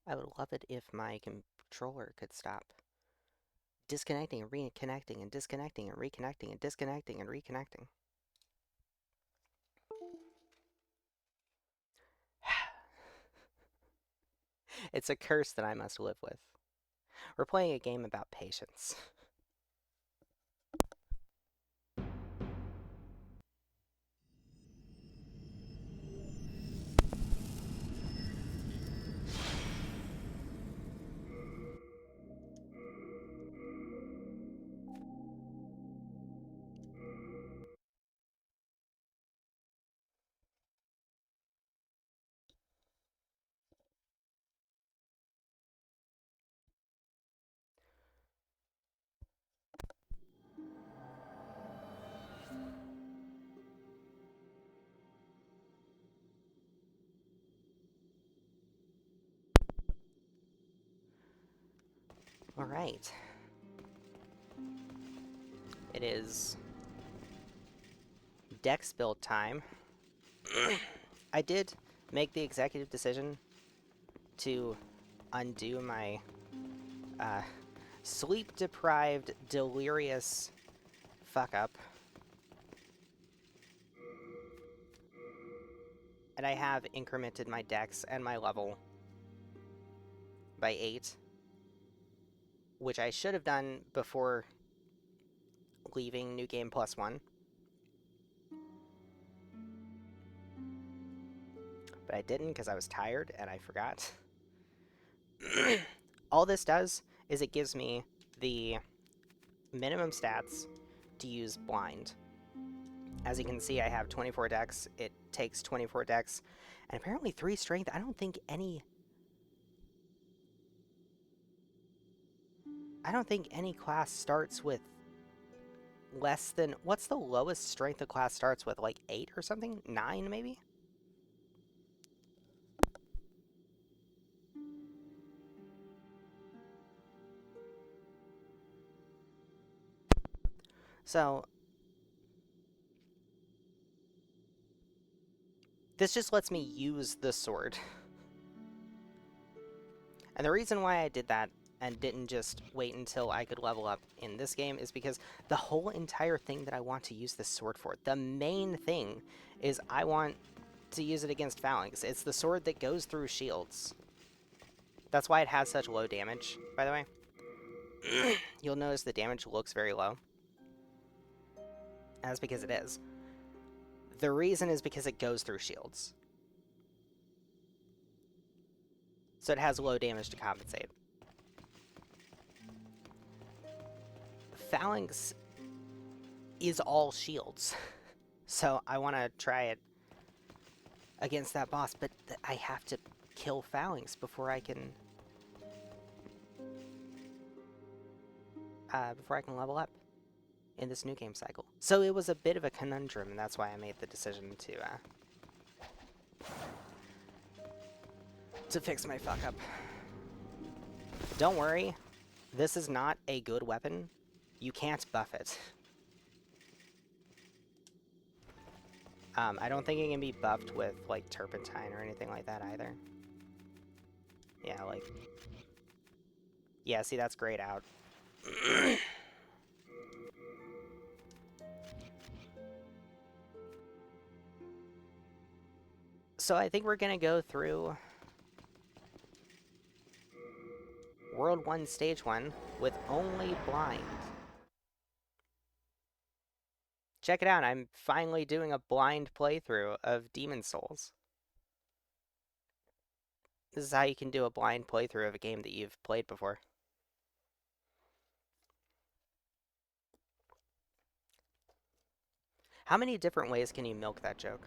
I would love it if my controller could stop disconnecting and reconnecting and disconnecting and reconnecting and disconnecting and reconnecting. It's a curse that I must live with. We're playing a game about patience. All right. It is Dex build time. I did make the executive decision to undo my sleep-deprived, delirious fuck-up. And I have incremented my dex and my level by 8, which I should have done before leaving New Game +1. But I didn't because I was tired and I forgot. All this does is it gives me the minimum stats to use blind. As you can see, I have 24 dex. It takes 24 dex, and apparently 3 strength. I don't think any class starts with less than... What's the lowest strength a class starts with? Like 8 or something? 9, maybe? So this just lets me use the sword. And the reason why I did that and didn't just wait until I could level up in this game is because the whole entire thing that I want to use this sword for, the main thing, is I want to use it against phalanx. It's the sword that goes through shields. That's why it has such low damage, by the way. You'll notice the damage looks very low. And that's because it is. The reason is because it goes through shields. So it has low damage to compensate. Phalanx is all shields. So I want to try it against that boss, but I have to kill Phalanx before I can level up in this new game cycle. So it was a bit of a conundrum, and that's why I made the decision to fix my fuck up. Don't worry, this is not a good weapon. You can't buff it. I don't think it can be buffed with, like, turpentine or anything like that either. Yeah, like... Yeah, see, that's grayed out. So I think we're gonna go through World 1, Stage 1 with only blind. Check it out, I'm finally doing a blind playthrough of Demon's Souls. This is how you can do a blind playthrough of a game that you've played before. How many different ways can you milk that joke?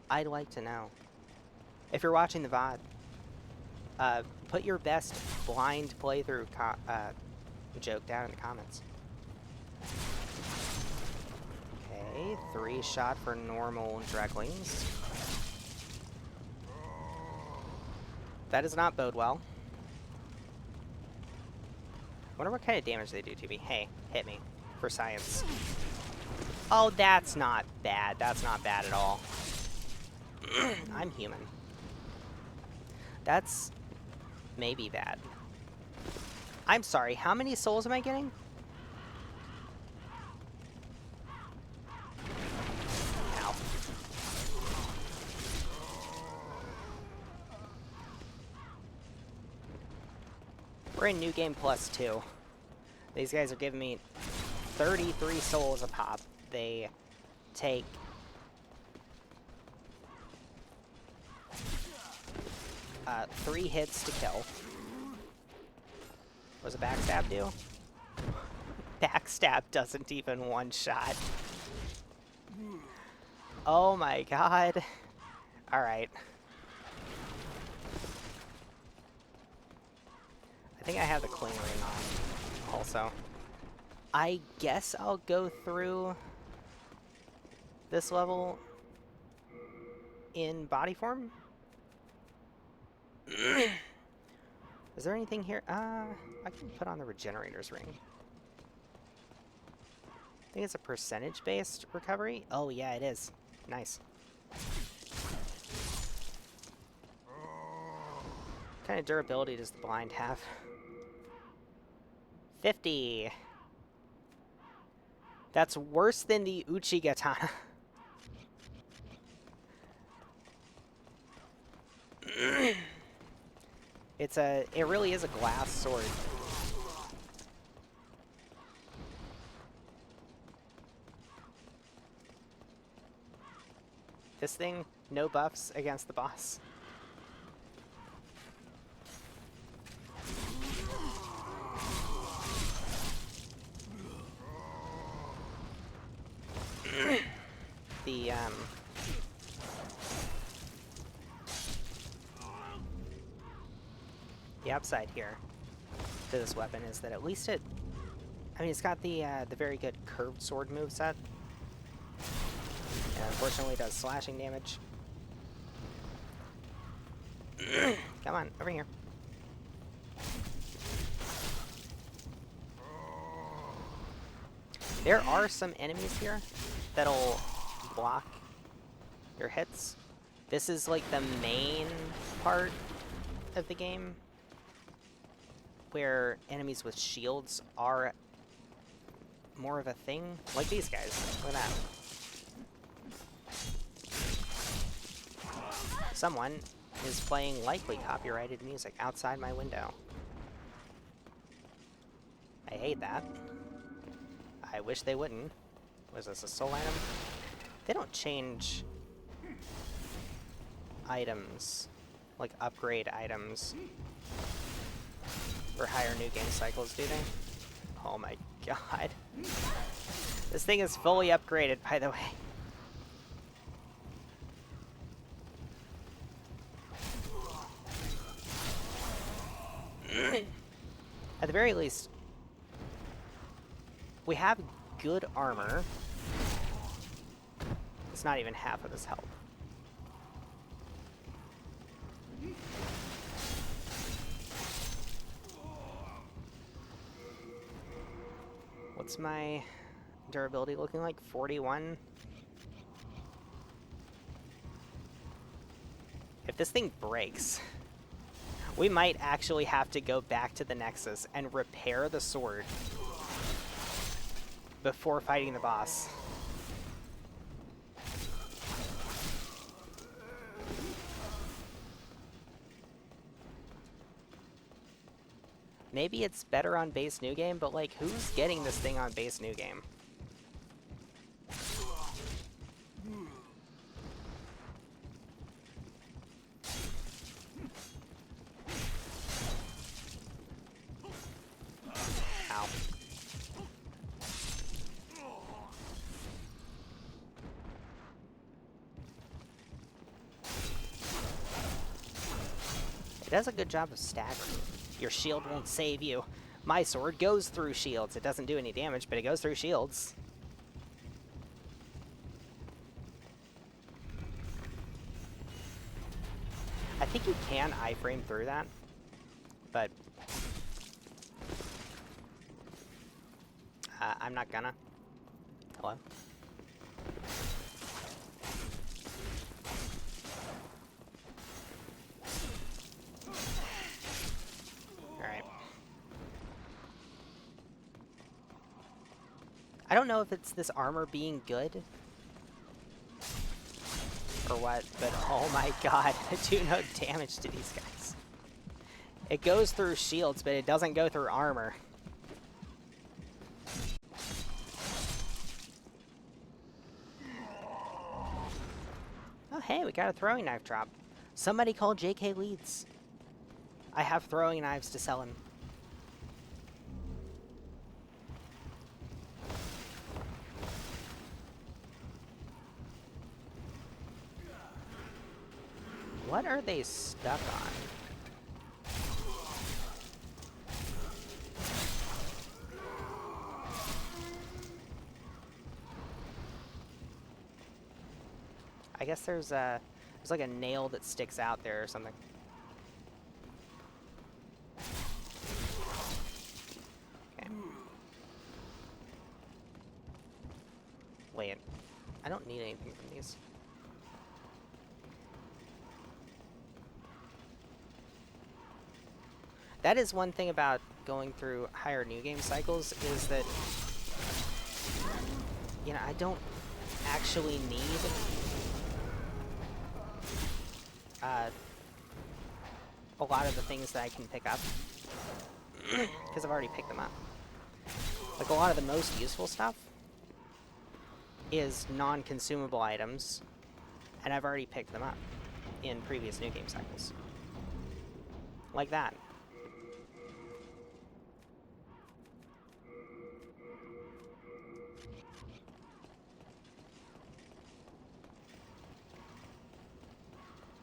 I'd like to know. If you're watching the VOD, put your best blind playthrough joke down in the comments. Okay, 3 shot for normal Dreglings. That does not bode well. Wonder what kind of damage they do to me. Hey, hit me. For science. Oh, that's not bad. That's not bad at all. I'm human. That's maybe bad. I'm sorry, how many souls am I getting? Ow. We're in New Game Plus 2. These guys are giving me 33 souls a pop. They take 3 hits to kill. What does a backstab do? Backstab doesn't even one-shot. Oh my god. Alright. I think I have the clean ring on also. I guess I'll go through this level in body form. Is there anything here? I can put on the regenerator's ring. I think it's a percentage-based recovery. Oh yeah, it is. Nice. What kind of durability does the blind have? 50. That's worse than the Uchigatana. It really is a glass sword. This thing, no buffs against the boss. The upside here to this weapon is that at least it's got the very good curved sword moveset. And unfortunately it does slashing damage. Come on, over here. There are some enemies here that'll block your hits. This is like the main part of the game where enemies with shields are more of a thing. Like these guys. Look at that. Someone is playing likely copyrighted music outside my window. I hate that. I wish they wouldn't. Was this a soul item? They don't change items, like upgrade items, for higher new game cycles, do they? Oh my god. This thing is fully upgraded, by the way. At the very least, we have good armor. It's not even half of his health. What's my durability looking like? 41? If this thing breaks, we might actually have to go back to the Nexus and repair the sword before fighting the boss. Maybe it's better on base new game, but like, who's getting this thing on base new game? Ow. does a good job of staggering. Your shield won't save you. My sword goes through shields. It doesn't do any damage, but it goes through shields. I think you can iframe through that, but I'm not gonna. Hello? Alright. I don't know if it's this armor being good or what, but oh my god, I do no damage to these guys. It goes through shields, but it doesn't go through armor. Oh hey, we got a throwing knife drop. Somebody call JK Leeds. I have throwing knives to sell him. What are they stuck on? I guess there's like a nail that sticks out there or something. Okay. Wait, I don't need anything from these. That is one thing about going through higher new game cycles, is that, you know, I don't actually need a lot of the things that I can pick up, because I've already picked them up. Like, a lot of the most useful stuff is non-consumable items, and I've already picked them up in previous new game cycles. Like that.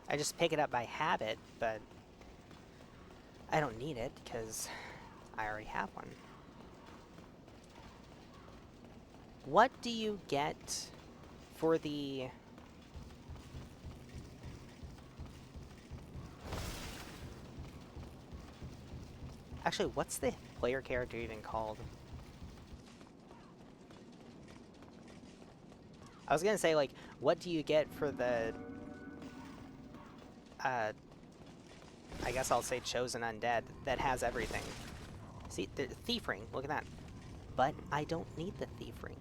I just pick it up by habit, but I don't need it because I already have one. What do you get for the... Actually, what's the player character even called? I was gonna say, like, what do you get for the... I guess I'll say Chosen Undead that has everything. See, the Thief Ring, look at that. But I don't need the Thief Ring.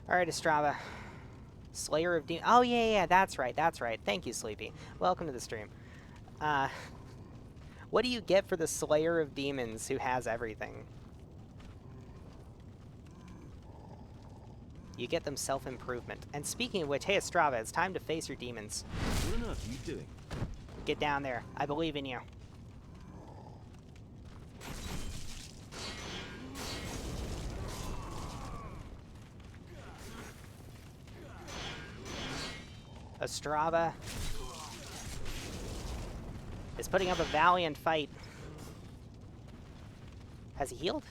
Alright, Estrava. Slayer of Demons. Oh, yeah, that's right, that's right. Thank you, Sleepy. Welcome to the stream. What do you get for the Slayer of Demons who has everything? You get them self-improvement. And speaking of which, hey Estrava, it's time to face your demons. What on earth are you doing? Get down there. I believe in you. Estrava is putting up a valiant fight. Has he healed?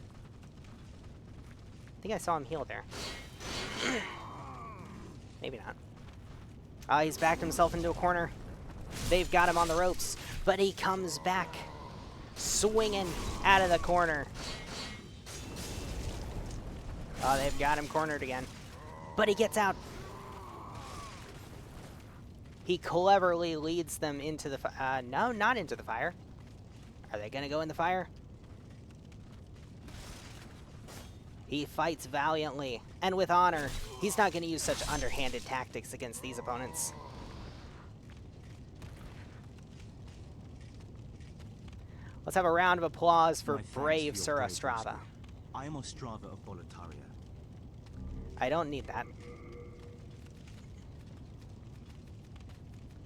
I think I saw him heal there. Maybe not. He's backed himself into a corner. They've got him on the ropes, but he comes back, swinging out of the corner. Oh, they've got him cornered again, but he gets out. He cleverly leads them into the fire. No, not into the fire. Are they gonna go in the fire? He fights valiantly and with honor. He's not going to use such underhanded tactics against these opponents. Let's have a round of applause for brave Sir Ostrava. I am Ostrava of Boletaria. I don't need that.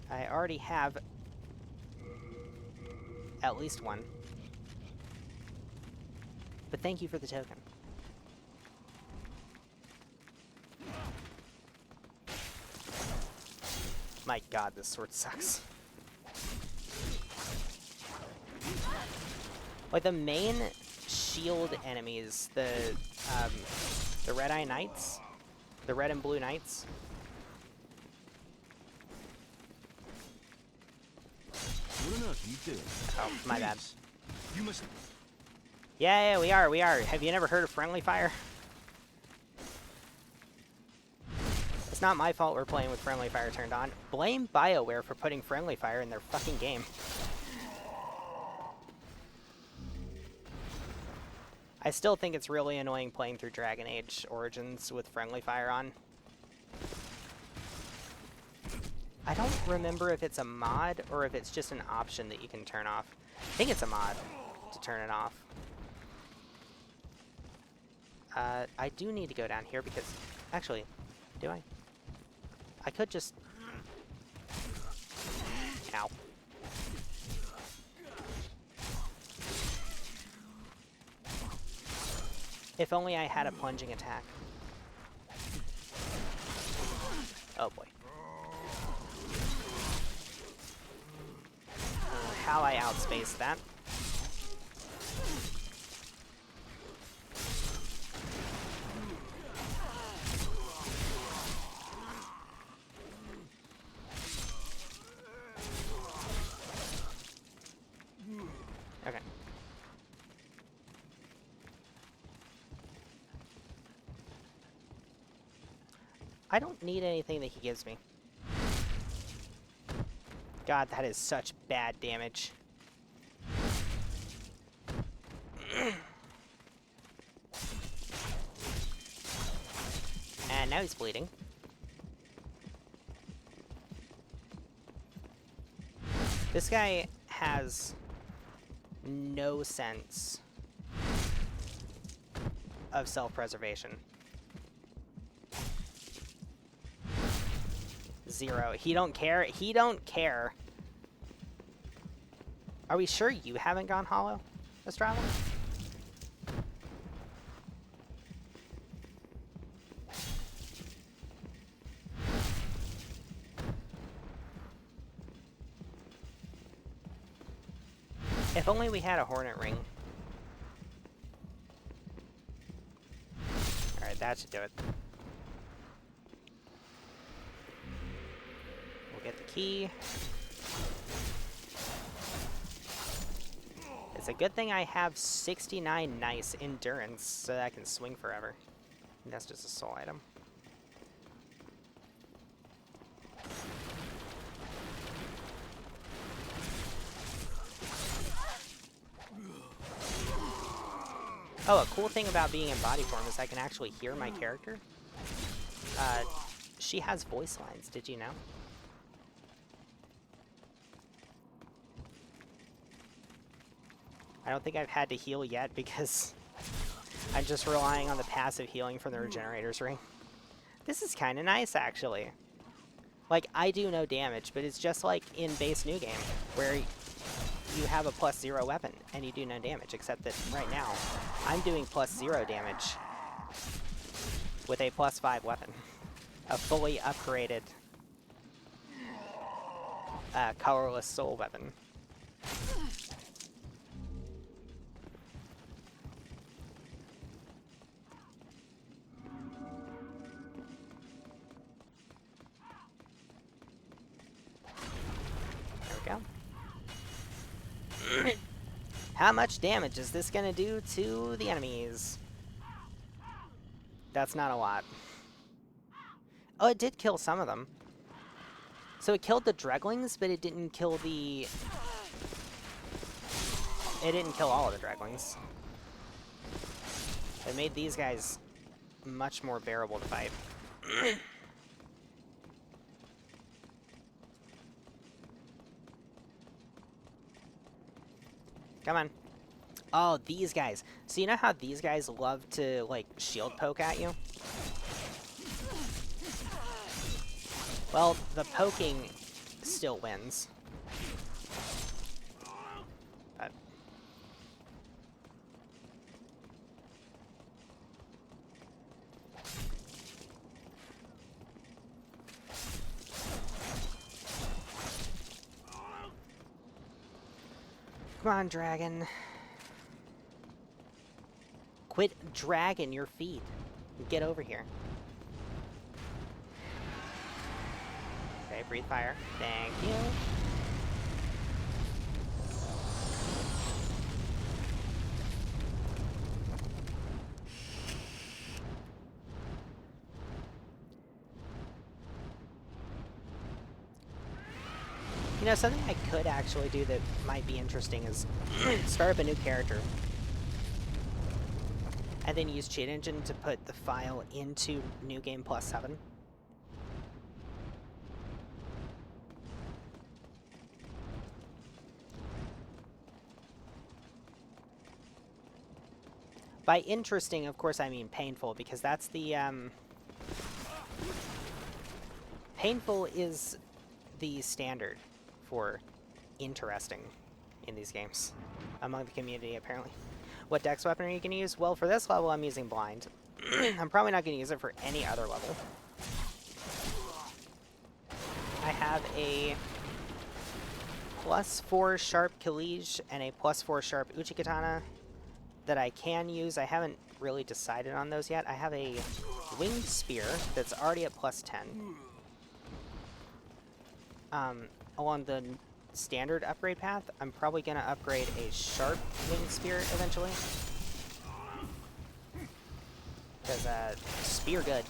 I already have at least one. But thank you for the token. My god, this sword sucks. Like the main shield enemies, the Red Eye Knights, the Red and Blue Knights. What on earth are you doing? Oh, my bad. You must. Yeah, we are. Have you never heard of friendly fire? It's not my fault we're playing with friendly fire turned on. Blame BioWare for putting friendly fire in their fucking game. I still think it's really annoying playing through Dragon Age Origins with friendly fire on. I don't remember if it's a mod or if it's just an option that you can turn off. I think it's a mod to turn it off. I do need to go down here because... Actually, do I? I could just... Ow. If only I had a plunging attack. Oh boy. How I outspaced that. Okay. I don't need anything that he gives me. God, that is such bad damage. And now he's bleeding. This guy has no sense of self-preservation. Zero. He don't care. He don't care. Are we sure you haven't gone hollow, Estrada? If only we had a Hornet Ring. Alright, that should do it. We'll get the key. It's a good thing I have 69 nice endurance so that I can swing forever. And that's just a soul item. Oh, a cool thing about being in body form is I can actually hear my character. She has voice lines, did you know? I don't think I've had to heal yet because I'm just relying on the passive healing from the Regenerator's Ring. This is kind of nice, actually. Like, I do no damage, but it's just like in base New Game, where you have a +0 weapon, and you do no damage, except that right now, I'm doing +0 damage with a +5 weapon. A fully upgraded colorless soul weapon. There we go. How much damage is this gonna do to the enemies? That's not a lot. Oh, it did kill some of them. So it killed the Dreglings, but it didn't kill the... It didn't kill all of the Dreglings. It made these guys much more bearable to fight. Come on. Oh, these guys. So you know how these guys love to, like, shield poke at you? Well, the poking still wins. But come on, dragon. Quit dragging your feet. Get over here. Okay, breathe fire. Thank you. You know, something I could actually do that might be interesting is start up a new character. And then use Cheat Engine to put the file into New Game Plus 7. By interesting, of course, I mean painful, because that's the, painful is the standard for interesting in these games among the community, apparently. What dex weapon are you going to use? Well, for this level, I'm using Blind. I'm probably not going to use it for any other level. I have a +4 sharp Khalij and a +4 sharp Uchikatana that I can use. I haven't really decided on those yet. I have a winged spear that's already at +10. Along the standard upgrade path, I'm probably going to upgrade a sharp winged spear eventually. Because, spear good.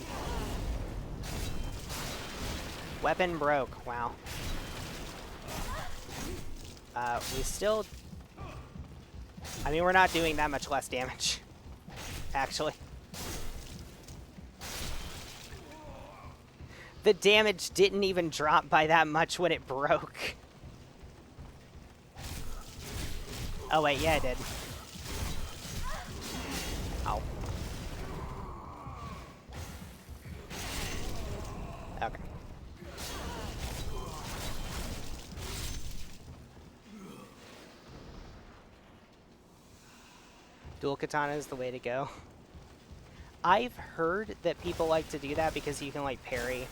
Weapon broke. Wow. We still... I mean, we're not doing that much less damage, actually. The damage didn't even drop by that much when it broke. Oh, wait, yeah, it did. Ow. Okay. Dual katana is the way to go. I've heard that people like to do that because you can, like, parry.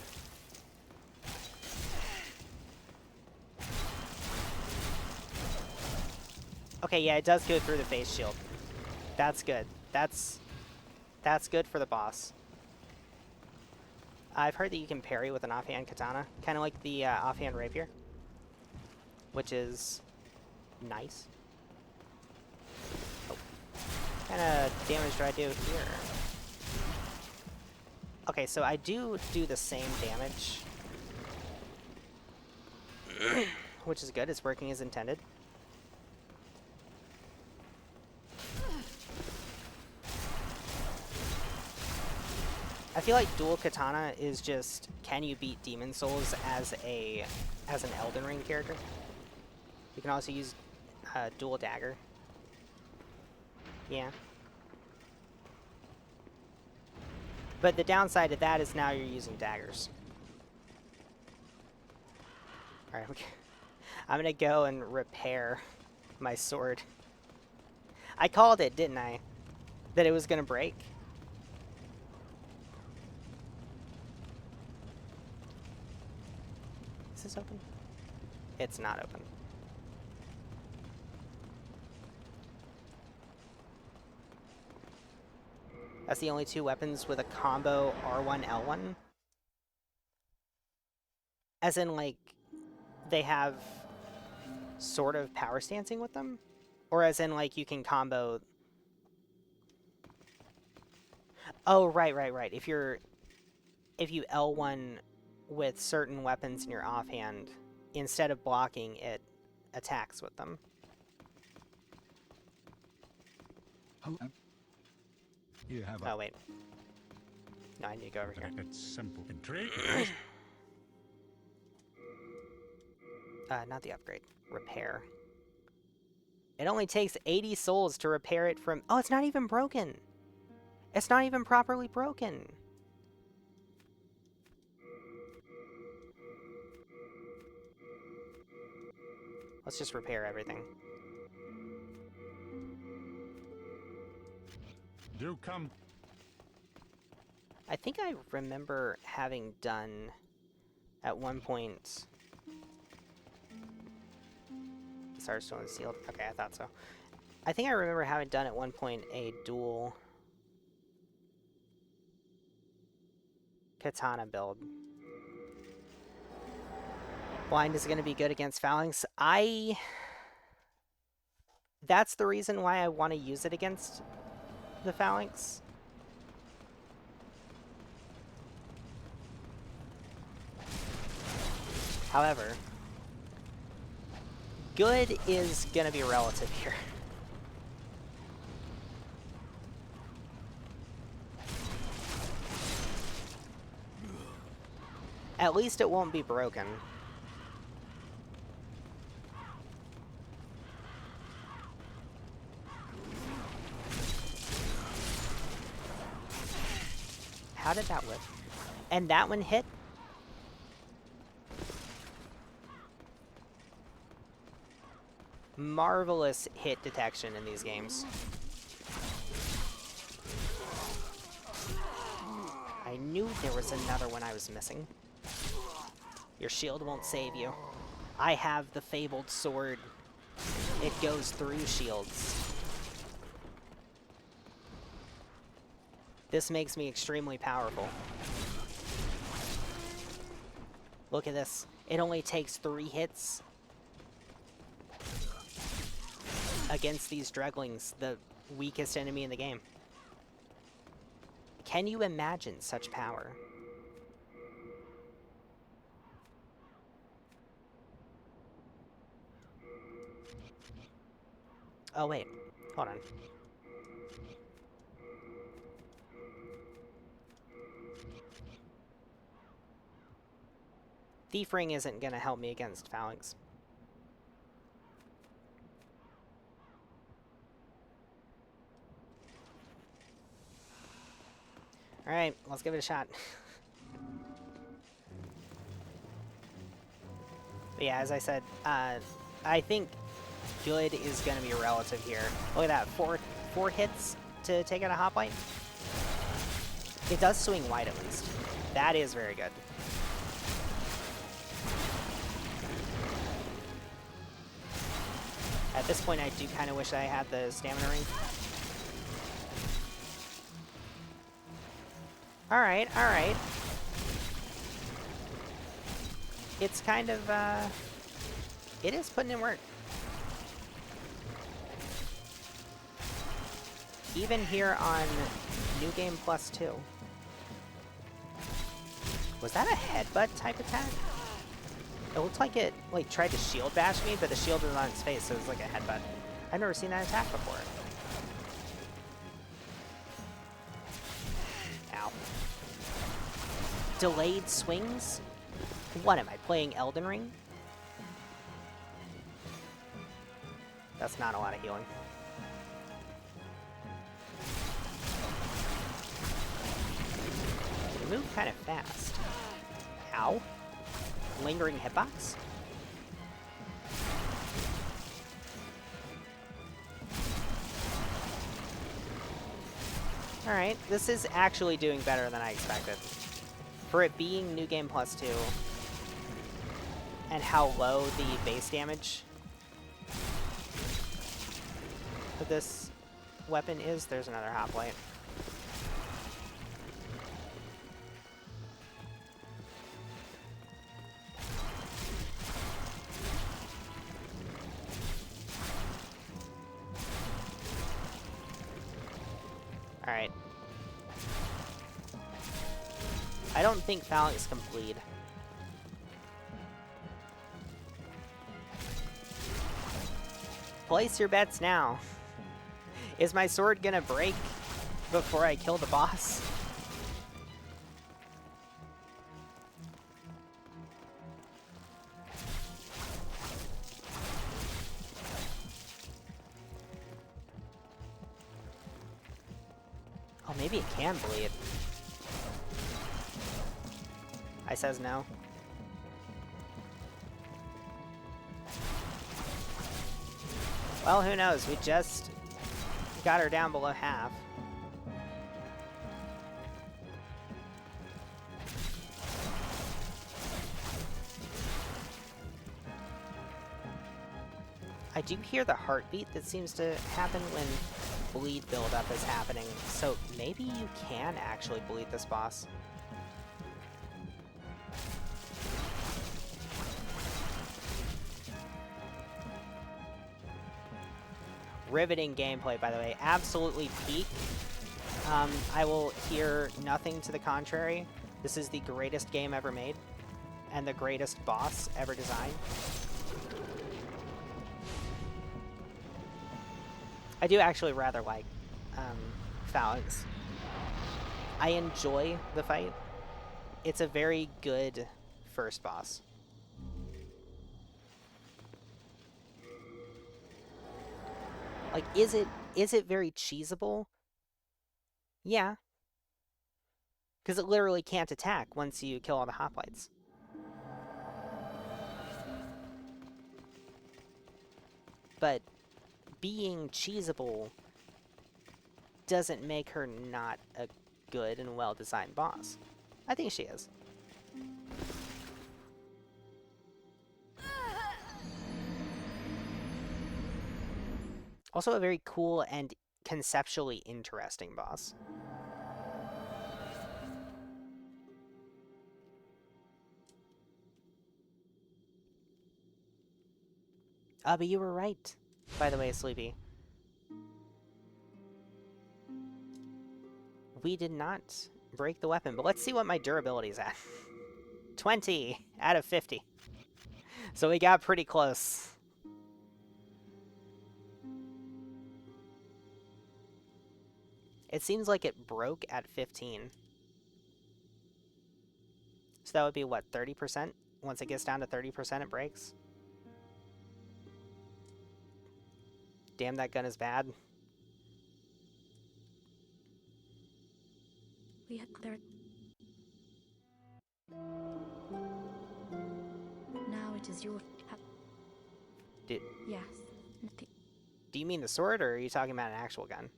Okay, yeah, it does go through the face shield. That's good. That's good for the boss. I've heard that you can parry with an offhand katana, kind of like the offhand rapier, which is nice. Oh. What kind of damage do I do here? Okay, so I do the same damage, which is good. It's working as intended. I feel like dual katana is just, can you beat Demon Souls as an Elden Ring character? You can also use dual dagger. Yeah. But the downside of that is now you're using daggers. Alright, okay. I'm gonna go and repair my sword. I called it, didn't I? That it was gonna break. Is this open? It's not open. That's the only two weapons with a combo R1, L1? As in, like, they have sort of power stancing with them? Or as in, like, you can combo... Oh, right. If you L1 with certain weapons in your offhand, instead of blocking, it attacks with them. You have Oh, wait. No, I need to go over here. It's simple. Intrigue. Not the upgrade. Repair. It only takes 80 souls to repair it from... Oh, it's not even broken! It's not even properly broken! Let's just repair everything. Do come. I think I remember having done at one point... Starstone is sealed. Okay, I thought so. I think I remember having done at one point a dual Katana build. Blind is going to be good against Phalanx. That's the reason why I want to use it against the Phalanx. However, good is going to be relative here. At least it won't be broken. How did that whip? And that one hit? Marvelous hit detection in these games. I knew there was another one I was missing. Your shield won't save you. I have the fabled sword. It goes through shields. This makes me extremely powerful. Look at this. It only takes 3 hits against these Dreglings, the weakest enemy in the game. Can you imagine such power? Oh wait, hold on. Thief Ring isn't gonna help me against Phalanx. Alright, let's give it a shot. But yeah, as I said, I think good is going to be relative here. Look at that, four hits to take out a Hoplite. It does swing wide at least. That is very good. At this point, I do kind of wish I had the stamina ring. Alright, alright. It's kind of, it is putting in work. Even here on New Game Plus 2. Was that a headbutt type attack? It looked like it tried to shield bash me, but the shield was on its face, so it was like a headbutt. I've never seen that attack before. Ow. Delayed swings? What am I playing, Elden Ring? That's not a lot of healing. They move kind of fast. Ow. Lingering hitbox? Alright, this is actually doing better than I expected. For it being New Game Plus 2, and how low the base damage of this weapon is, there's another Hoplite. Alright. I don't think Phalanx can bleed. Place your bets now. Is my sword gonna break before I kill the boss? Oh, maybe it can bleed. I says no. Well, who knows? We just got her down below half. I do hear the heartbeat that seems to happen when bleed buildup is happening, so maybe you can actually bleed this boss. Riveting gameplay, by the way. Absolutely peak. I will hear nothing to the contrary. This is the greatest game ever made, and the greatest boss ever designed. I do actually rather like Phalanx. I enjoy the fight. It's a very good first boss. Like, is it very cheesable? Yeah. Because it literally can't attack once you kill all the hoplites. But being cheesable doesn't make her not a good and well-designed boss. I think she is. Also a very cool and conceptually interesting boss. But you were right, by the way, Sleepy. We did not break the weapon, but let's see what my durability is at. 20 out of 50. So we got pretty close. It seems like it broke at 15. So that would be, what, 30%? Once it gets down to 30%, it breaks? Damn, that gun is bad. We had there. Now it is your. Did, Yes. do you mean the sword, or are you talking about an actual gun?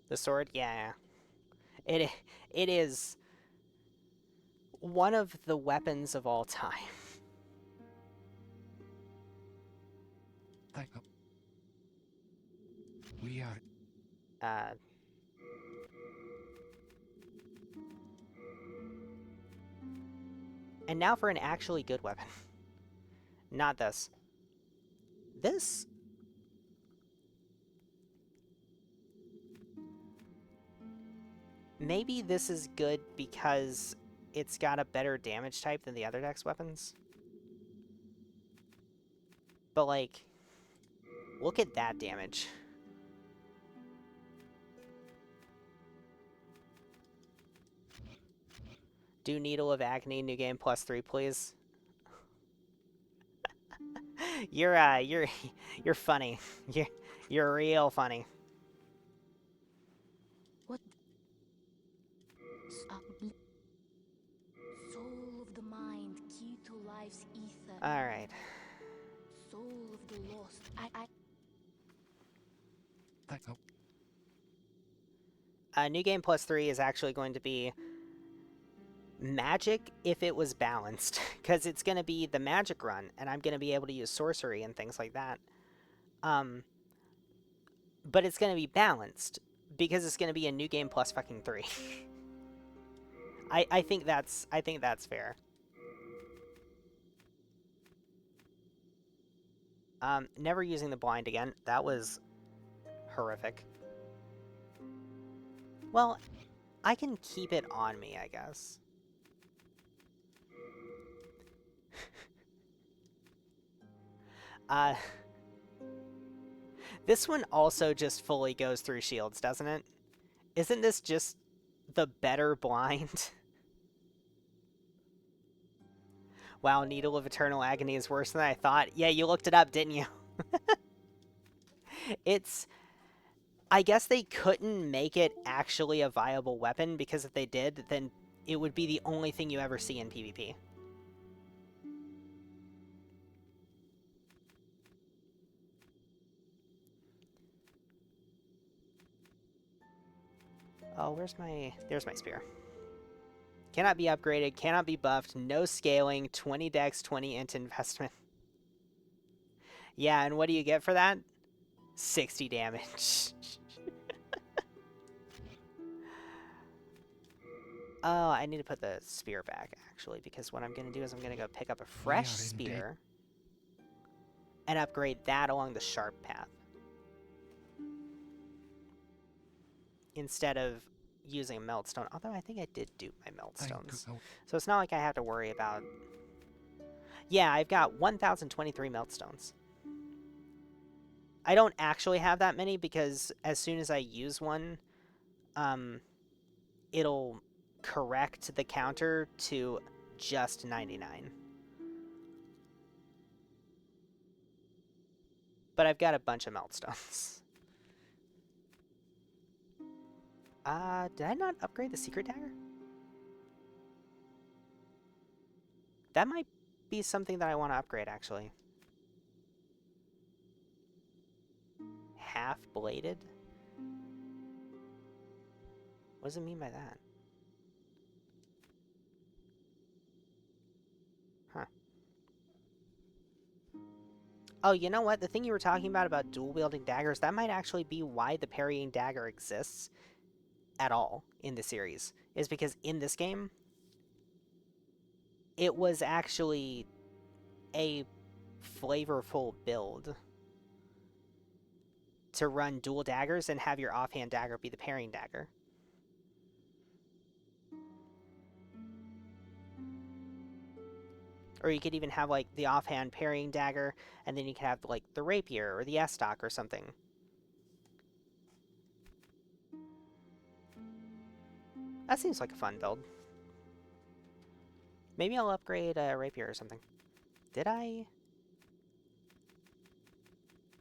The sword? Yeah. It is one of the weapons of all time. Thank you. We are. Uh, and now for an actually good weapon. Not this. This? Maybe this is good because it's got a better damage type than the other dex weapons. But, like, look at that damage. Do Needle of Agony, new game +3, please. You're funny. You're real funny. What? Soul of the mind, key to life's ether. All right. Soul of the lost. Thank you. New game +3 is actually going to be magic if it was balanced, because it's going to be the magic run, and I'm going to be able to use sorcery and things like that. But it's going to be balanced because it's going to be a new game +3. I think that's fair. Never using the blind again. That was horrific. Well, I can keep it on me, I guess. This one also just fully goes through shields, doesn't it? Isn't this just the better blind? Wow, Needle of Eternal Agony is worse than I thought. Yeah, you looked it up, didn't you? It's... I guess they couldn't make it actually a viable weapon, because if they did, then it would be the only thing you ever see in PvP. Oh, where's my... There's my spear. Cannot be upgraded, cannot be buffed, no scaling, 20 dex, 20 int investment. Yeah, and what do you get for that? 60 damage. Oh, I need to put the spear back, actually, because what I'm going to do is I'm going to go pick up a fresh spear and upgrade that along the sharp path. Instead of using a meltstone, although I think I did dupe my meltstones. So it's not like I have to worry about... Yeah, I've got 1,023 meltstones. I don't actually have that many because as soon as I use one, it'll correct the counter to just 99. But I've got a bunch of meltstones. Did I not upgrade the secret dagger? That might be something that I want to upgrade, actually. Half-bladed? What does it mean by that? Huh. Oh, you know what? The thing you were talking about dual-wielding daggers, that might actually be why the parrying dagger exists at all in the series. Is because in this game, it was actually a flavorful build to run dual daggers and have your offhand dagger be the parrying dagger. Or you could even have, like, the offhand parrying dagger, and then you could have, like, the rapier or the S-stock or something. That seems like a fun build. Maybe I'll upgrade a rapier or something. Did I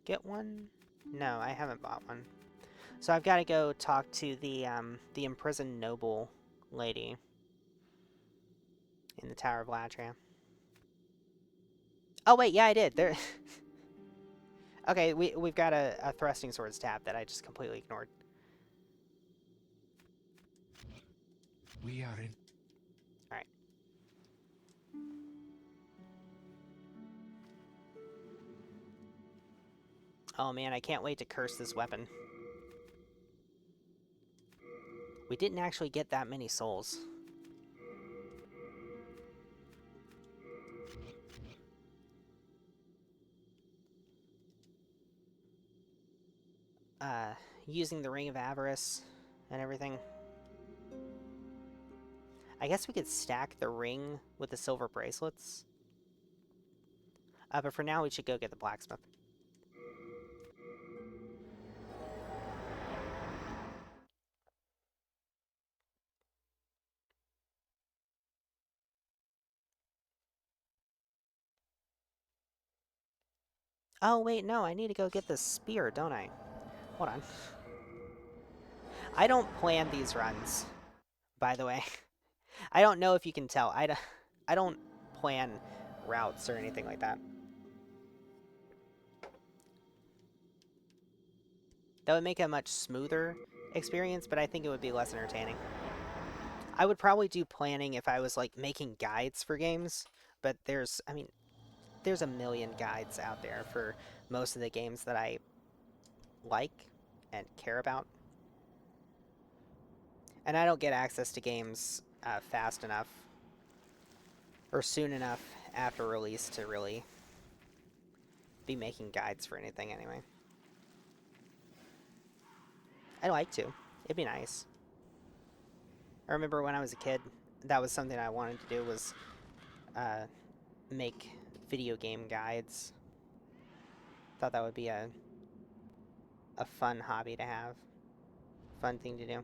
get one? No, I haven't bought one. So I've got to go talk to the imprisoned noble lady in the Tower of Latria. Oh wait, yeah, I did. There. Okay, we've got a thrusting swords tab that I just completely ignored. We are in. All right. Oh man, I can't wait to curse this weapon. We didn't actually get that many souls. Using the Ring of Avarice and everything. I guess we could stack the ring with the silver bracelets. But for now, we should go get the blacksmith. Oh, wait, no, I need to go get the spear, don't I? Hold on. I don't plan these runs, by the way. I don't know if you can tell. I don't plan routes or anything like that. That would make a much smoother experience, but I think it would be less entertaining. I would probably do planning if I was, like, making guides for games, but there's a million guides out there for most of the games that I like and care about. And I don't get access to games fast enough or soon enough after release to really be making guides for anything anyway. I'd like to. It'd be nice. I remember when I was a kid, that was something I wanted to do, was make video game guides. Thought that would be a fun hobby to have. Fun thing to do.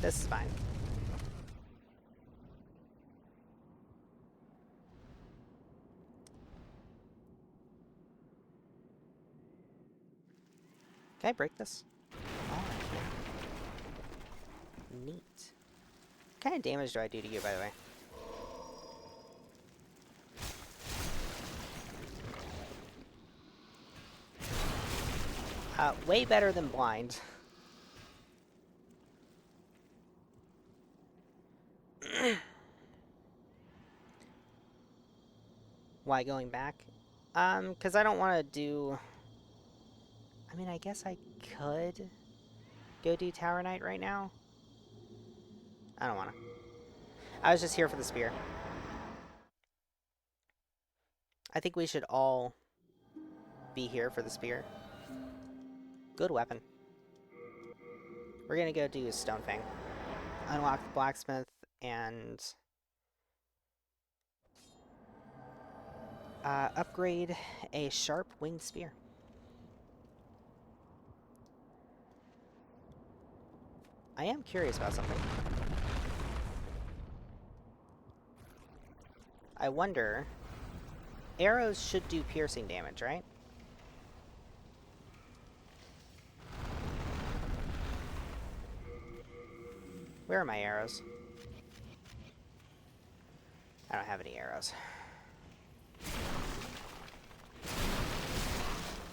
This is fine. Can I break this? Oh, I can. Neat. What kind of damage do I do to you, by the way? Way better than blind. Why going back? Because I don't want to do... I mean, I guess I could go do Tower Knight right now. I don't want to. I was just here for the spear. I think we should all be here for the spear. Good weapon. We're gonna go do Stonefang. Unlock the blacksmith and upgrade a sharp winged spear. I am curious about something. I wonder... Arrows should do piercing damage, right? Where are my arrows? I don't have any arrows.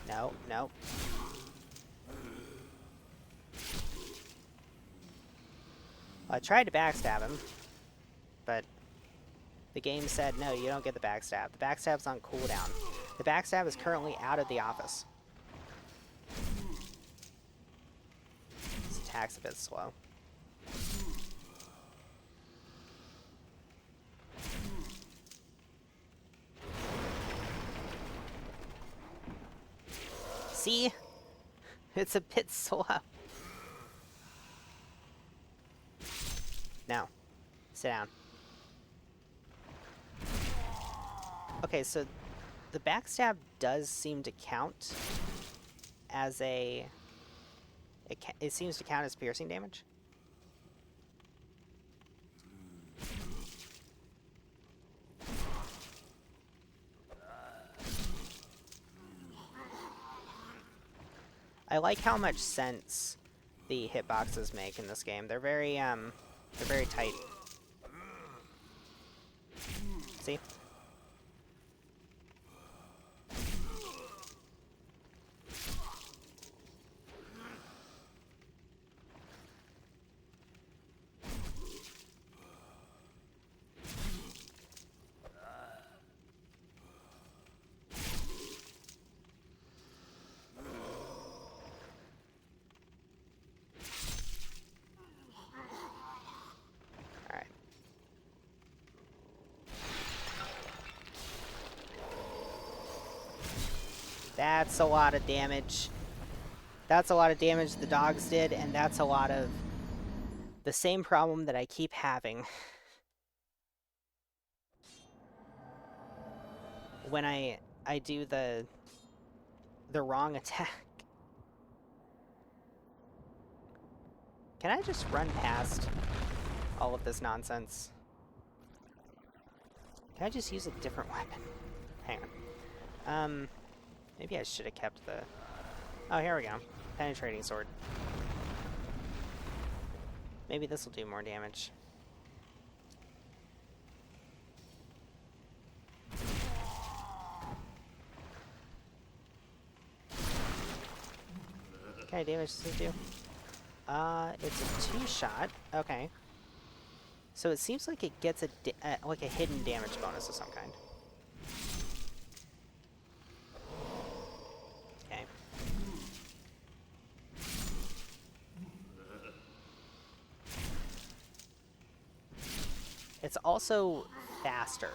No, no. Well, I tried to backstab him, but the game said, no, you don't get the backstab. The backstab's on cooldown. The backstab is currently out of the office. This attack's a bit slow. See? It's a bit slow. Now, sit down. Okay, so the backstab does seem to count as a... It seems to count as piercing damage. I like how much sense the hitboxes make in this game. They're very tight. See? That's a lot of damage. That's a lot of damage the dogs did, and that's a lot of the same problem that I keep having when I do the wrong attack. Can I just run past all of this nonsense? Can I just use a different weapon? Hang on. Maybe I should have kept the... Oh, here we go. Penetrating sword. Maybe this will do more damage. What kind of damage does it do? It's a 2-shot. Okay. So it seems like it gets like a hidden damage bonus of some kind. Okay. It's also faster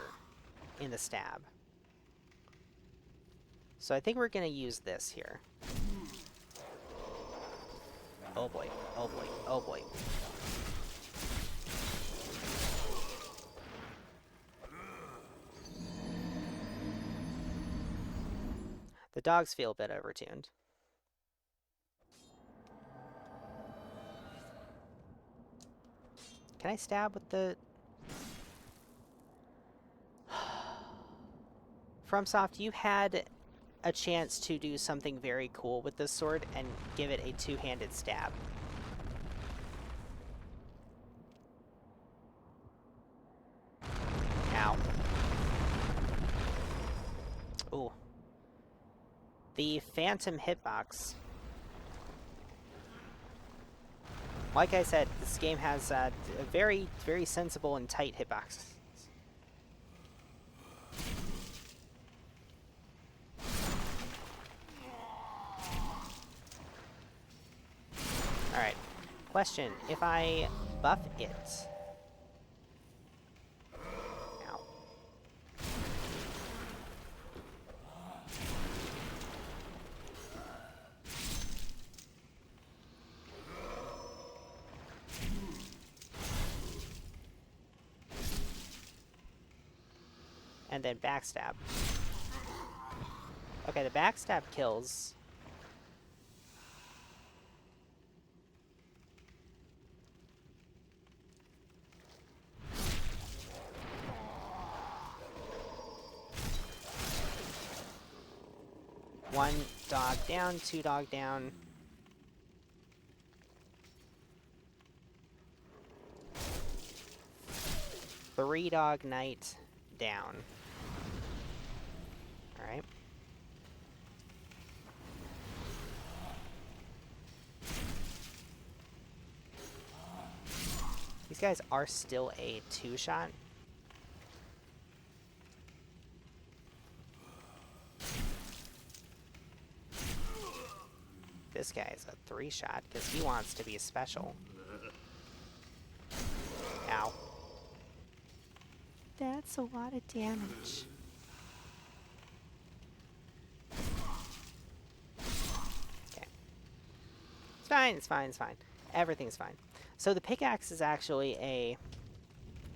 in the stab. So I think we're gonna use this here. Oh boy, oh boy, oh boy. The dogs feel a bit overtuned. Can I stab with the... FromSoft, you had a chance to do something very cool with this sword and give it a two-handed stab. Ow. Ooh. The Phantom hitbox. Like I said, this game has a very, very sensible and tight hitbox. Alright. Question. If I buff it... Ow. And then backstab. Okay, the backstab kills. One dog down, two dog down. Three dog knight down. Alright. These guys are still a two-shot. This guy's a three-shot because he wants to be special. Ow. That's a lot of damage. Okay. It's fine, it's fine, it's fine. Everything's fine. So the pickaxe is actually a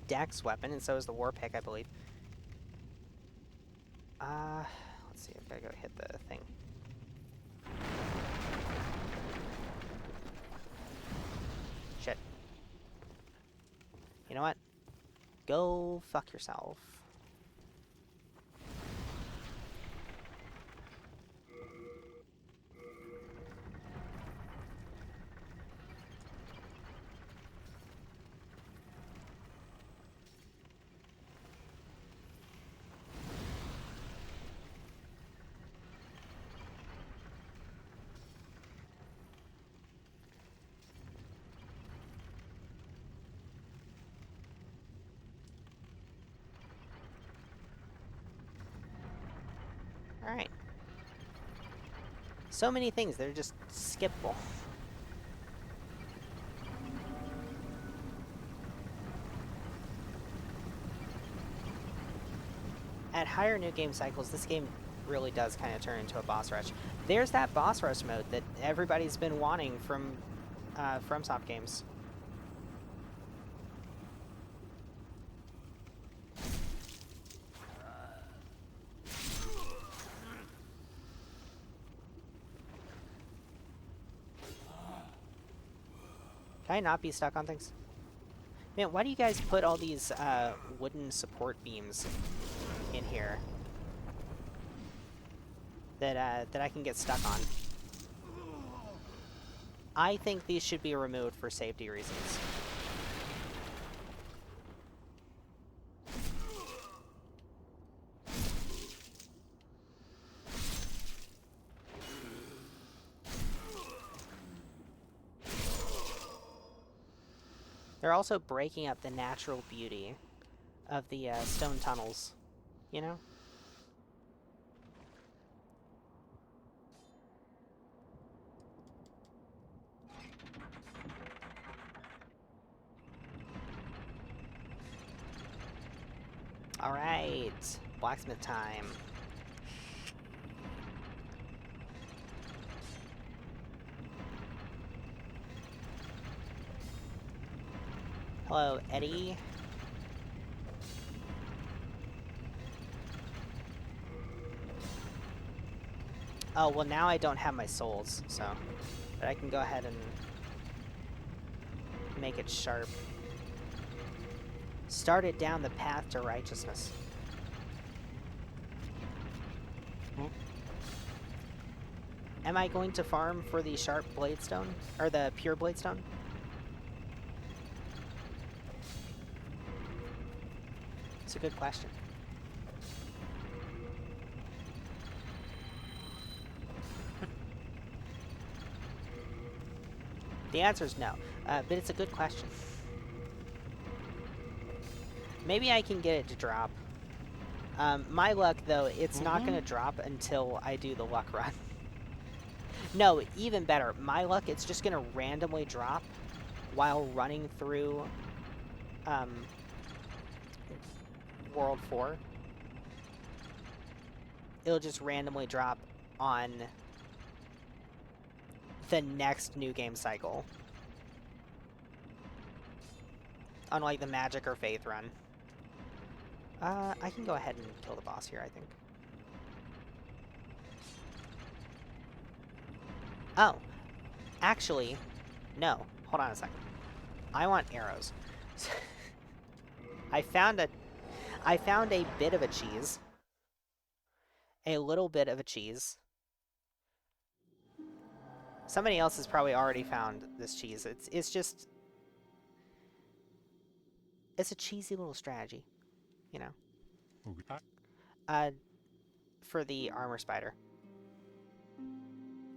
dex weapon, and so is the war pick, I believe. Let's see, I've got to go hit the thing. Shit. You know what? Go fuck yourself. Alright. So many things, they're just skippable. At higher new game cycles, this game really does kind of turn into a boss rush. There's that boss rush mode that everybody's been wanting from FromSoft games. Can I not be stuck on things? Man, why do you guys put all these wooden support beams in here that I can get stuck on? I think these should be removed for safety reasons. They're also breaking up the natural beauty of the stone tunnels, you know? Alright, blacksmith time. Hello, Eddie. Oh, well now I don't have my souls, so... But I can go ahead and... make it sharp. Started down the path to righteousness. Am I going to farm for the sharp bladestone? Or the pure bladestone? It's a good question. The answer is no, but it's a good question. Maybe I can get it to drop. My luck, though, it's not going to drop until I do the luck run. No, even better. My luck, it's just going to randomly drop while running through World 4. It'll just randomly drop on the next new game cycle. Unlike the Magic or Faith run. I can go ahead and kill the boss here, I think. Oh. Actually, no. Hold on a second. I want arrows. I found a bit of a cheese. A little bit of a cheese. Somebody else has probably already found this cheese. It's just... It's a cheesy little strategy, you know? For the armor spider.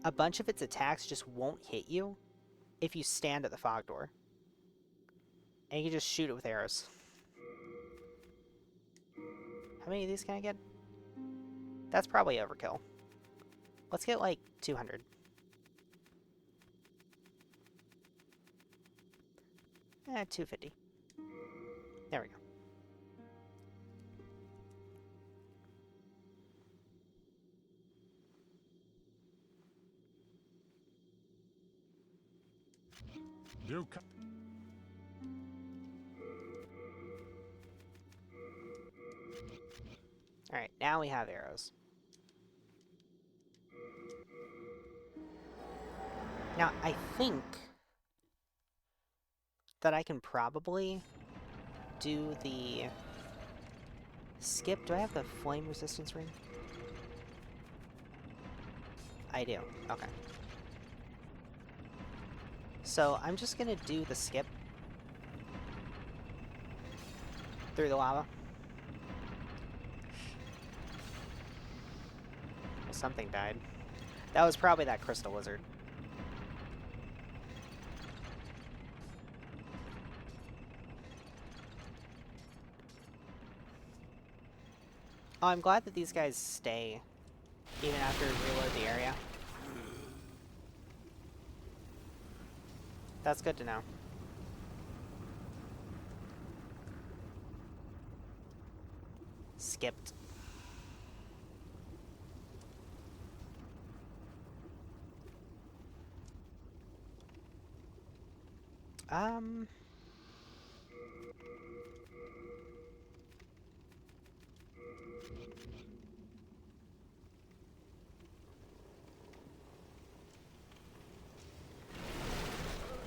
A bunch of its attacks just won't hit you if you stand at the fog door. And you can just shoot it with arrows. How many of these can I get? That's probably overkill. Let's get like 200. 250. There we go. Alright, now we have arrows. Now, I think that I can probably do the skip. Do I have the flame resistance ring? I do. Okay. So I'm just gonna do the skip through the lava. Well, something died. That was probably that crystal lizard. Oh, I'm glad that these guys stay even after we reload the area. That's good to know. Skipped.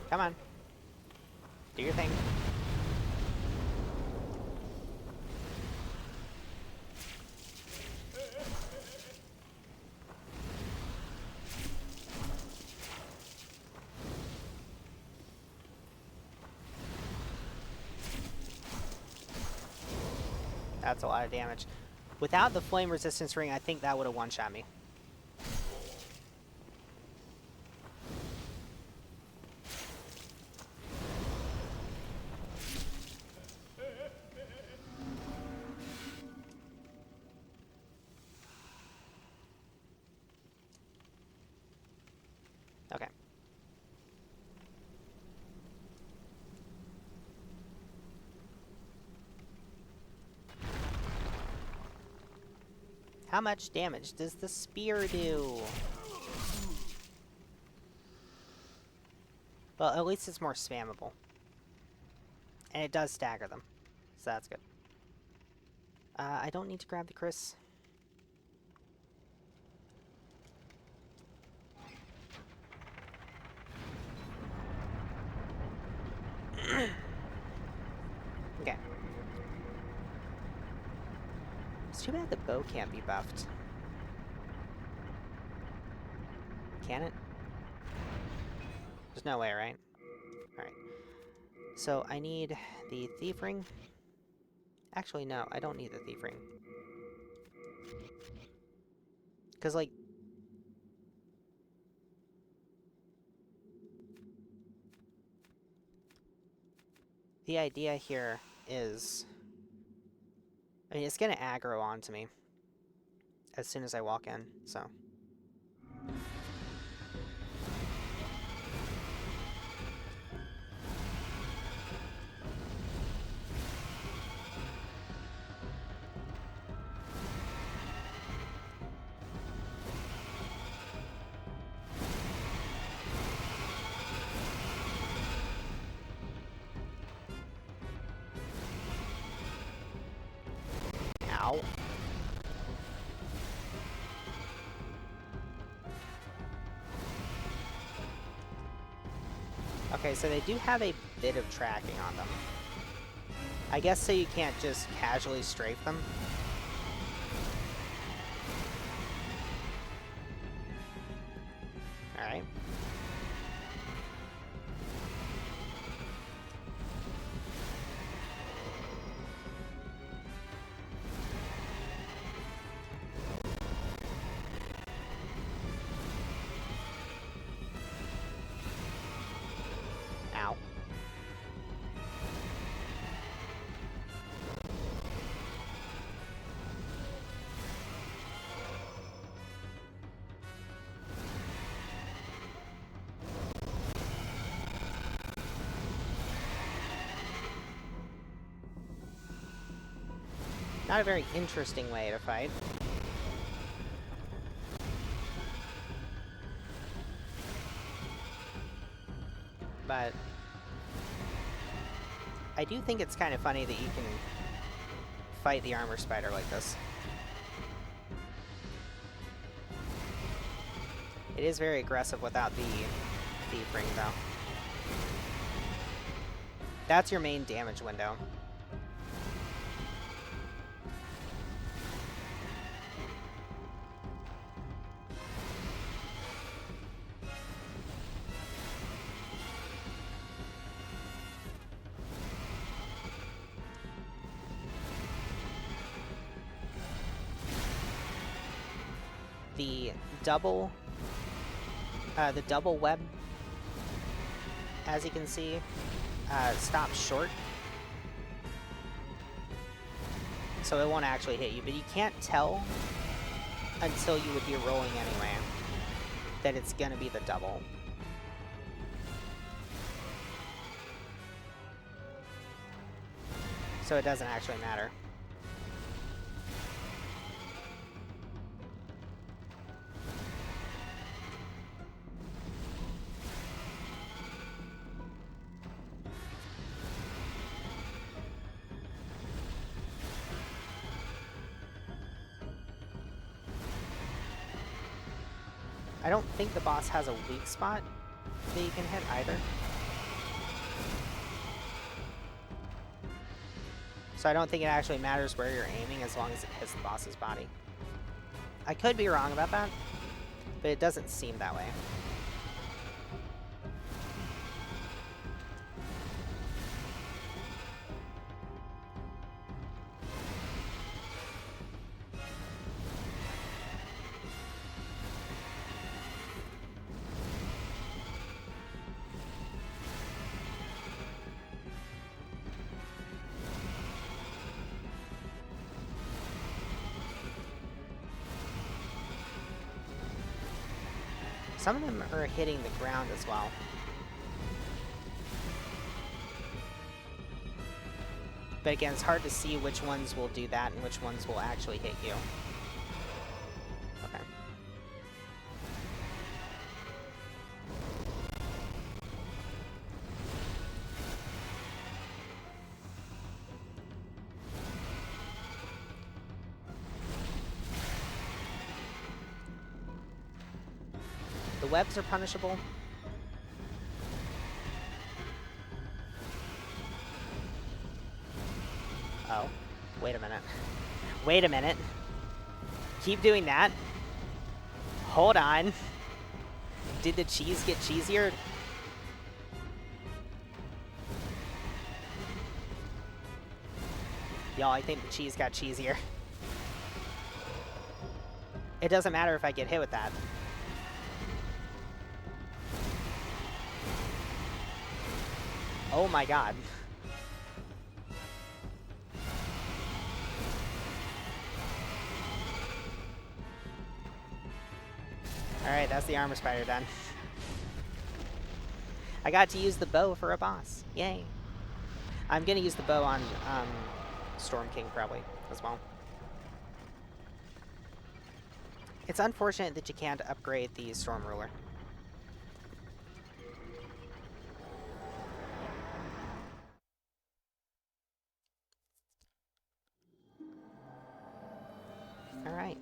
Come on. Do your thing. That's a lot of damage. Without the flame resistance ring, I think that would have one-shot me. Okay. How much damage does the spear do? Well, at least it's more spammable. And it does stagger them. So that's good. I don't need to grab the Chris. Okay. It's too bad the bow can't be buffed. There's no way, right? Alright. So I need the thief ring. Actually, no, I don't need the thief ring. Because, like, the idea here is... I mean, it's gonna aggro onto me as soon as I walk in, so... Ow. Okay, so they do have a bit of tracking on them. I guess so you can't just casually strafe them. Alright. Ow. Not a very interesting way to fight. But I do think it's kind of funny that you can fight the armor spider like this. It is very aggressive without the thief ring, though. That's your main damage window. The double web, as you can see, stops short. So it won't actually hit you, but you can't tell until you would be rolling anyway that it's gonna be the double. So it doesn't actually matter. I don't think the boss has a weak spot that you can hit either. So I don't think it actually matters where you're aiming as long as it hits the boss's body. I could be wrong about that, but it doesn't seem that way. Some of them are hitting the ground as well. But again, it's hard to see which ones will do that and which ones will actually hit you. Okay. The webs are punishable. Oh, wait a minute. Wait a minute. Keep doing that. Hold on. Did the cheese get cheesier? Y'all, I think the cheese got cheesier. It doesn't matter if I get hit with that. Oh my god. Alright, that's the armor spider done. I got to use the bow for a boss. Yay. I'm gonna use the bow on Storm King probably as well. It's unfortunate that you can't upgrade the Storm Ruler. Alright.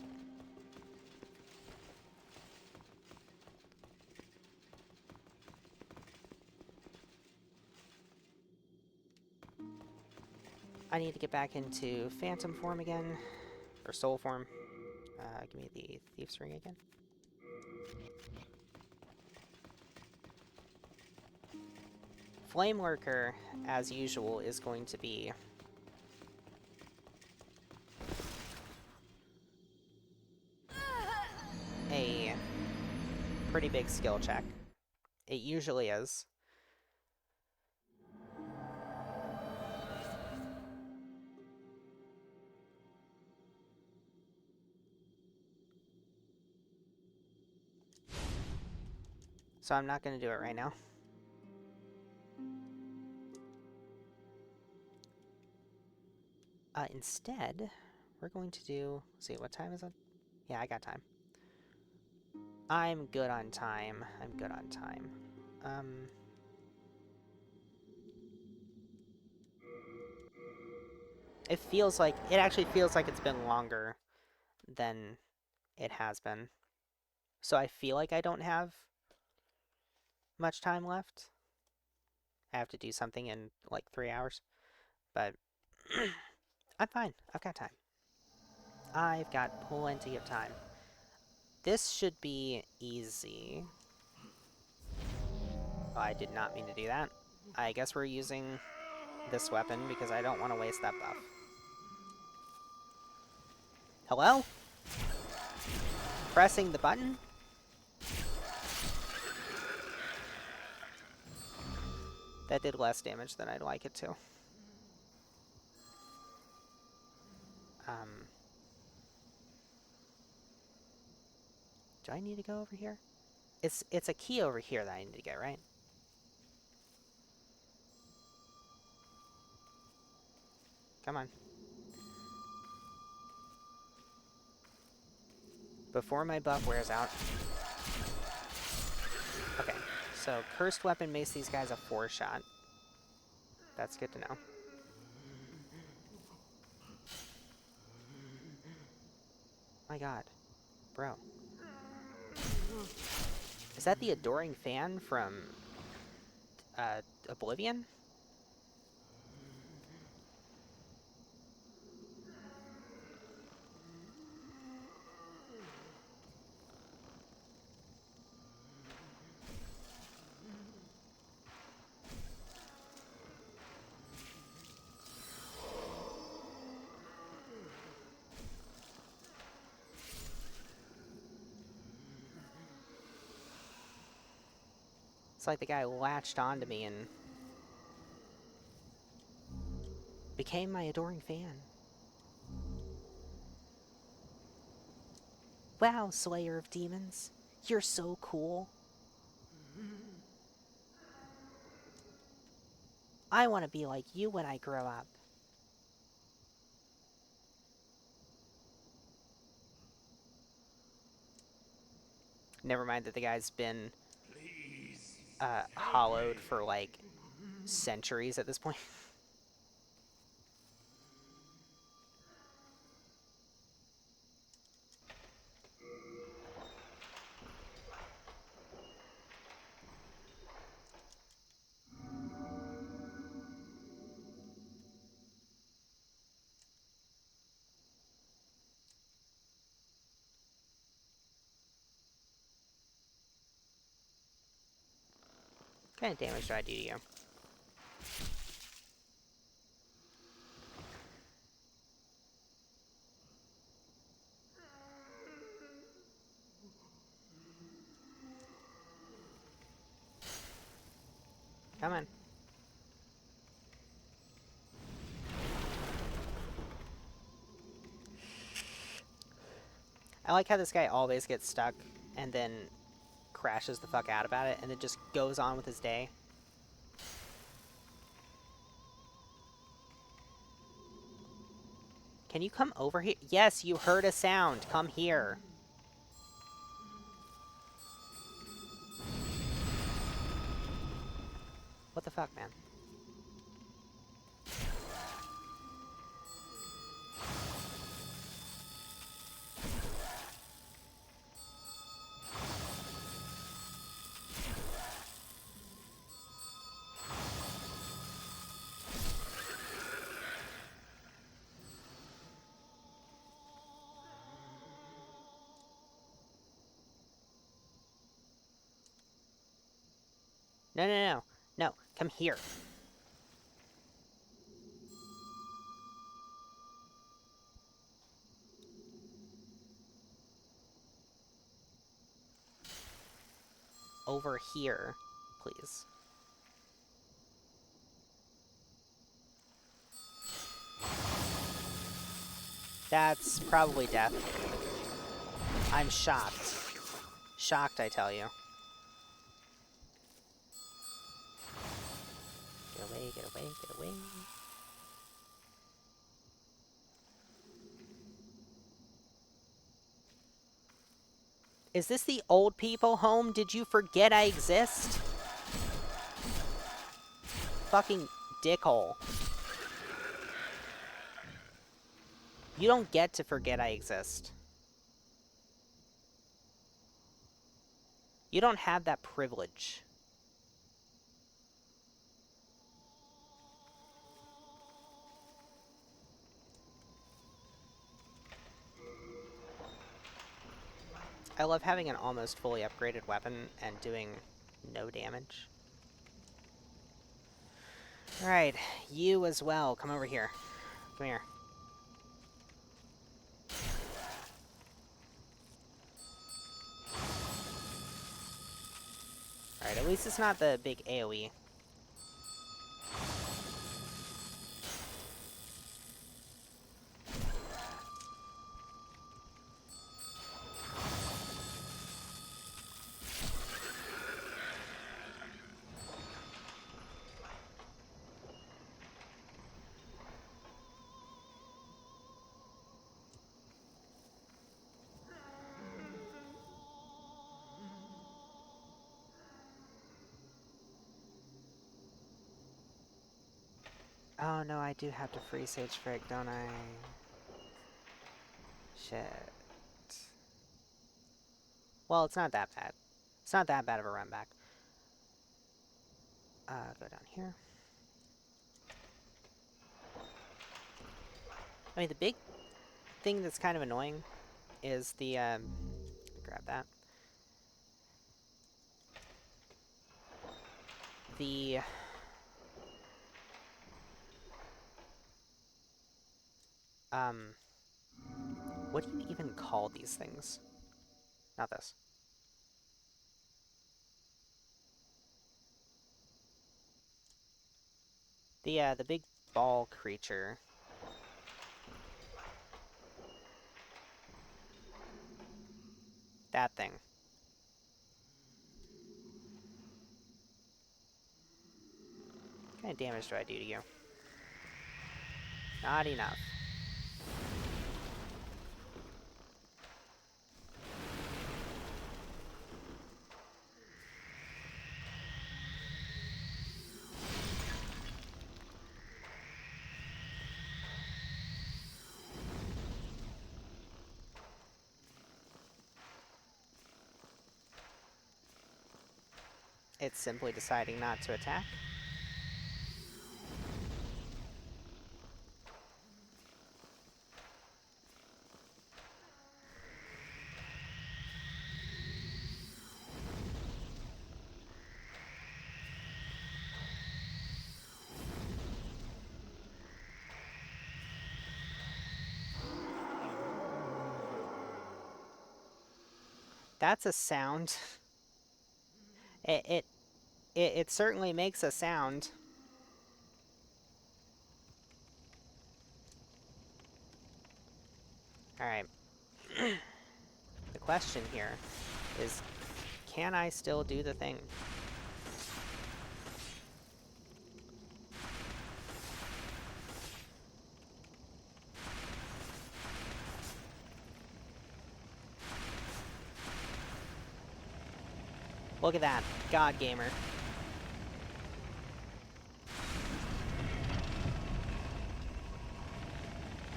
I need to get back into Phantom form again. Or Soul form. Give me the Thief's Ring again. Flame Lurker, as usual, is going to be a pretty big skill check. It usually is. So I'm not going to do it right now. Instead, we're going to do... Let's see, what time is it? Yeah, I got time. I'm good on time. I'm good on time. It feels like... It actually feels like it's been longer than it has been. So I feel like I don't have much time left. I have to do something in like 3 hours. But I'm fine. I've got time. I've got plenty of time. This should be easy. Oh, I did not mean to do that. I guess we're using this weapon because I don't want to waste that buff. Hello? Pressing the button? That did less damage than I'd like it to. Do I need to go over here? It's a key over here that I need to get, right? Come on. Before my buff wears out. Okay, so Cursed Weapon makes these guys a 4-shot. That's good to know. My god. Bro. Is that the Adoring Fan from Oblivion? It's like the guy latched onto me and became my adoring fan. Wow, Slayer of Demons. You're so cool. I want to be like you when I grow up. Never mind that the guy's been hollowed for like centuries at this point. What kind of damage do I do to you? Come on. I like how this guy always gets stuck and then crashes the fuck out about it and then just goes on with his day. Can you come over here? Yes, you heard a sound. Come here. What the fuck, man? No, no, no. No, come here. Over here, please. That's probably death. I'm shocked. Shocked, I tell you. Get away, get away, get away. Is this the old people home? Did you forget I exist? Fucking dickhole. You don't get to forget I exist. You don't have that privilege. I love having an almost fully upgraded weapon and doing no damage. Alright, you as well. Come over here. Come here. Alright, at least it's not the big AoE. Oh no, I do have to free Sage Frig, don't I? Shit. Well, it's not that bad. It's not that bad of a run back. Go down here. I mean, the big thing that's kind of annoying is the, grab that. The... What do you even call these things? Not this. The big ball creature. That thing. What kind of damage do I do to you? Not enough. It's simply deciding not to attack. That's a sound. It It certainly makes a sound. Alright. The question here is, can I still do the thing? Look at that. God Gamer.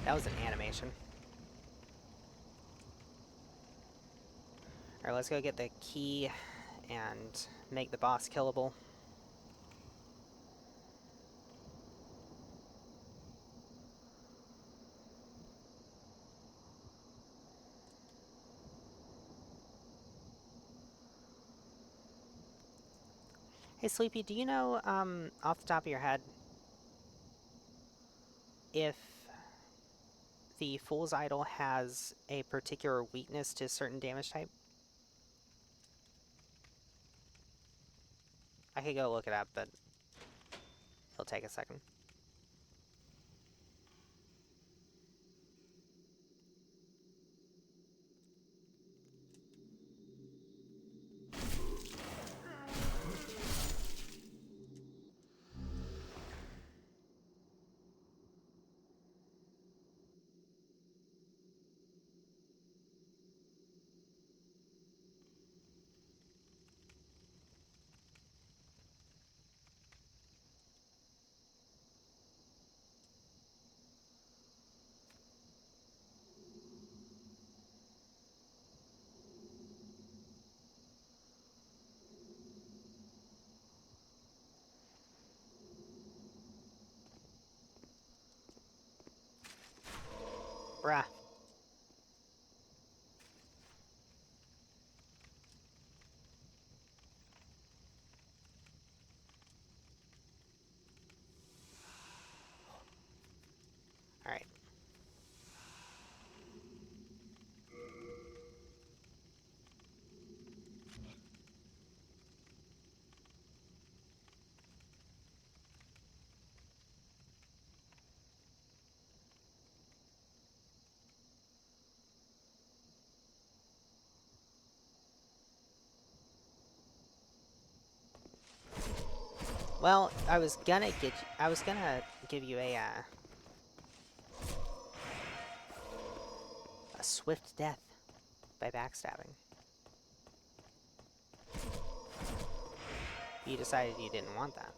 That was an animation. Alright, let's go get the key and make the boss killable. Hey, Sleepy, do you know, off the top of your head, if the Fool's Idol has a particular weakness to a certain damage type? I could go look it up, but it'll take a second. Bruh. Alright. Well, I was gonna give you a swift death by backstabbing. You decided you didn't want that.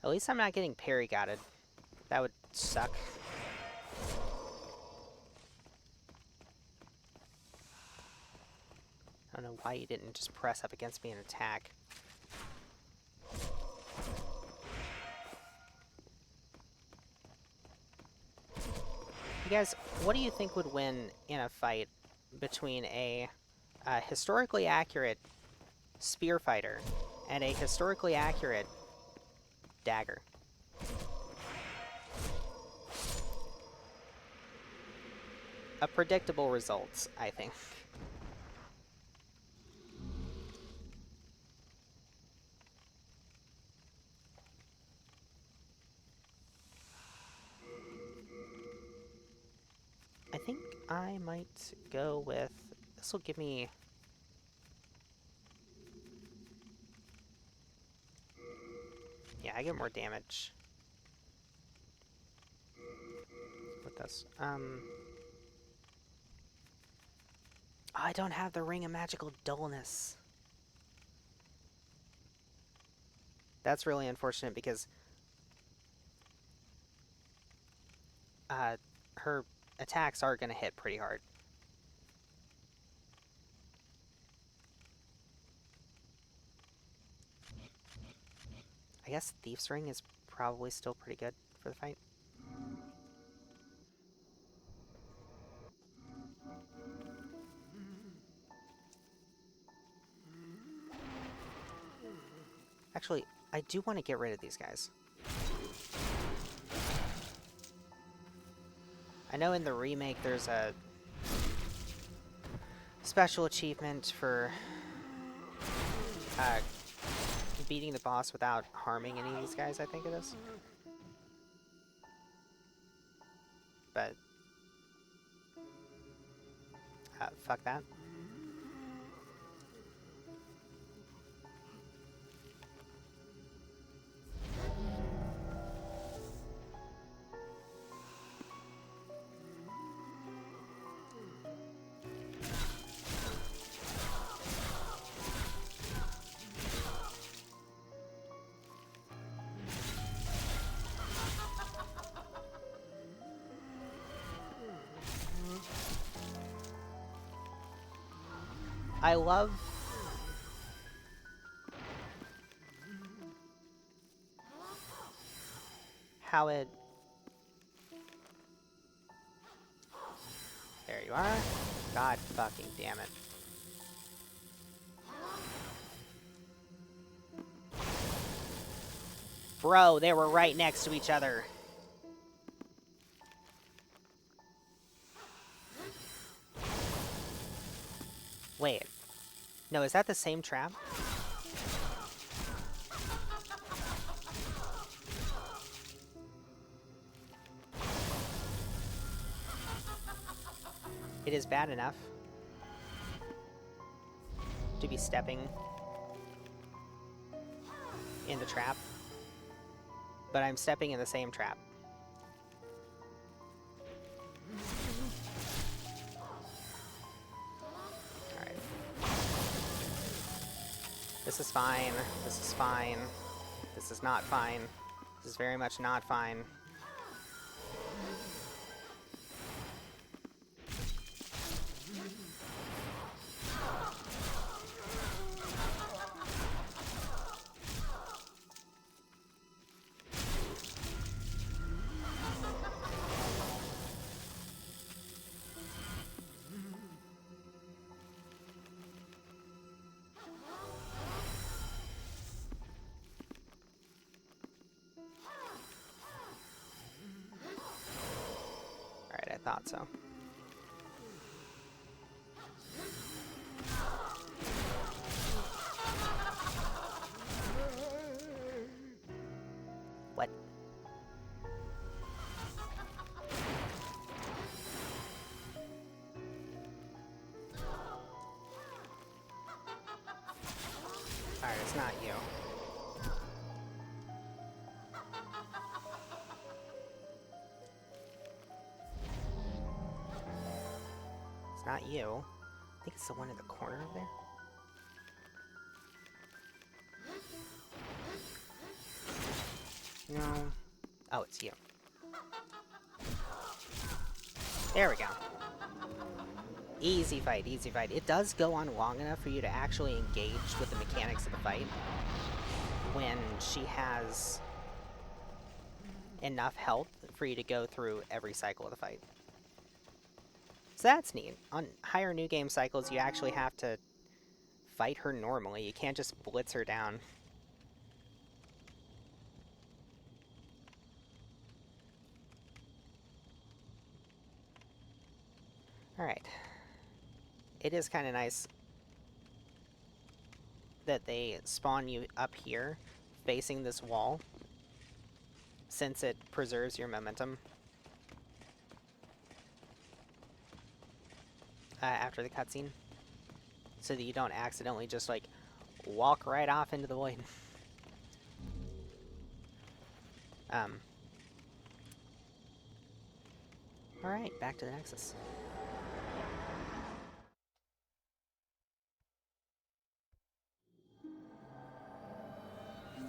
At least I'm not getting parry-gotted. That would suck. I don't know why you didn't just press up against me and attack. You guys, what do you think would win in a fight between a historically accurate spear fighter and a historically accurate dagger? A predictable results, I think. I think I might go with... This will give me... Yeah, I get more damage with this. I don't have the Ring of Magical Dullness. That's really unfortunate because her attacks are going to hit pretty hard. I guess Thief's Ring is probably still pretty good for the fight. Actually, I do want to get rid of these guys. I know in the remake there's a special achievement for beating the boss without harming any of these guys, I think it is. But fuck that. I love how it... There you are. God fucking damn it. Bro, they were right next to each other. Wait. No, is that the same trap? It is bad enough to be stepping in the trap, but I'm stepping in the same trap. Alright. This is fine. This is fine. This is not fine. This is very much not fine. Alright, I thought so. What? Alright, it's not you. It's not you. I think it's the one in the corner over there. No. Oh, it's you. There we go. Easy fight, easy fight. It does go on long enough for you to actually engage with the mechanics of the fight when she has enough health for you to go through every cycle of the fight. So that's neat. On higher new game cycles, you actually have to fight her normally. You can't just blitz her down. Alright. It is kind of nice that they spawn you up here, facing this wall, since it preserves your momentum after the cutscene, so that you don't accidentally just, like, walk right off into the void. Alright, back to the Nexus.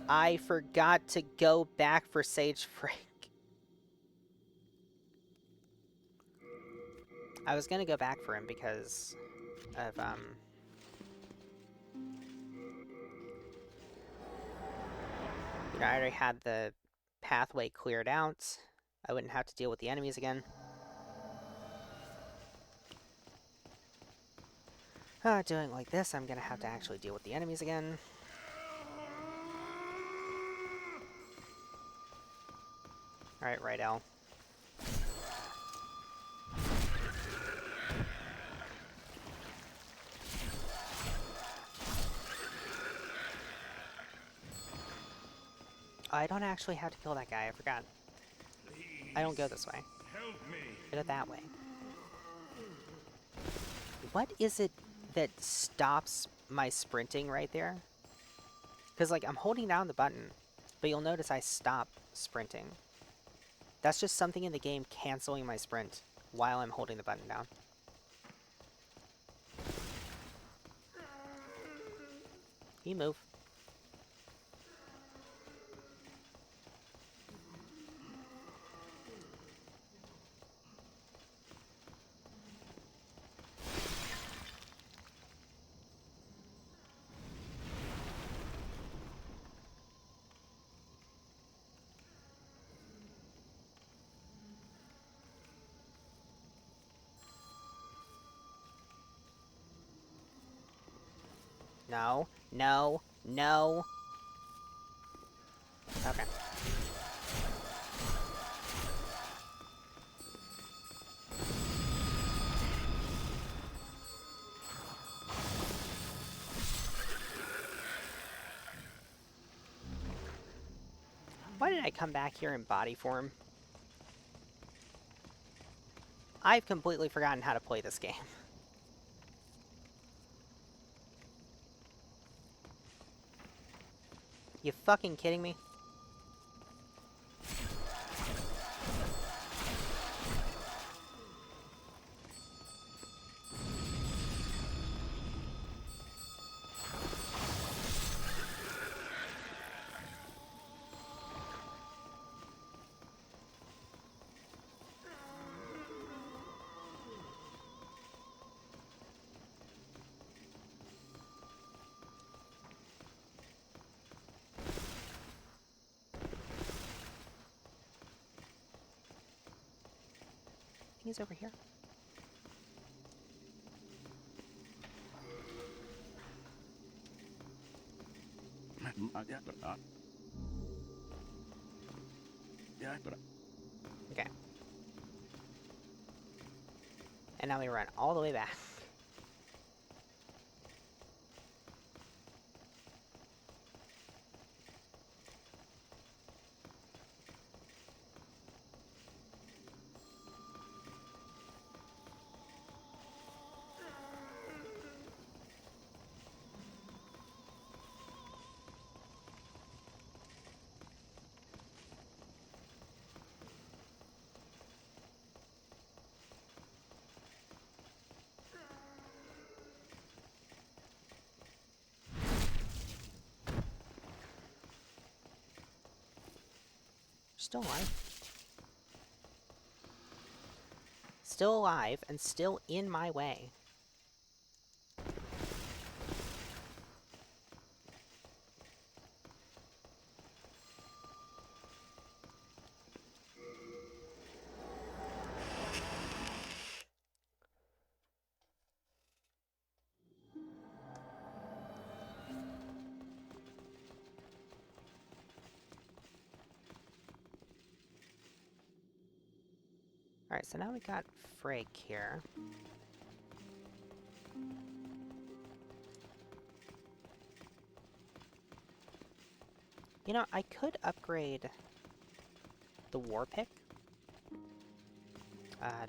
I forgot to go back for Sage Frank. I was gonna go back for him because of, You know, I already had the pathway cleared out. I wouldn't have to deal with the enemies again. Doing like this, I'm gonna have to actually deal with the enemies again. Alright, right, L. I don't actually have to kill that guy, I forgot. I don't go this way. Help me. I go that way. What is it that stops my sprinting right there? Because, like, I'm holding down the button, but you'll notice I stop sprinting. That's just something in the game canceling my sprint while I'm holding the button down. You move. No, no, no. Okay. Why did I come back here in body form? I've completely forgotten how to play this game. You fucking kidding me? He's over here. Okay. And now we run all the way back. Still alive. Still alive and still in my way. Alright, so now we got Frake here. You know, I could upgrade the war pick.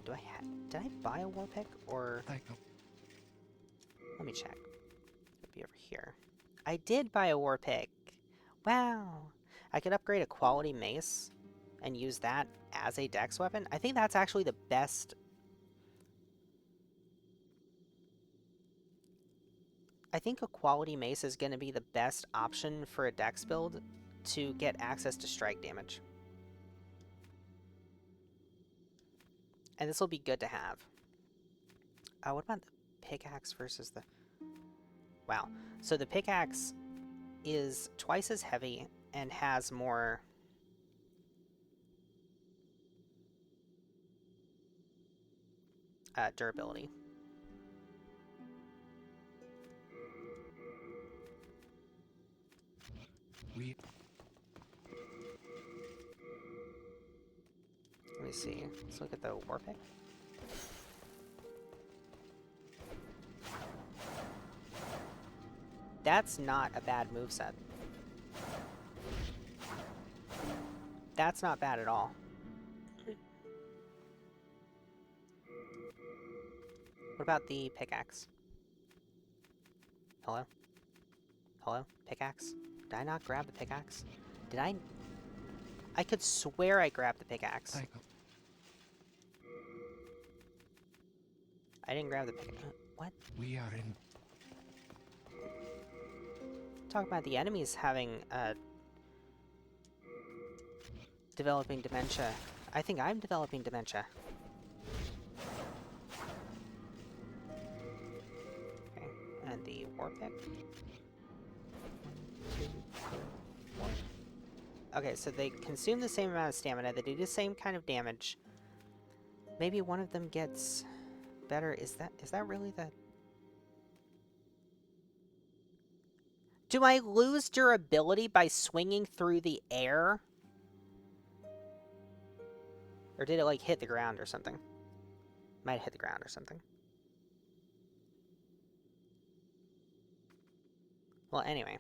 Did I buy a war pick, or... Let me check. It'll be over here. I did buy a war pick! Wow! I could upgrade a quality mace and use that as a dex weapon. I think that's actually the best... I think a quality mace is going to be the best option for a dex build to get access to strike damage. And this will be good to have. What about the pickaxe versus the... Wow. So the pickaxe is twice as heavy and has more durability. We Let me see. Let's look at the war pick. That's not a bad moveset. That's not bad at all. What about the pickaxe? Hello? Hello? Pickaxe? Did I not grab the pickaxe? Did I? I could swear I grabbed the pickaxe. cycle. I didn't grab the pickaxe. What? We are in. Talk about the enemies having developing dementia. I think I'm developing dementia. Okay, and the war pick. 1, 2, 3, 4. Okay, so they consume the same amount of stamina. They do the same kind of damage. Maybe one of them gets better. Is that really the? Do I lose durability by swinging through the air? Or did it, like, hit the ground or something? Might have hit the ground or something. Well, anyway.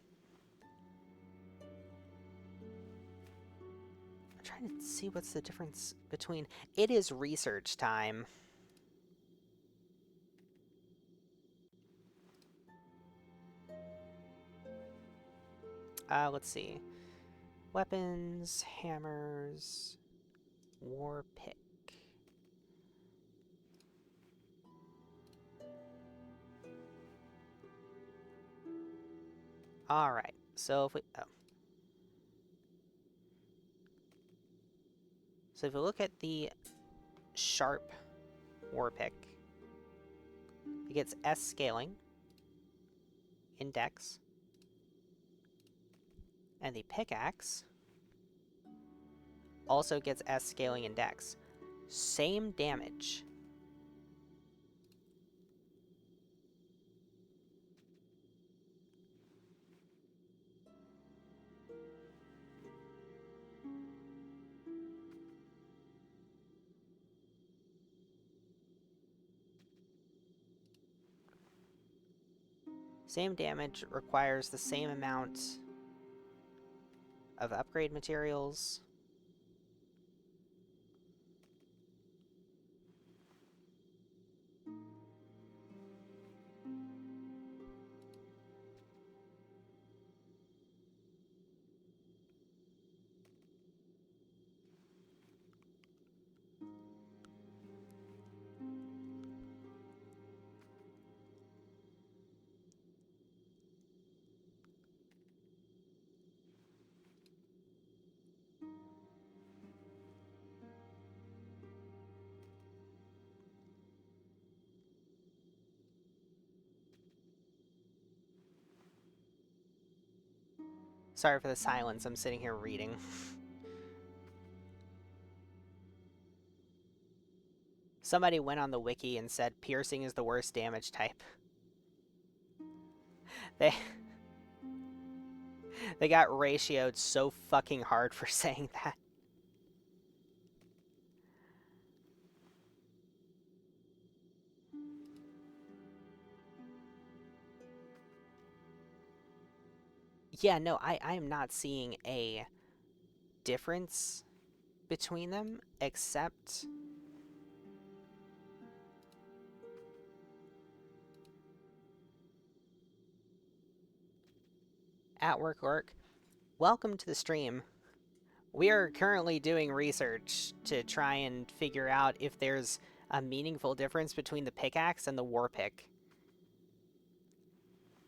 I'm trying to see what's the difference between... It is research time. Let's see. Weapons, hammers, war pick. Alright, so if we... Oh. So if we look at the sharp war pick, it gets S scaling in dex. And the pickaxe also gets S scaling in dex. Same damage. Same damage, requires the same amount of upgrade materials. Sorry for the silence, I'm sitting here reading. Somebody went on the wiki and said piercing is the worst damage type. They they got ratioed so fucking hard for saying that. Yeah, no, I am not seeing a difference between them, except... At work. Welcome to the stream. We are currently doing research to try and figure out if there's a meaningful difference between the pickaxe and the war pick.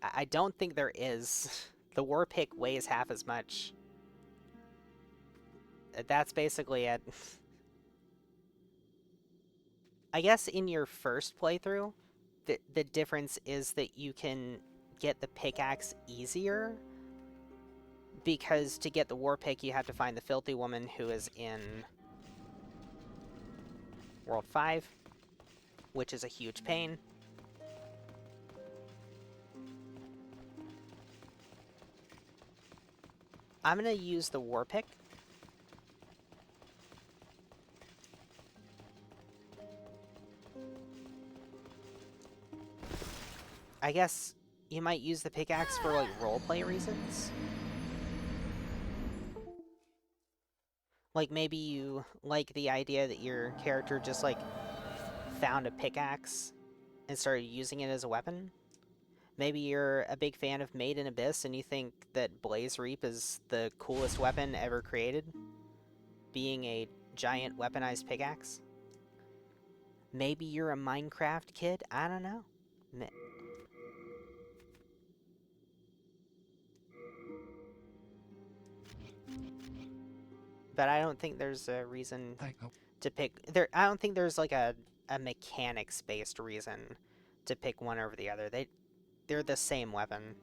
I don't think there is. The war pick weighs half as much. That's basically it. I guess in your first playthrough, the difference is that you can get the pickaxe easier, because to get the war pick, you have to find the filthy woman who is in World 5, which is a huge pain. I'm gonna use the war pick. I guess you might use the pickaxe for, like, roleplay reasons. Like, maybe you like the idea that your character just, like, found a pickaxe and started using it as a weapon. Maybe you're a big fan of Made in Abyss and you think that Blaze Reap is the coolest weapon ever created, being a giant weaponized pickaxe. Maybe you're a Minecraft kid, I don't know. But I don't think there's a reason to pick... I don't think there's, like, a mechanics-based reason to pick one over the other. They're the same weapon.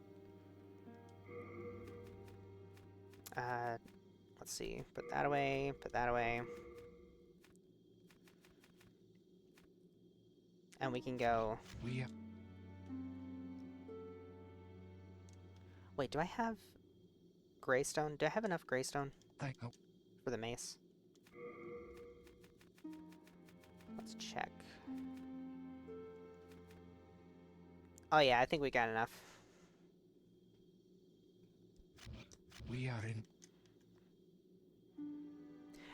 Let's see. Put that away. Put that away. And we can go... Wait, do I have Greystone? Do I have enough Greystone for the mace? Let's check. Oh yeah, I think we got enough. We are in.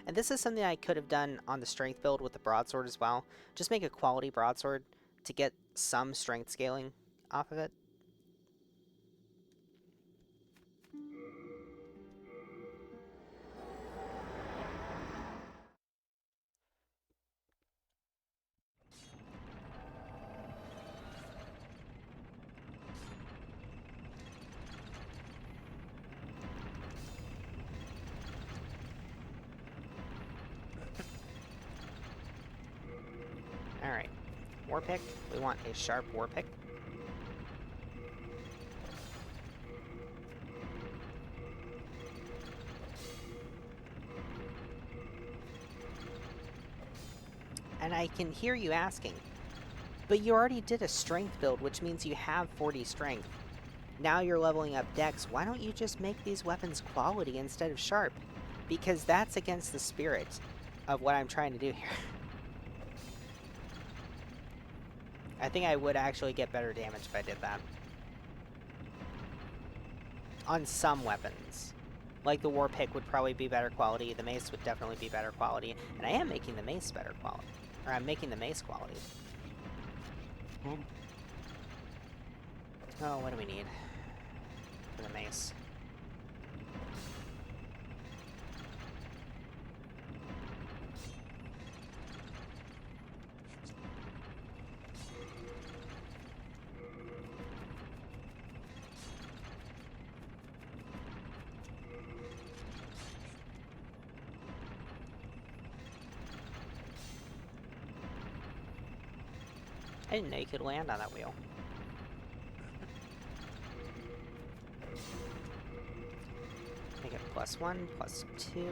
And this is something I could have done on the strength build with the broadsword as well. Just make a quality broadsword to get some strength scaling off of it. Alright. War pick. We want a sharp war pick. And I can hear you asking, but you already did a strength build, which means you have 40 strength. Now you're leveling up dex. Why don't you just make these weapons quality instead of sharp? Because that's against the spirit of what I'm trying to do here. I think I would actually get better damage if I did that. On some weapons. Like the war pick would probably be better quality, the mace would definitely be better quality, and I am making the mace better quality. Or I'm making the mace quality. Oh, what do we need for the mace? I didn't know you could land on that wheel. Make it +1, +2,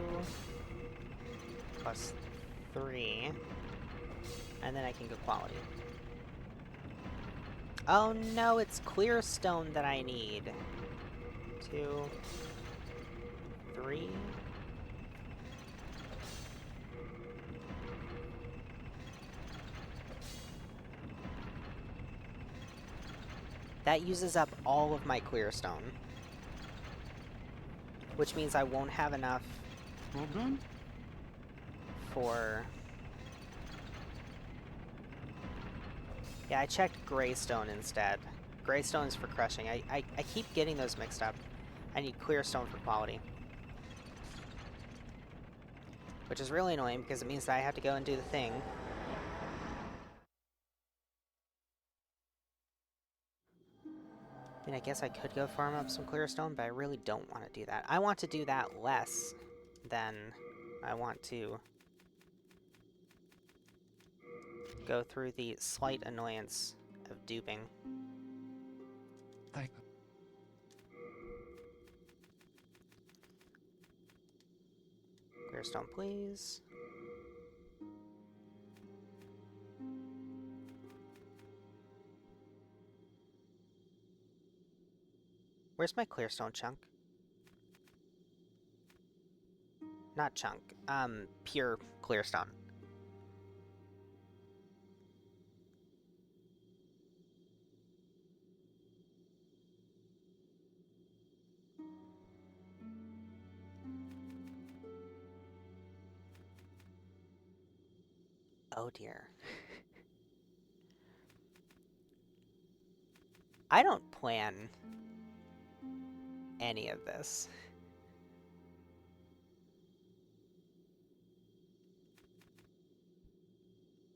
+3, and then I can go quality. Oh no, it's clear stone that I need. 2, 3. That uses up all of my clear stone. Which means I won't have enough for... Yeah, I checked Greystone instead. Greystone is for crushing. I keep getting those mixed up. I need clear stone for quality. Which is really annoying because it means that I have to go and do the thing. I mean, I guess I could go farm up some clear stone, but I really don't want to do that. I want to do that less than I want to go through the slight annoyance of duping. Clearstone, please. Where's my clearstone chunk? Not chunk. Pure clearstone. Oh dear. I don't plan any of this.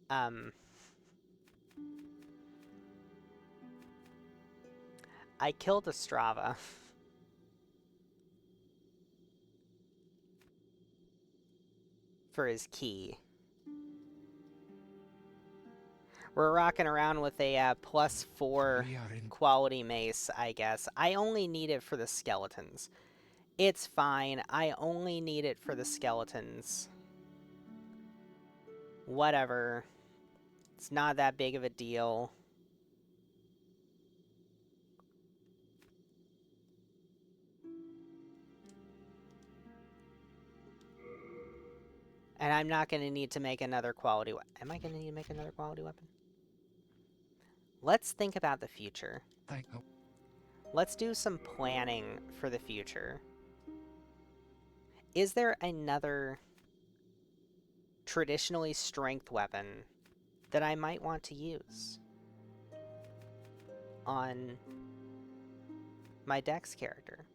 I killed a Strava for his key. We're rocking around with a +4 quality mace, I guess. I only need it for the skeletons. It's fine. I only need it for the skeletons. Whatever. It's not that big of a deal. And I'm not going to need to make another quality weapon. Am I going to need to make another quality weapon? Let's think about the future. Let's do some planning for the future. Is there another traditionally strength weapon that I might want to use on my Dex character?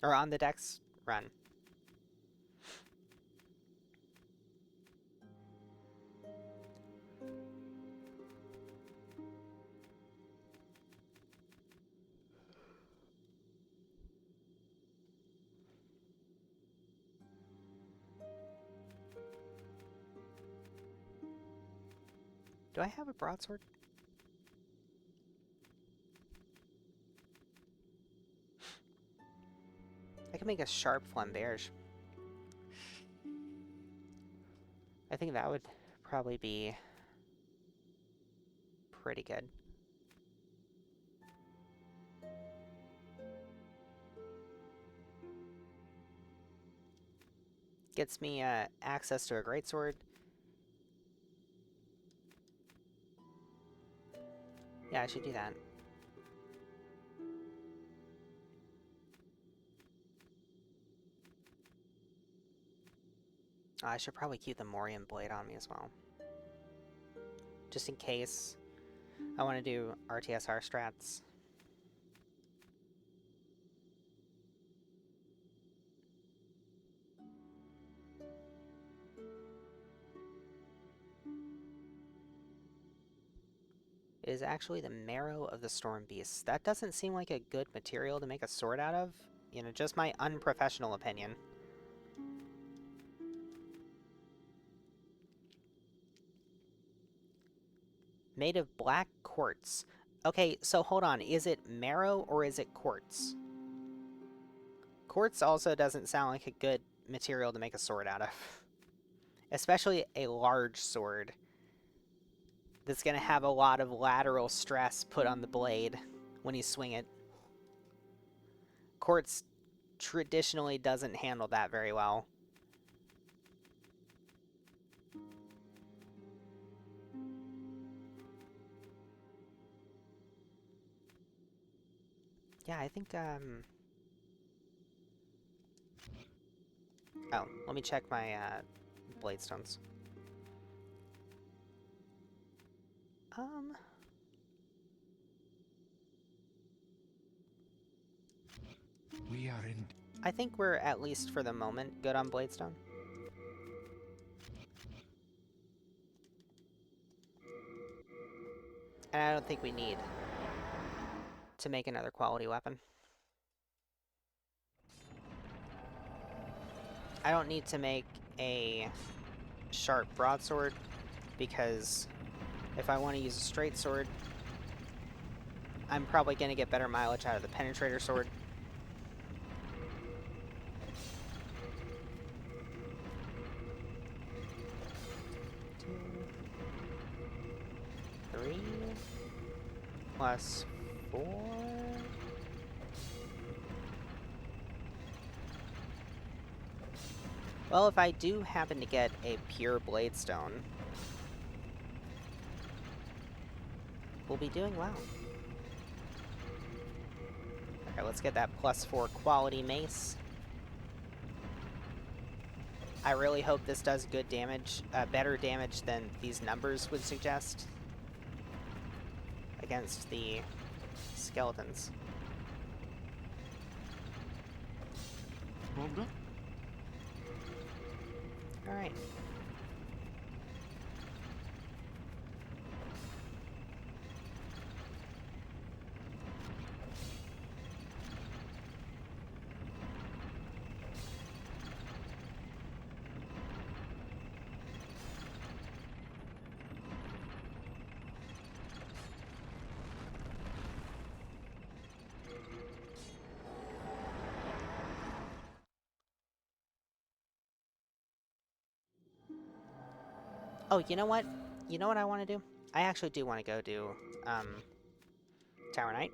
Or on the Dex run? Do I have a broadsword? I can make a sharp flamberge. I think that would probably be pretty good. Gets me access to a greatsword. Yeah, I should do that. I should probably keep the Morian blade on me as well. Just in case I want to do RTSR strats. It is actually the marrow of the storm beasts. That doesn't seem like a good material to make a sword out of. You know, just my unprofessional opinion. Made of black quartz. Okay, so hold on. Is it marrow or is it quartz? Quartz also doesn't sound like a good material to make a sword out of. Especially a large sword that's going to have a lot of lateral stress put on the blade when you swing it. Quartz traditionally doesn't handle that very well. Yeah, I think, oh, let me check my, blade stones. We are in. I think we're, at least for the moment, good on bladestone. And I don't think we need to make another quality weapon. I don't need to make a sharp broadsword, because if I want to use a straight sword, I'm probably going to get better mileage out of the penetrator sword. plus 4. Well, if I do happen to get a pure Bladestone, we'll be doing well. Okay, let's get that plus 4 quality mace. I really hope this does good damage, better damage than these numbers would suggest against the skeletons. Alright. Oh, you know what? You know what I want to do? I actually do want to go do, Tower Knight.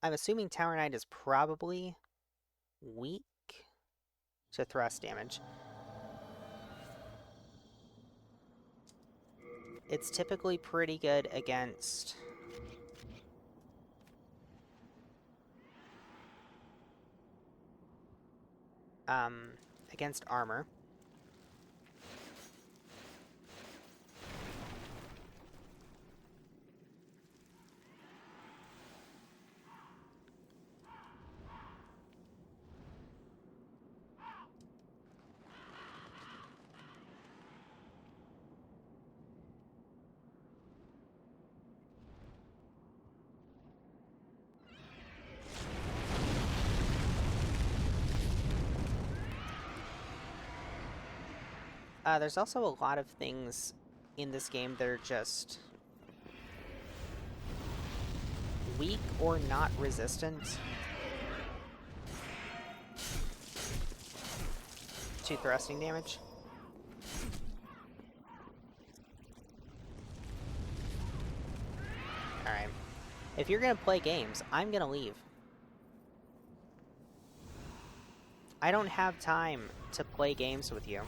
I'm assuming Tower Knight is probably weak to thrust damage. It's typically pretty good against against armor. There's also a lot of things in this game that are just weak or not resistant to thrusting damage. Alright. If you're gonna play games, I'm gonna leave. I don't have time to play games with you.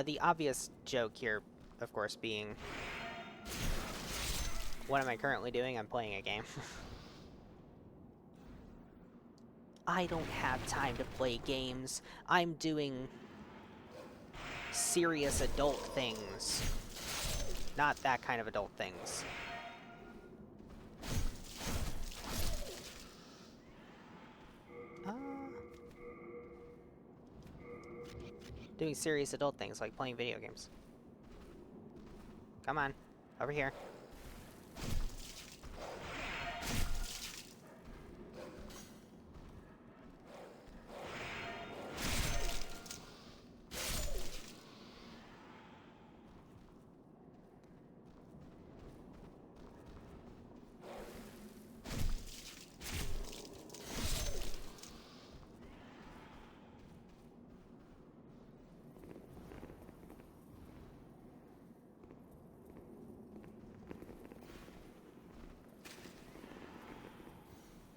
The obvious joke here, of course, being, what am I currently doing? I'm playing a game. I don't have time to play games. I'm doing serious adult things. Not that kind of adult things. Doing serious adult things like playing video games. Come on, over here.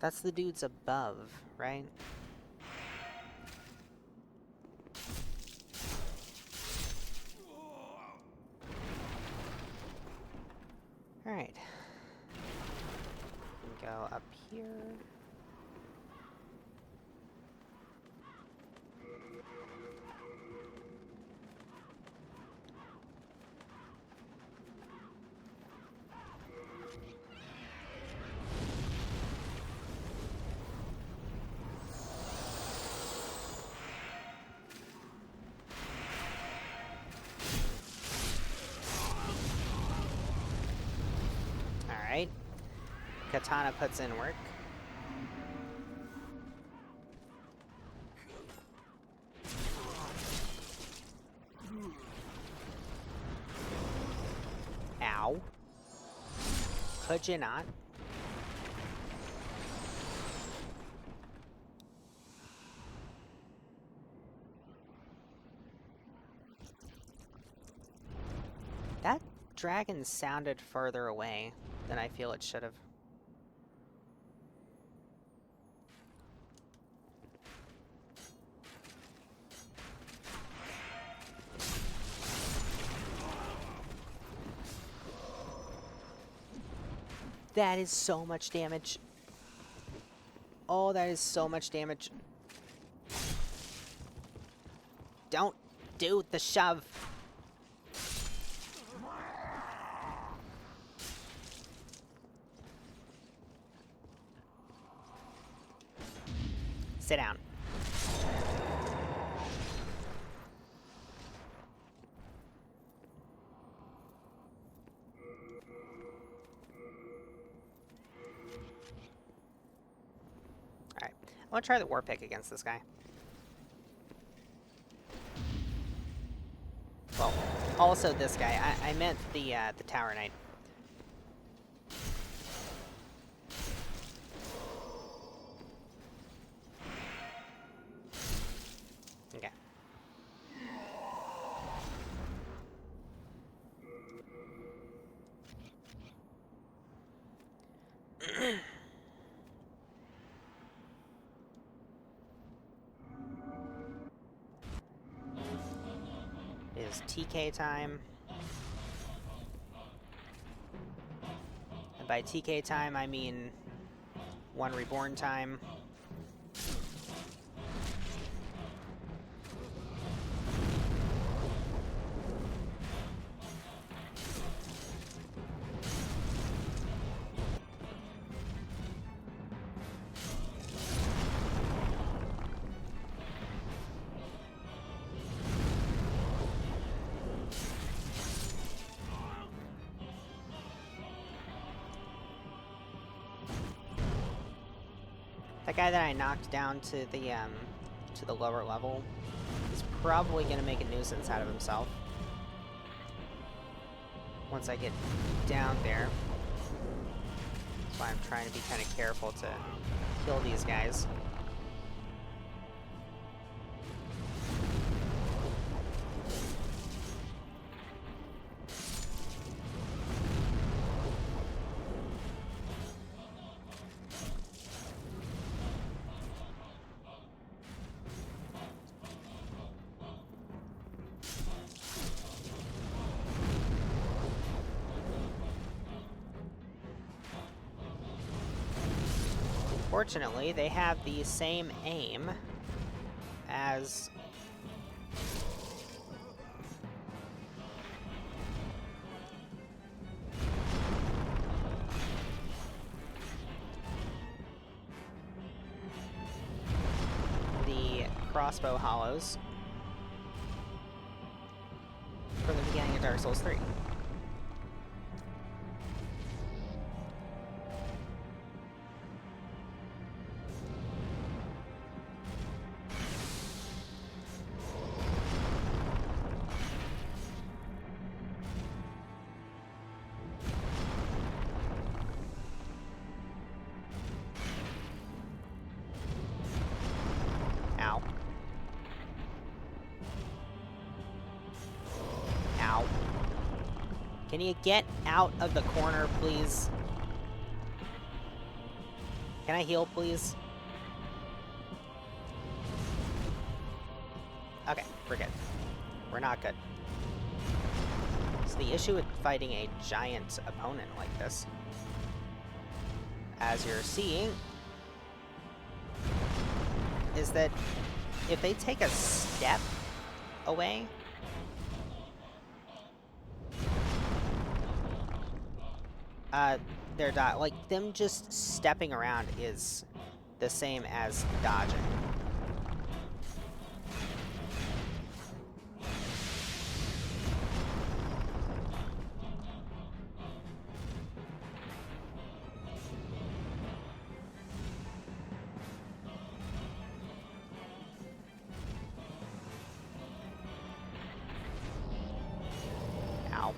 That's the dudes above, right? Alright. Go up here. Alright. Katana puts in work. Could you not? That dragon sounded further away than I feel it should have. That is so much damage. Oh, that is so much damage. Don't do the shove. Sit down. Alright. I want to try the war pick against this guy. Well, also this guy. I meant the Tower Knight. Okay. It is TK time. And by TK time, I mean 1 reborn time. That guy that I knocked down to the lower level is probably gonna make a nuisance out of himself once I get down there. That's why I'm trying to be kind of careful to kill these guys. Fortunately, they have the same aim as the crossbow hollows from the beginning of Dark Souls 3. Ow. Ow. Can you get out of the corner, please? Can I heal, please? Okay, we're good. We're not good. So the issue with fighting a giant opponent like this, as you're seeing, is that if they take a step away, they're like, them just stepping around is the same as dodging. Ow.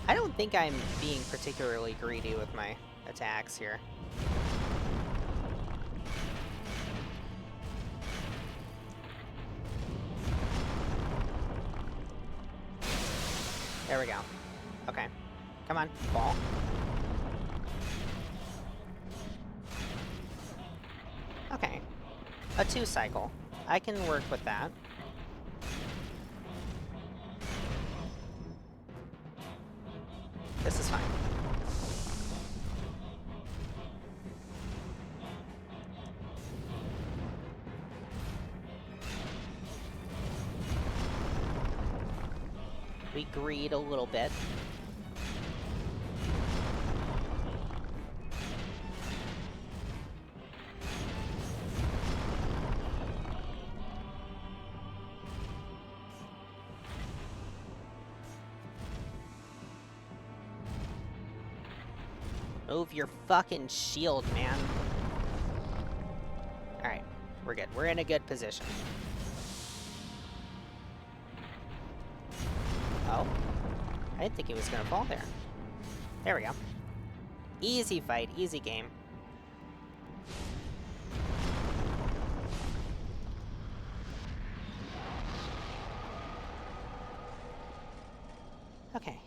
I don't think I'm being particularly greedy with my attacks here. There we go. Okay. Come on, ball. Okay. A 2-cycle. I can work with that. This is fine. We greed a little bit. Move your fucking shield, man. Alright, we're good. We're in a good position. Oh. I didn't think he was gonna fall there. There we go. Easy fight, easy game. Okay.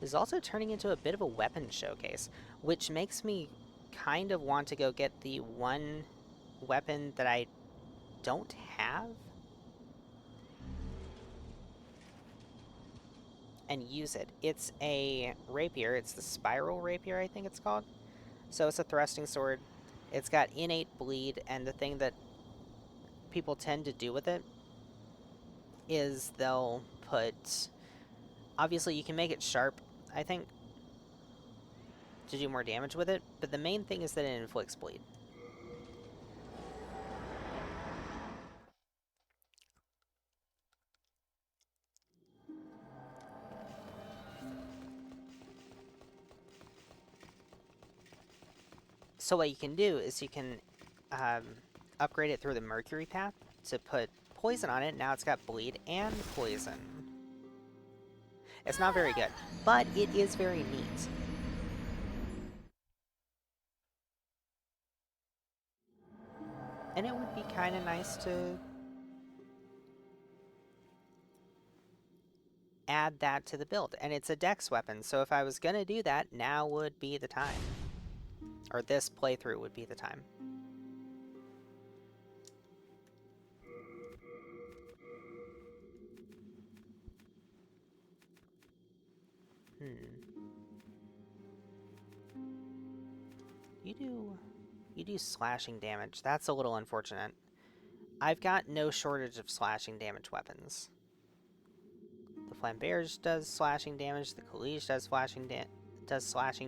This is also turning into a bit of a weapon showcase, which makes me kind of want to go get the one weapon that I don't have and use it. It's a rapier. It's the spiral rapier, I think it's called. So it's a thrusting sword. It's got innate bleed, and the thing that people tend to do with it is they'll put... Obviously, you can make it sharp, I think, to do more damage with it, but the main thing is that it inflicts bleed. So what you can do is you can upgrade it through the mercury path to put poison on it. Now it's got bleed and poison. It's not very good, but it is very neat. And it would be kind of nice to add that to the build. And it's a dex weapon, so if I was going to do that, now would be the time. Or this playthrough would be the time. You do slashing damage. That's a little unfortunate. I've got no shortage of slashing damage weapons. The Flamberge does slashing damage. The Khalij does slashing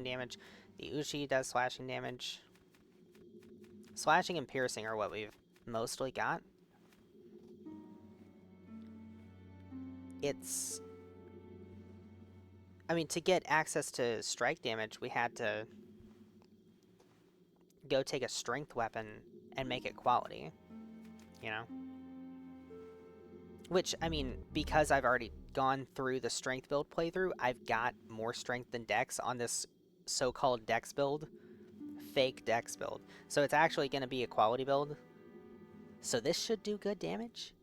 damage. The Uchi does slashing damage. Slashing and piercing are what we've mostly got. It's... I mean, to get access to strike damage, we had to go take a strength weapon and make it quality, you know? Which, I mean, because I've already gone through the strength build playthrough, I've got more strength than dex on this so-called dex build. Fake dex build. So it's actually going to be a quality build. So this should do good damage.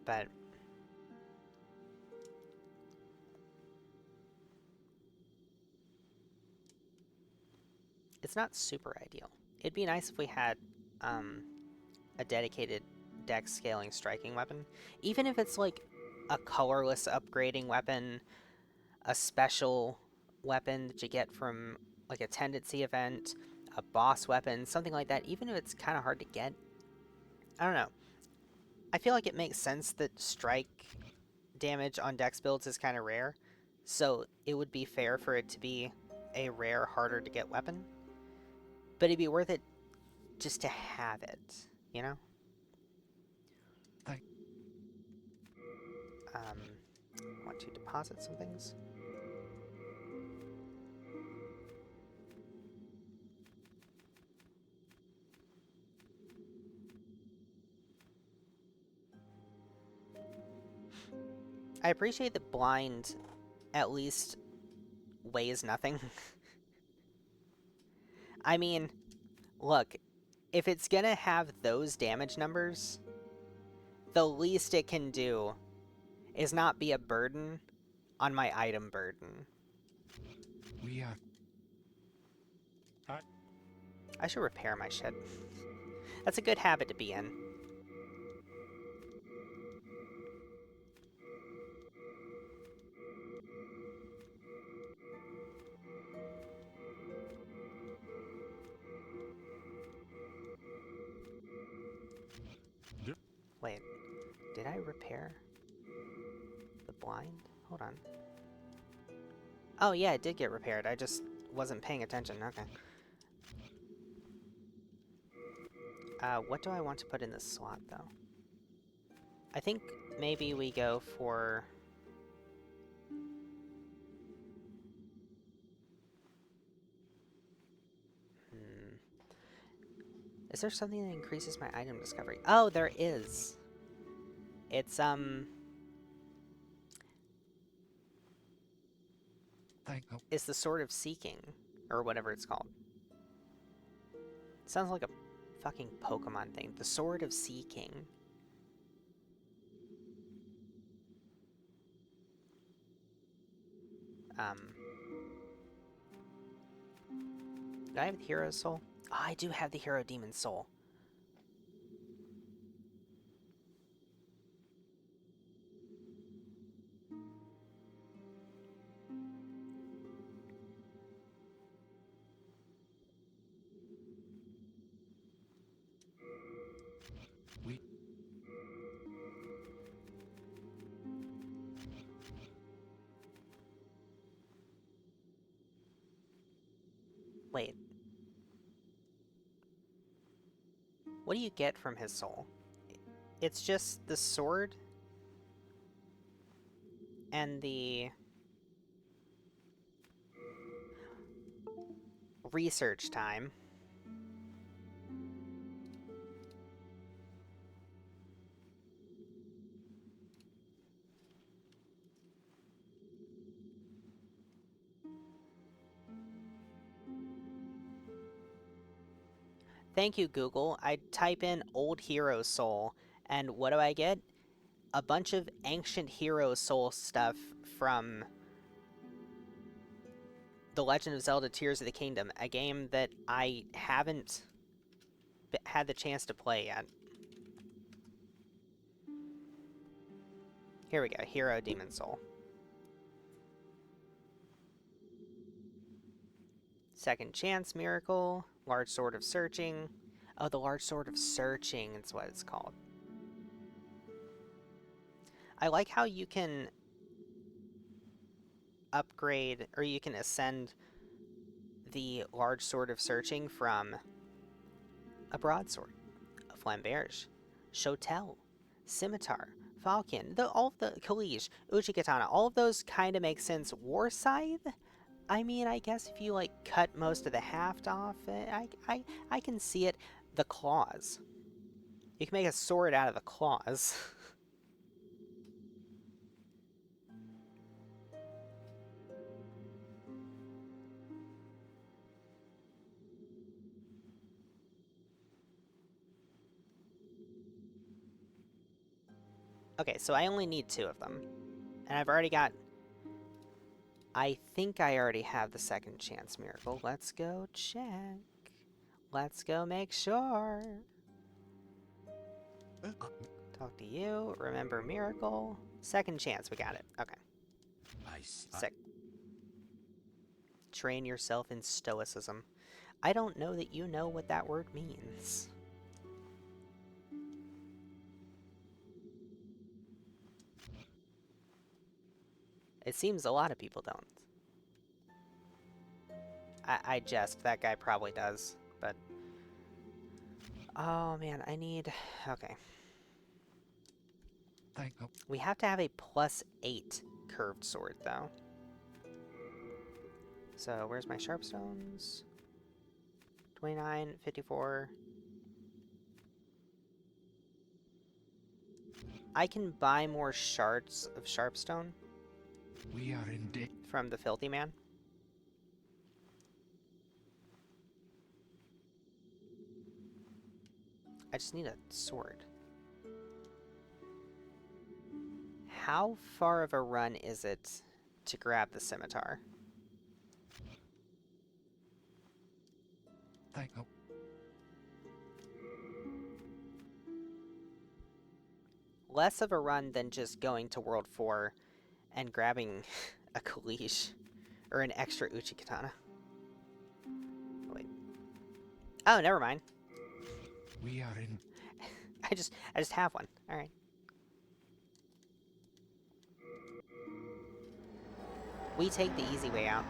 But... it's not super ideal. It'd be nice if we had a dedicated dex scaling striking weapon. Even if it's like a colorless upgrading weapon, a special weapon that you get from like a tendency event, a boss weapon, something like that, even if it's kind of hard to get. I don't know. I feel like it makes sense that strike damage on dex builds is kind of rare, so it would be fair for it to be a rare, harder to get weapon. But it'd be worth it just to have it, you know? Want to deposit some things. I appreciate that blind at least weighs nothing. I mean, look, if it's gonna have those damage numbers, the least it can do is not be a burden on my item burden. We are. I should repair my shit. That's a good habit to be in. Wait, did I repair the blind? Hold on. Oh yeah, it did get repaired. I just wasn't paying attention. Okay. What do I want to put in this slot, though? I think maybe we go for... Is there something that increases my item discovery? Oh, there is. It's, It's the Sword of Seeking, or whatever it's called. It sounds like a fucking Pokemon thing. The Sword of Seeking. Do I have the Hero Soul? Oh, I do have the Hero Demon Soul. We. Wait. What do you get from his soul? It's just the sword and the research time. Thank you, Google. I type in Old Hero Soul, and what do I get? A bunch of Ancient Hero Soul stuff from The Legend of Zelda Tears of the Kingdom, a game that I haven't had the chance to play yet. Here we go, Hero Demon Soul. Second Chance Miracle, Large Sword of Searching. Oh, the Large Sword of Searching is what it's called. I like how you can upgrade, or you can ascend the Large Sword of Searching from a Broadsword, a Flamberge, Shotel, Scimitar, Falcon, all of the Kalish, Uchikatana, all of those kind of make sense. War Scythe? I mean, I guess if you, like, cut most of the haft off, I can see it. The claws. You can make a sword out of the claws. Okay, so I only need 2 of them. And I've already got... I think I already have the Second Chance Miracle. Let's go check. Let's go make sure. Talk to you. Remember Miracle. Second Chance. We got it. Okay. Sick. Train yourself in stoicism. I don't know that you know what that word means. It seems a lot of people don't. I jest. That guy probably does, but... Oh, man, I need... Okay. We have to have a +8 curved sword, though. So, where's my sharpstones? 29, 54... I can buy more shards of Sharpstone We are in danger. from the Filthy Man. I just need a sword. How far of a run is it to grab the scimitar? Thank you. Less of a run than just going to World 4 and grabbing a Kalish or an extra Uchi Katana. Wait. Oh, never mind. We are in. I just have one. All right. We take the easy way out.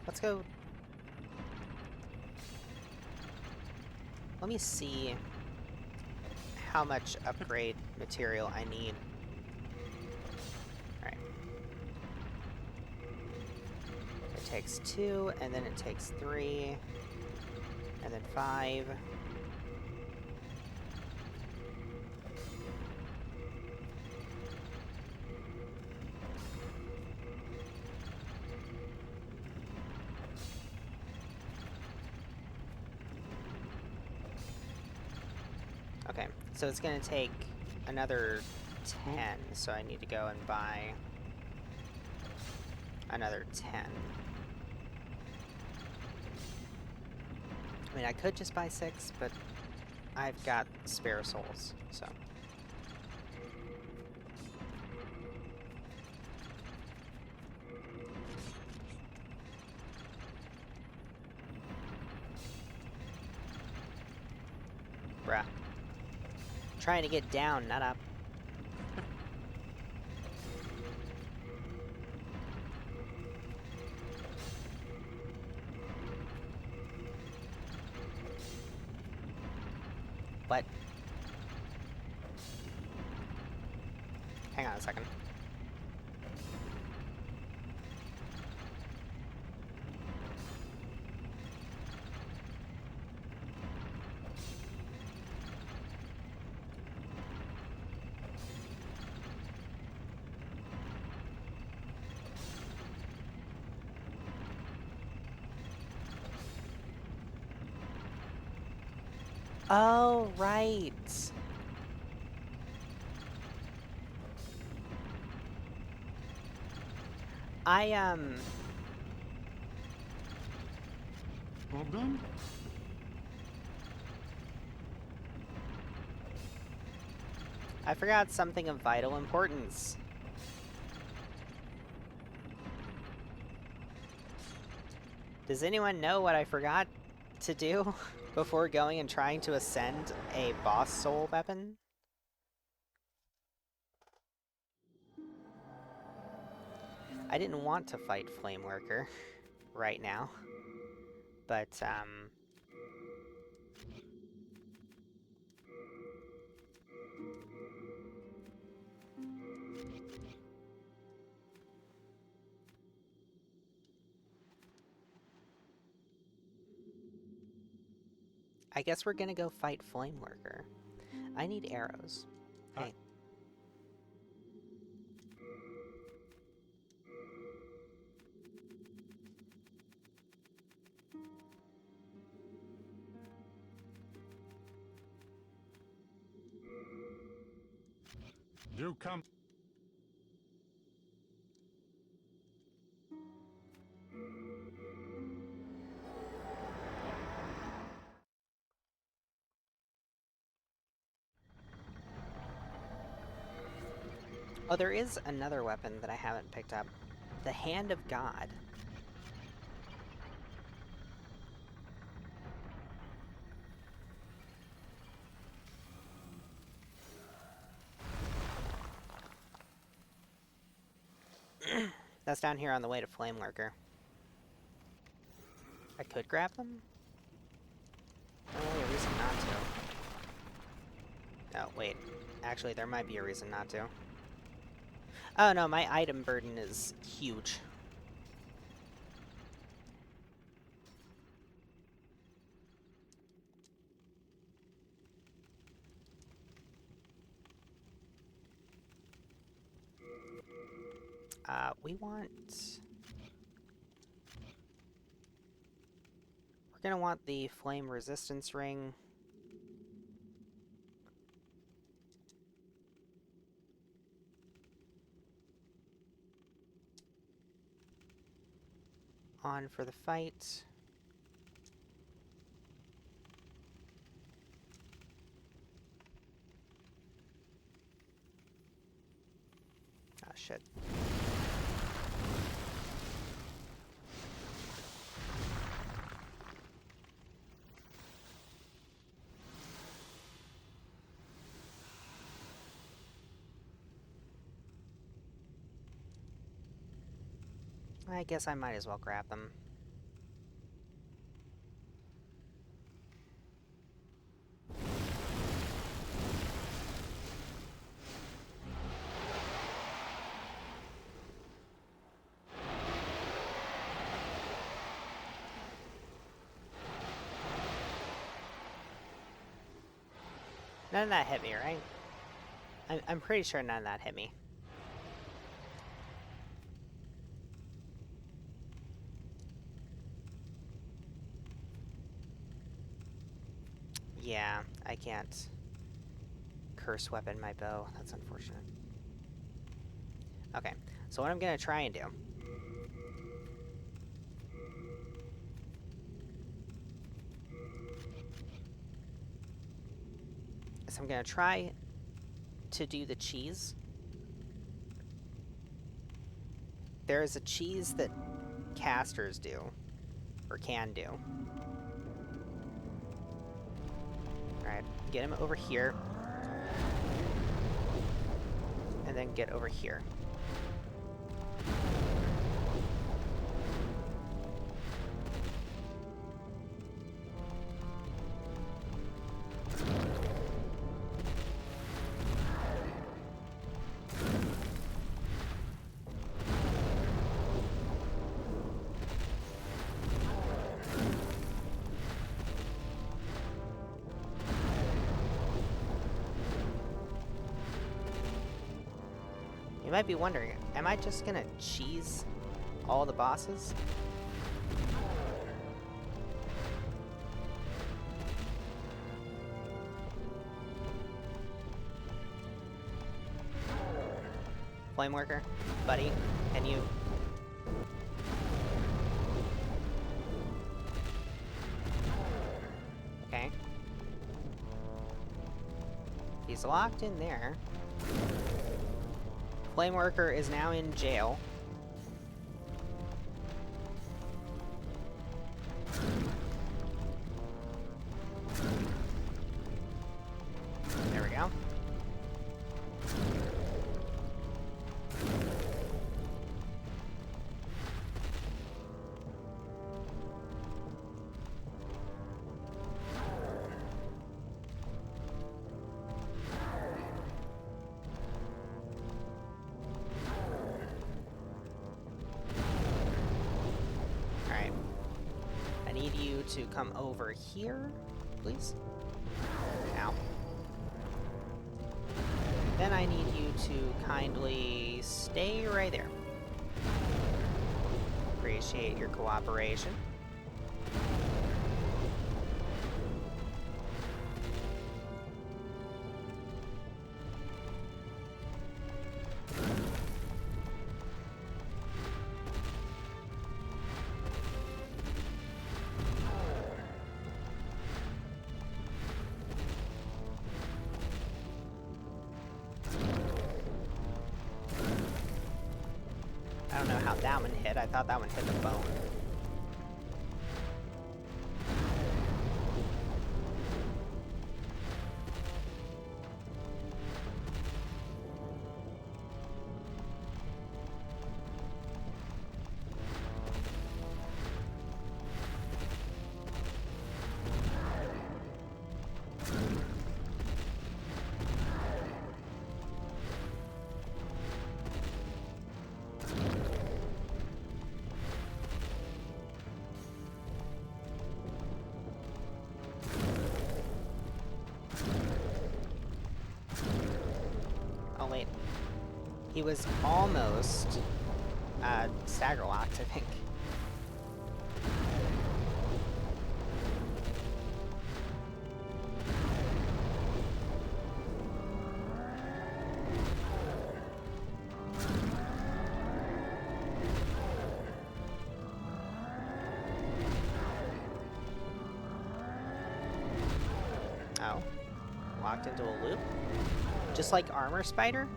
Let's go. Let me see how much upgrade material I need. Alright. It takes 2, and then it takes 3, and then 5. Okay, so it's gonna take another 10, so I need to go and buy another 10. I mean, I could just buy 6, but I've got spare souls, so. Bruh. Trying to get down, not up. What? Hang on a second. Oh, right. All done? I forgot something of vital importance. Does anyone know what I forgot to do before going and trying to ascend a boss soul weapon? I didn't want to fight Flameworker right now, but, I guess we're gonna go fight Flameworker. I need arrows. Hey. Do come. Oh, there is another weapon that I haven't picked up. The Hand of God. That's down here on the way to Flameworker. I could grab them? No really a reason not to. Oh, wait. Actually, there might be a reason not to. Oh no, my item burden is huge. We want... We're gonna want the flame resistance ring. On for the fight. Ah, shit. I guess I might as well grab them. None of that hit me, right? I'm pretty sure none of that hit me. Yeah, I can't curse weapon my bow. That's unfortunate. Okay, so what I'm gonna try and do is I'm gonna try to do the cheese. There is a cheese that casters do, or can do. Alright, get him over here. And then get over here. You might be wondering, am I just gonna cheese all the bosses? Flame worker, buddy, can you... Okay. He's locked in there. Flame worker is now in jail. There we go. Alright. I need you to come over here, please. Ow. Then I need you to kindly stay right there. Appreciate your cooperation. I don't know how that one hit. I thought that one hit the bone. He was almost stagger locked, I think. Oh. Locked into a loop? Just like Armor Spider?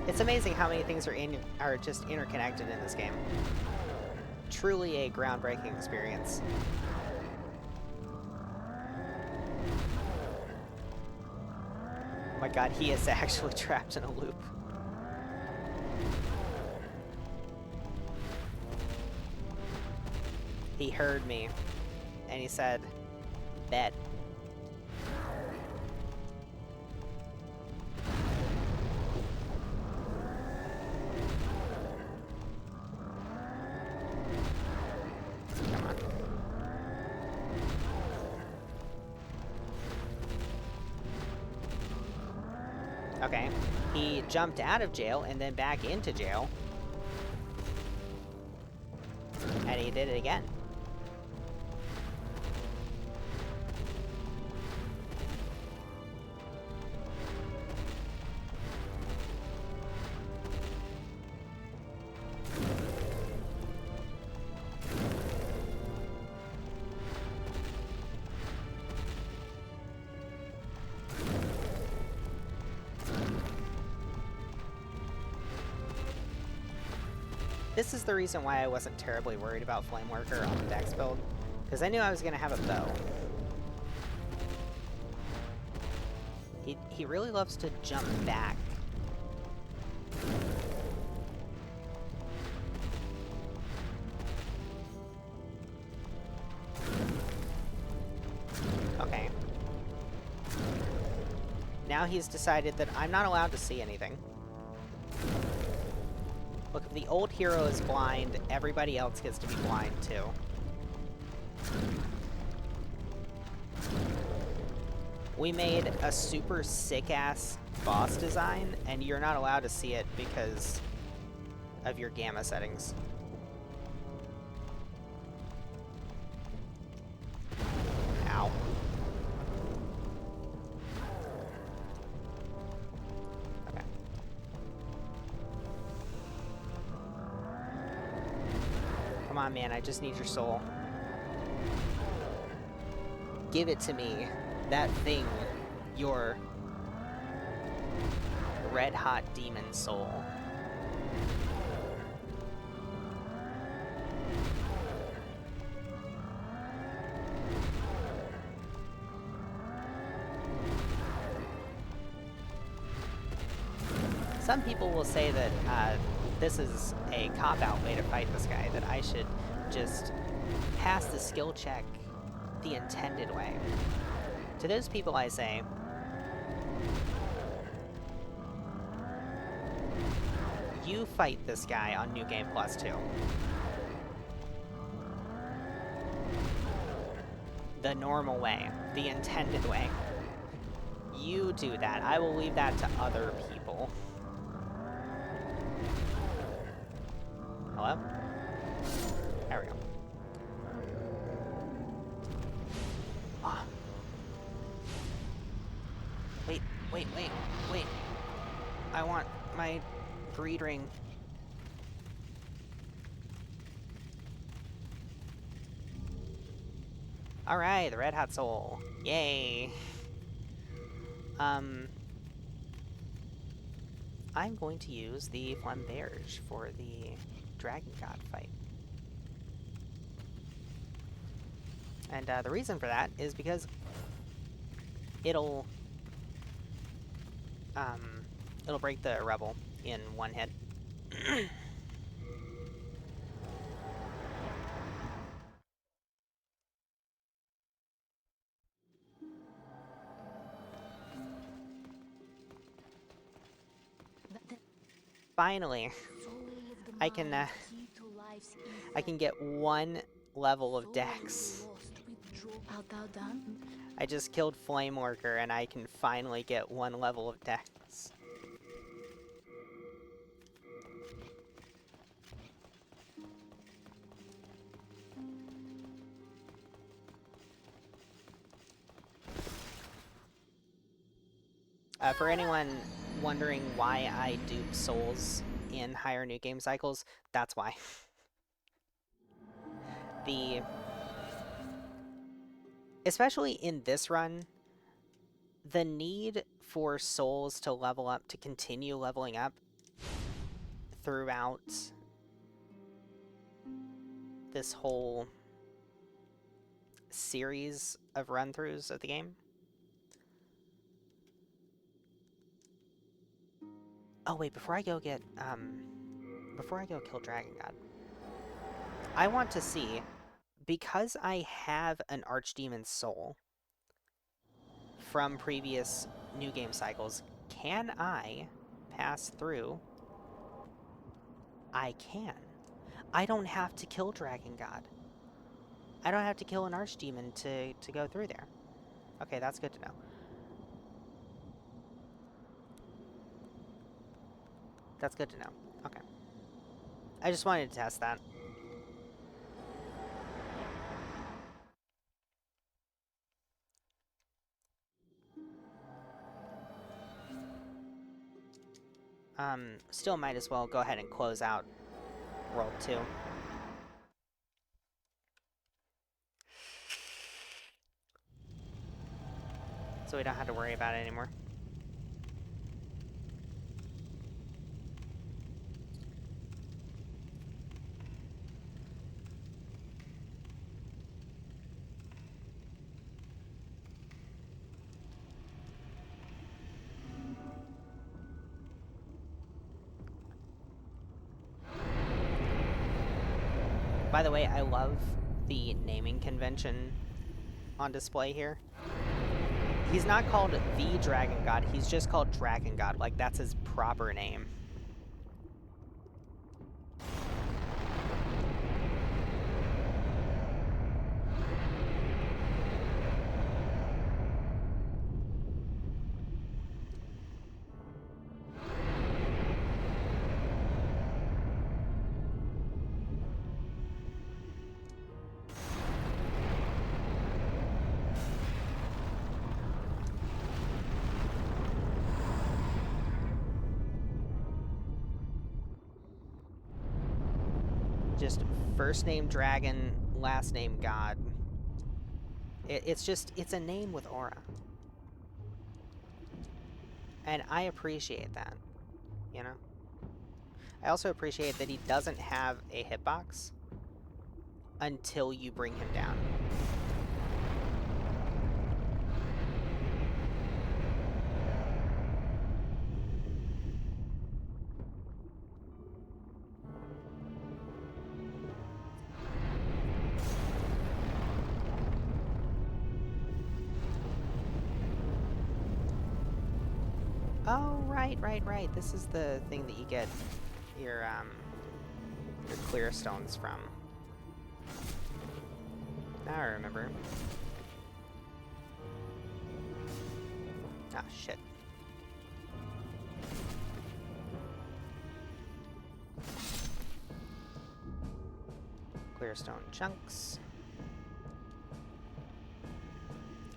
It's amazing how many things are just interconnected in this game. Truly a groundbreaking experience. Oh my god, he is actually trapped in a loop. He heard me, and he said, bet. Come on. Okay, he jumped out of jail and then back into jail. And he did it again. This is the reason why I wasn't terribly worried about Flameworker on the Dex build, because I knew I was going to have a bow. He really loves to jump back. Okay. Now he's decided that I'm not allowed to see anything. Look, if the old hero is blind, everybody else gets to be blind too. We made a super sick-ass boss design, and you're not allowed to see it because of your gamma settings. Ow. Okay. Come on, man, I just need your soul. Give it to me. That thing. Your red-hot demon soul. Some people will say that this is a cop-out way to fight this guy, that I should just pass the skill check the intended way. To those people I say, you fight this guy on New Game Plus 2. The normal way, the intended way. You do that. I will leave that to other people. Hello? There we go. Ah. Wait. I want my breed ring. Alright, the red hot soul. Yay. I'm going to use the Flamberge for the Dragon God fight. And the reason for that is because it'll break the Rebel in one hit. Finally, I can get one level of Dex. I just killed Flameworker and I can finally get one level of Dex. For anyone wondering why I dupe souls in higher new game cycles, that's why. Especially in this run, the need for souls to level up, to continue leveling up throughout this whole series of run-throughs of the game. Oh wait, before I go kill Dragon God, I want to see, because I have an Archdemon soul from previous new game cycles, can I pass through? I can. I don't have to kill Dragon God. I don't have to kill an Archdemon to go through there. Okay, that's good to know. That's good to know. Okay. I just wanted to test that. Still might as well go ahead and close out World 2. So we don't have to worry about it anymore. By the way, I love the naming convention on display here. He's not called the Dragon God, he's just called Dragon God. Like, that's his proper name. Just first name Dragon, last name God. It's a name with aura. And I appreciate that, you know? I also appreciate that he doesn't have a hitbox until you bring him down. Oh, right. This is the thing that you get your clear stones from. Now I remember. Ah, shit. Clear stone chunks.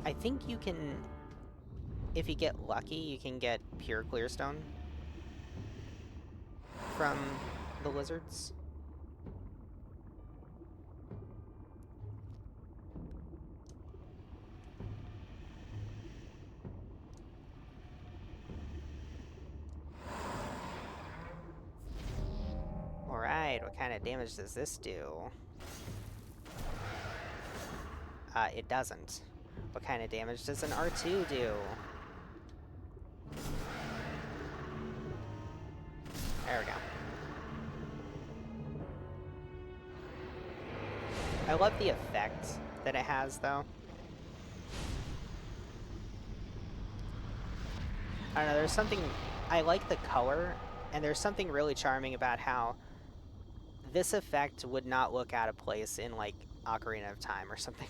I think you can, if you get lucky, you can get pure clear stone from the lizards. Alright, what kind of damage does this do? It doesn't. What kind of damage does an R2 do? There we go. I love the effect that it has, though. I don't know, there's something... I like the color, and there's something really charming about how this effect would not look out of place in, like, Ocarina of Time or something.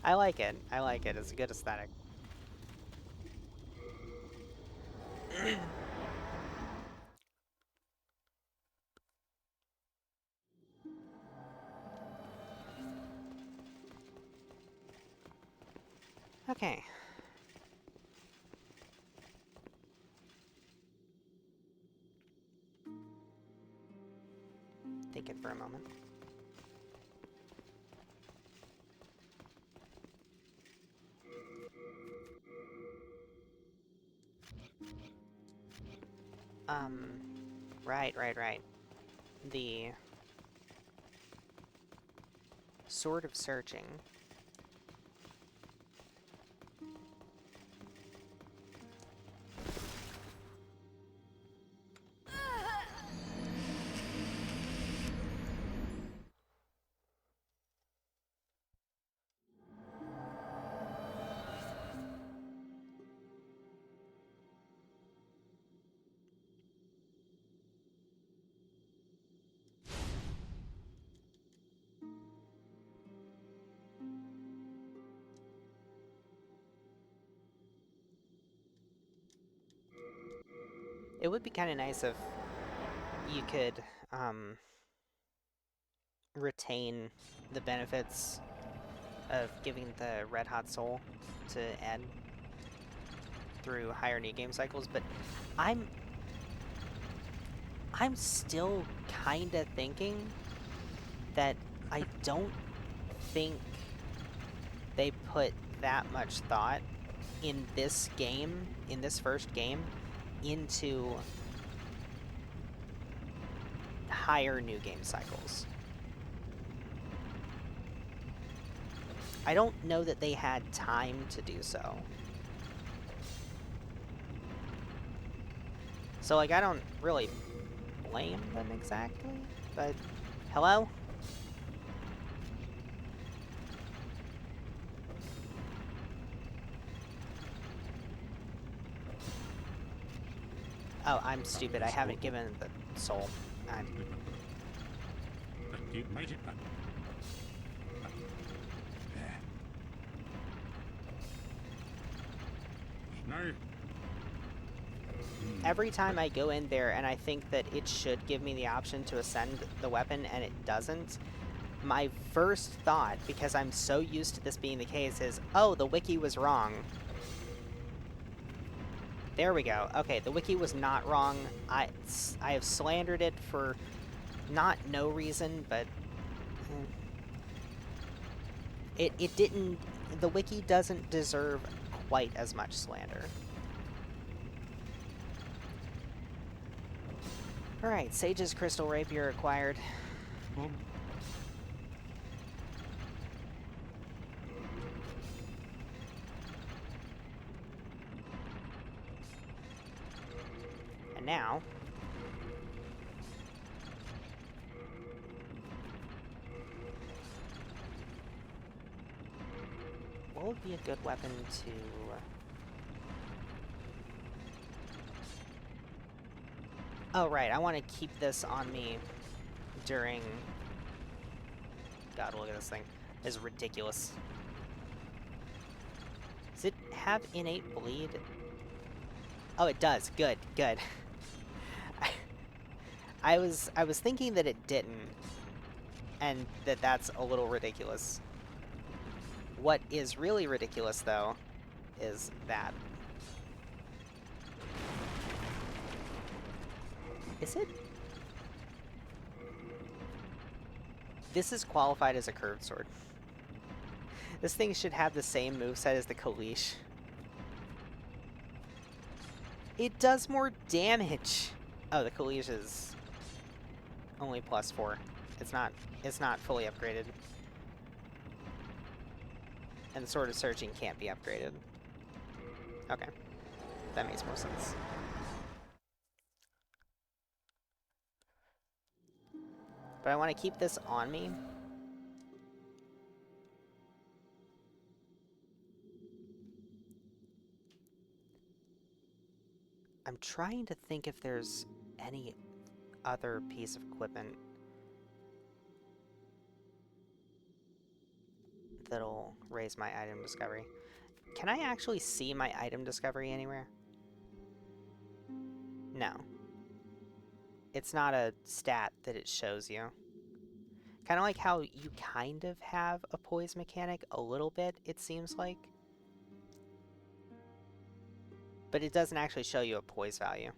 I like it. I like it. It's a good aesthetic. Okay. naked for a moment. Right. The Sword of Searching. It would be kind of nice if you could retain the benefits of giving the Red Hot Soul to Ed through higher new game cycles, but I'm still kind of thinking that I don't think they put that much thought in this game, in this first game, into higher new game cycles. I don't know that they had time to do so. So, like, I don't really blame them exactly, but... Hello? Oh, I'm stupid. I haven't given the soul. You made it back. There. No. Every time I go in there and I think that it should give me the option to ascend the weapon and it doesn't, my first thought, because I'm so used to this being the case, is, oh, the wiki was wrong. There we go. Okay, the wiki was not wrong. I have slandered it for not no reason, but... It didn't... The wiki doesn't deserve quite as much slander. Alright, Sage's Crystal Rapier acquired. And now... what would be a good weapon to... Oh, right, I want to keep this on me during... God, look at this thing. It's ridiculous. Does it have innate bleed? Oh, it does. Good, good. I was thinking that it didn't, and that's a little ridiculous. What is really ridiculous, though, is that. Is it? This is qualified as a curved sword. This thing should have the same moveset as the Kalish. It does more damage! Oh, the Kalish is only +4. It's not fully upgraded. And the Sword of Searching can't be upgraded. Okay. That makes more sense. But I want to keep this on me. I'm trying to think if there's any other piece of equipment that'll raise my item discovery. Can I actually see my item discovery anywhere? No. It's not a stat that it shows you. Kind of like how you kind of have a poise mechanic a little bit, it seems like. But it doesn't actually show you a poise value.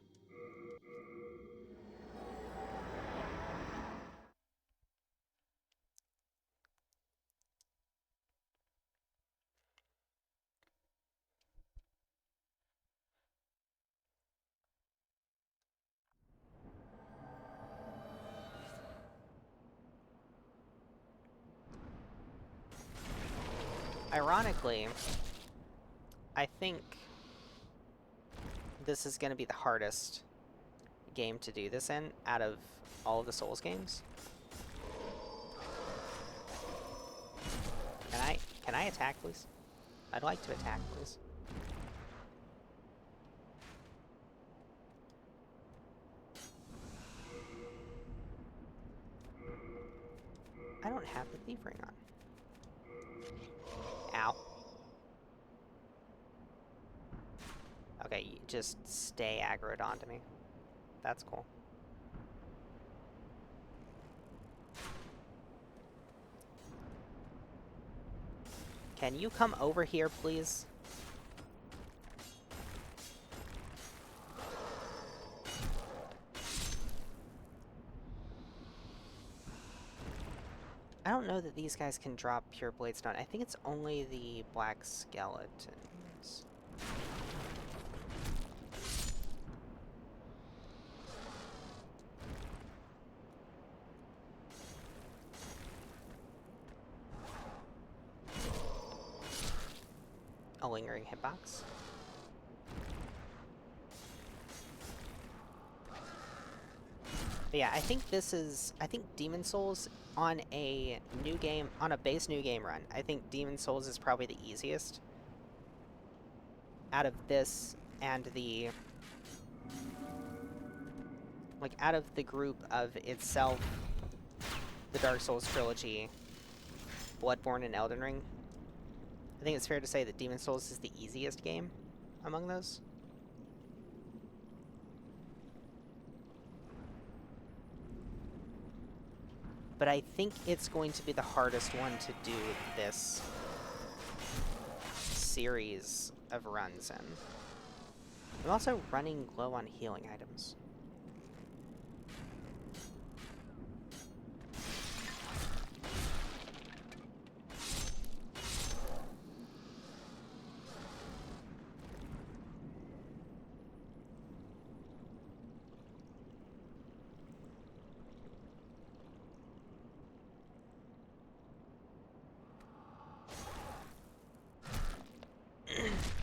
Ironically, I think this is going to be the hardest game to do this in out of all of the Souls games. Can I attack, please? I'd like to attack, please. I don't have the thief ring on. Ow. Okay, you just stay aggroed onto me. That's cool. Can you come over here, please? I don't know that these guys can drop pure blade stone. I think it's only the black skeletons. A lingering hitbox. But yeah, I think Demon Souls on a base new game run, I think Demon Souls is probably the easiest out of this and out of the group of itself, the Dark Souls trilogy, Bloodborne, and Elden Ring. I think it's fair to say that Demon Souls is the easiest game among those. But I think it's going to be the hardest one to do this series of runs in. I'm also running low on healing items.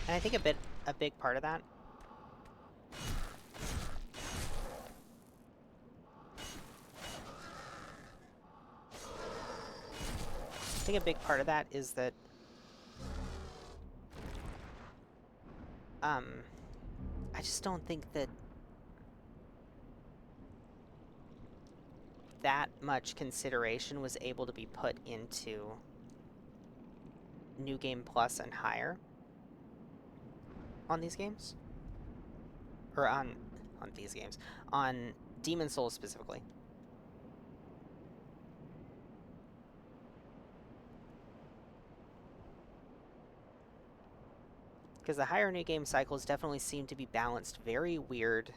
And I think a big part of that is that I just don't think that much consideration was able to be put into New Game Plus and higher on these games. Or on these games. On Demon Souls specifically. Because the higher New Game cycles definitely seem to be balanced very weird.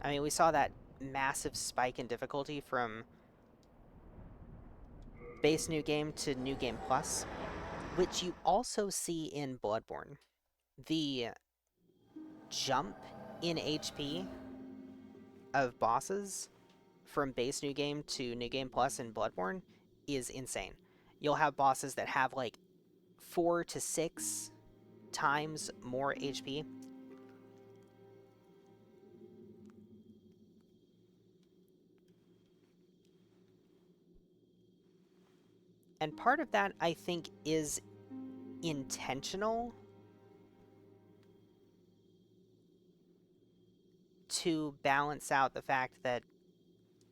I mean, we saw that massive spike in difficulty from base New Game to New Game Plus, which you also see in Bloodborne. The jump in HP of bosses from base New Game to New Game Plus in Bloodborne is insane. You'll have bosses that have like 4 to 6 times more HP. And part of that, I think, is intentional to balance out the fact that,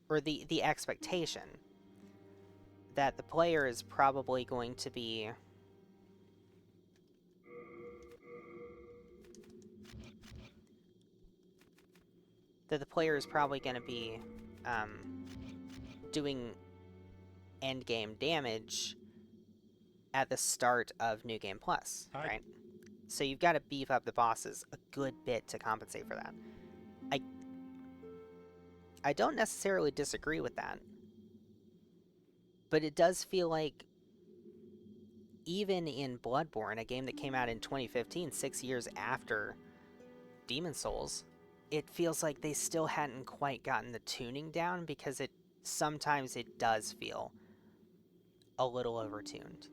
or the expectation that the player is probably going to be doing endgame damage at the start of New Game Plus, right? So you've got to beef up the bosses a good bit to compensate for that. I don't necessarily disagree with that, but it does feel like even in Bloodborne, a game that came out in 2015, 6 years after Demon Souls, it feels like they still hadn't quite gotten the tuning down, because sometimes it does feel a little overtuned.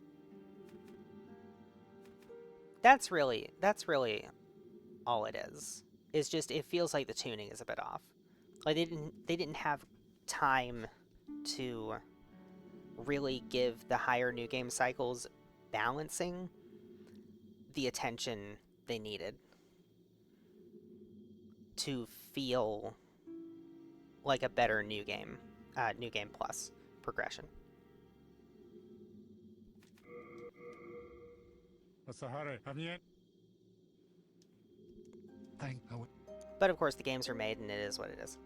That's really all it is. It's just it feels like the tuning is a bit off. Like they didn't have time to really give the higher new game cycles balancing the attention they needed to feel like a better new game plus progression. What's the hurry? Haven't you yet? Thank you. But of course the games are made and it is what it is.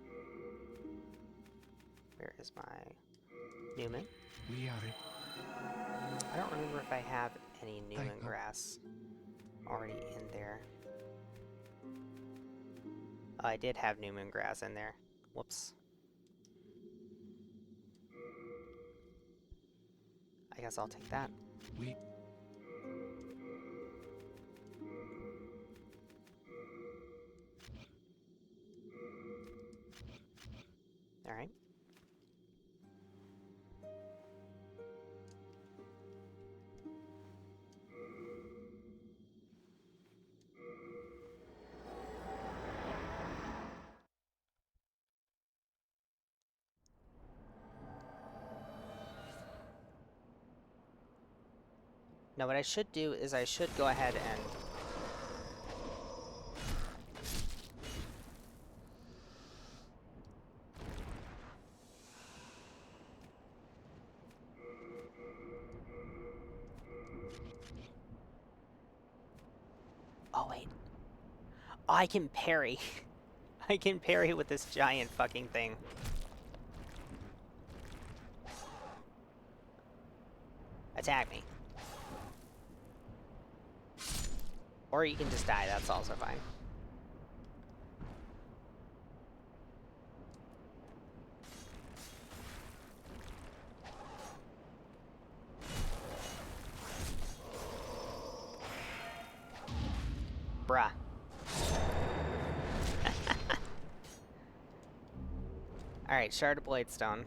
Where is my Newman? We are it. I don't remember if I have any Newman Thank you. grass already in there. Oh, I did have Newman grass in there. Whoops. I guess I'll take that. We. All right. Now what I should do is I should go ahead and oh wait. Oh, I can parry. I can parry with this giant fucking thing. Attack me. Or you can just die, that's also fine. Bruh. Alright, Shard of Bladestone.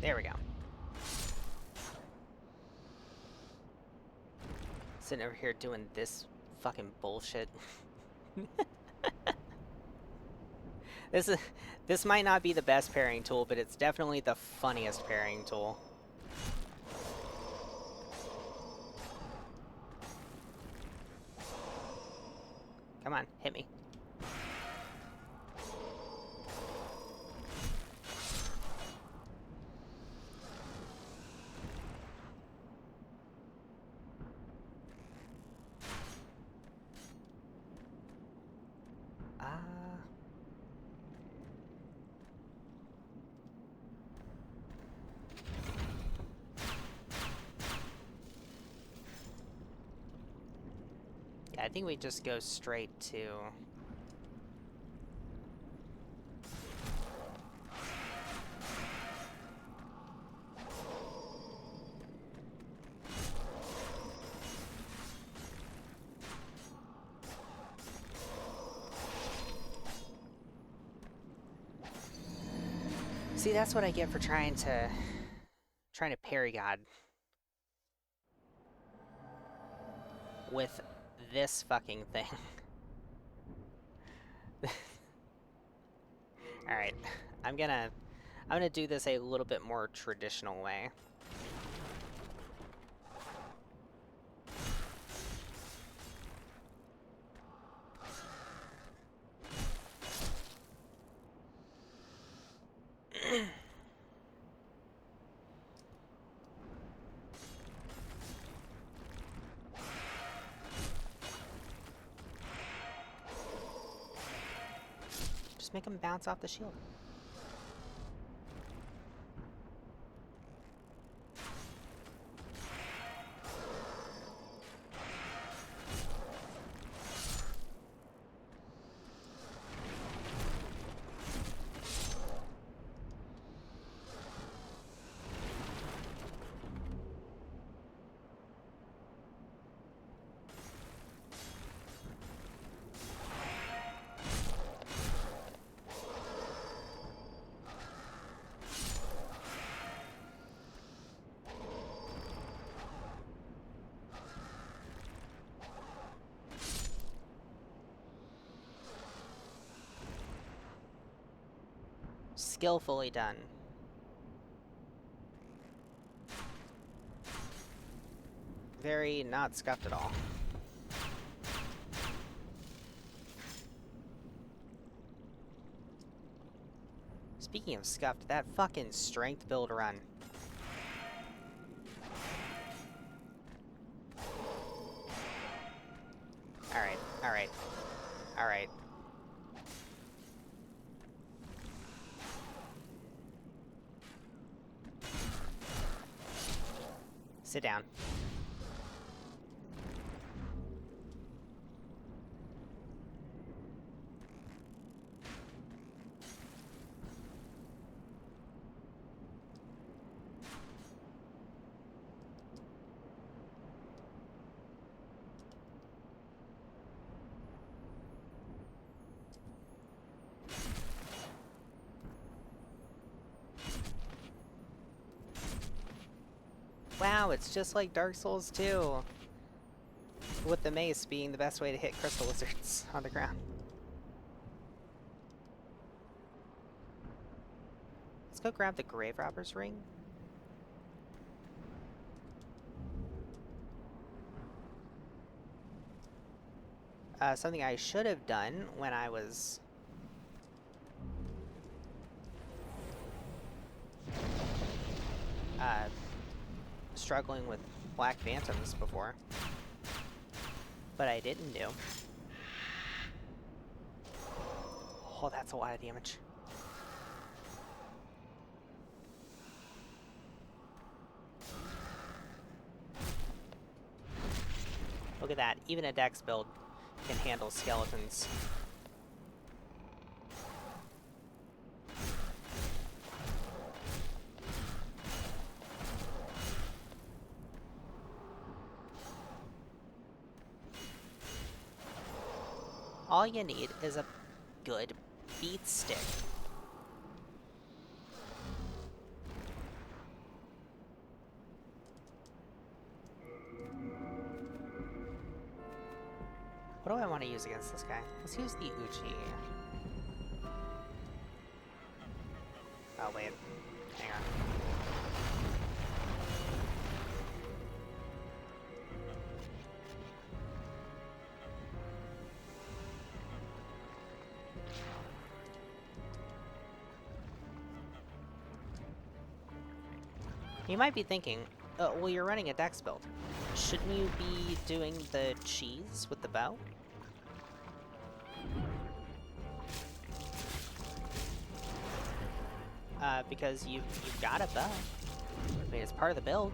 There we go. Sitting over here doing this fucking bullshit. This might not be the best pairing tool, but it's definitely the funniest pairing tool. Come on, hit me. Yeah, I think we just go straight to... See, that's what I get for trying to parry God with this fucking thing. Alright, I'm gonna do this a little bit more traditional way. Just make him bounce off the shield. Skillfully done. Very not scuffed at all. Speaking of scuffed, that fucking strength build run. Alright, alright, alright. Sit down. Wow, it's just like Dark Souls 2. With the mace being the best way to hit crystal lizards on the ground. Let's go grab the Grave Robber's Ring. Something I should have done when I was struggling with Black Phantoms before, but I didn't do. Oh, that's a lot of damage. Look at that, even a dex build can handle skeletons. All you need is a good beat stick. What do I want to use against this guy? Let's use the Uchi. Oh, wait. Hang on. You might be thinking, well, you're running a dex build. Shouldn't you be doing the cheese with the bow? Because you've got a bow. I mean, it's part of the build.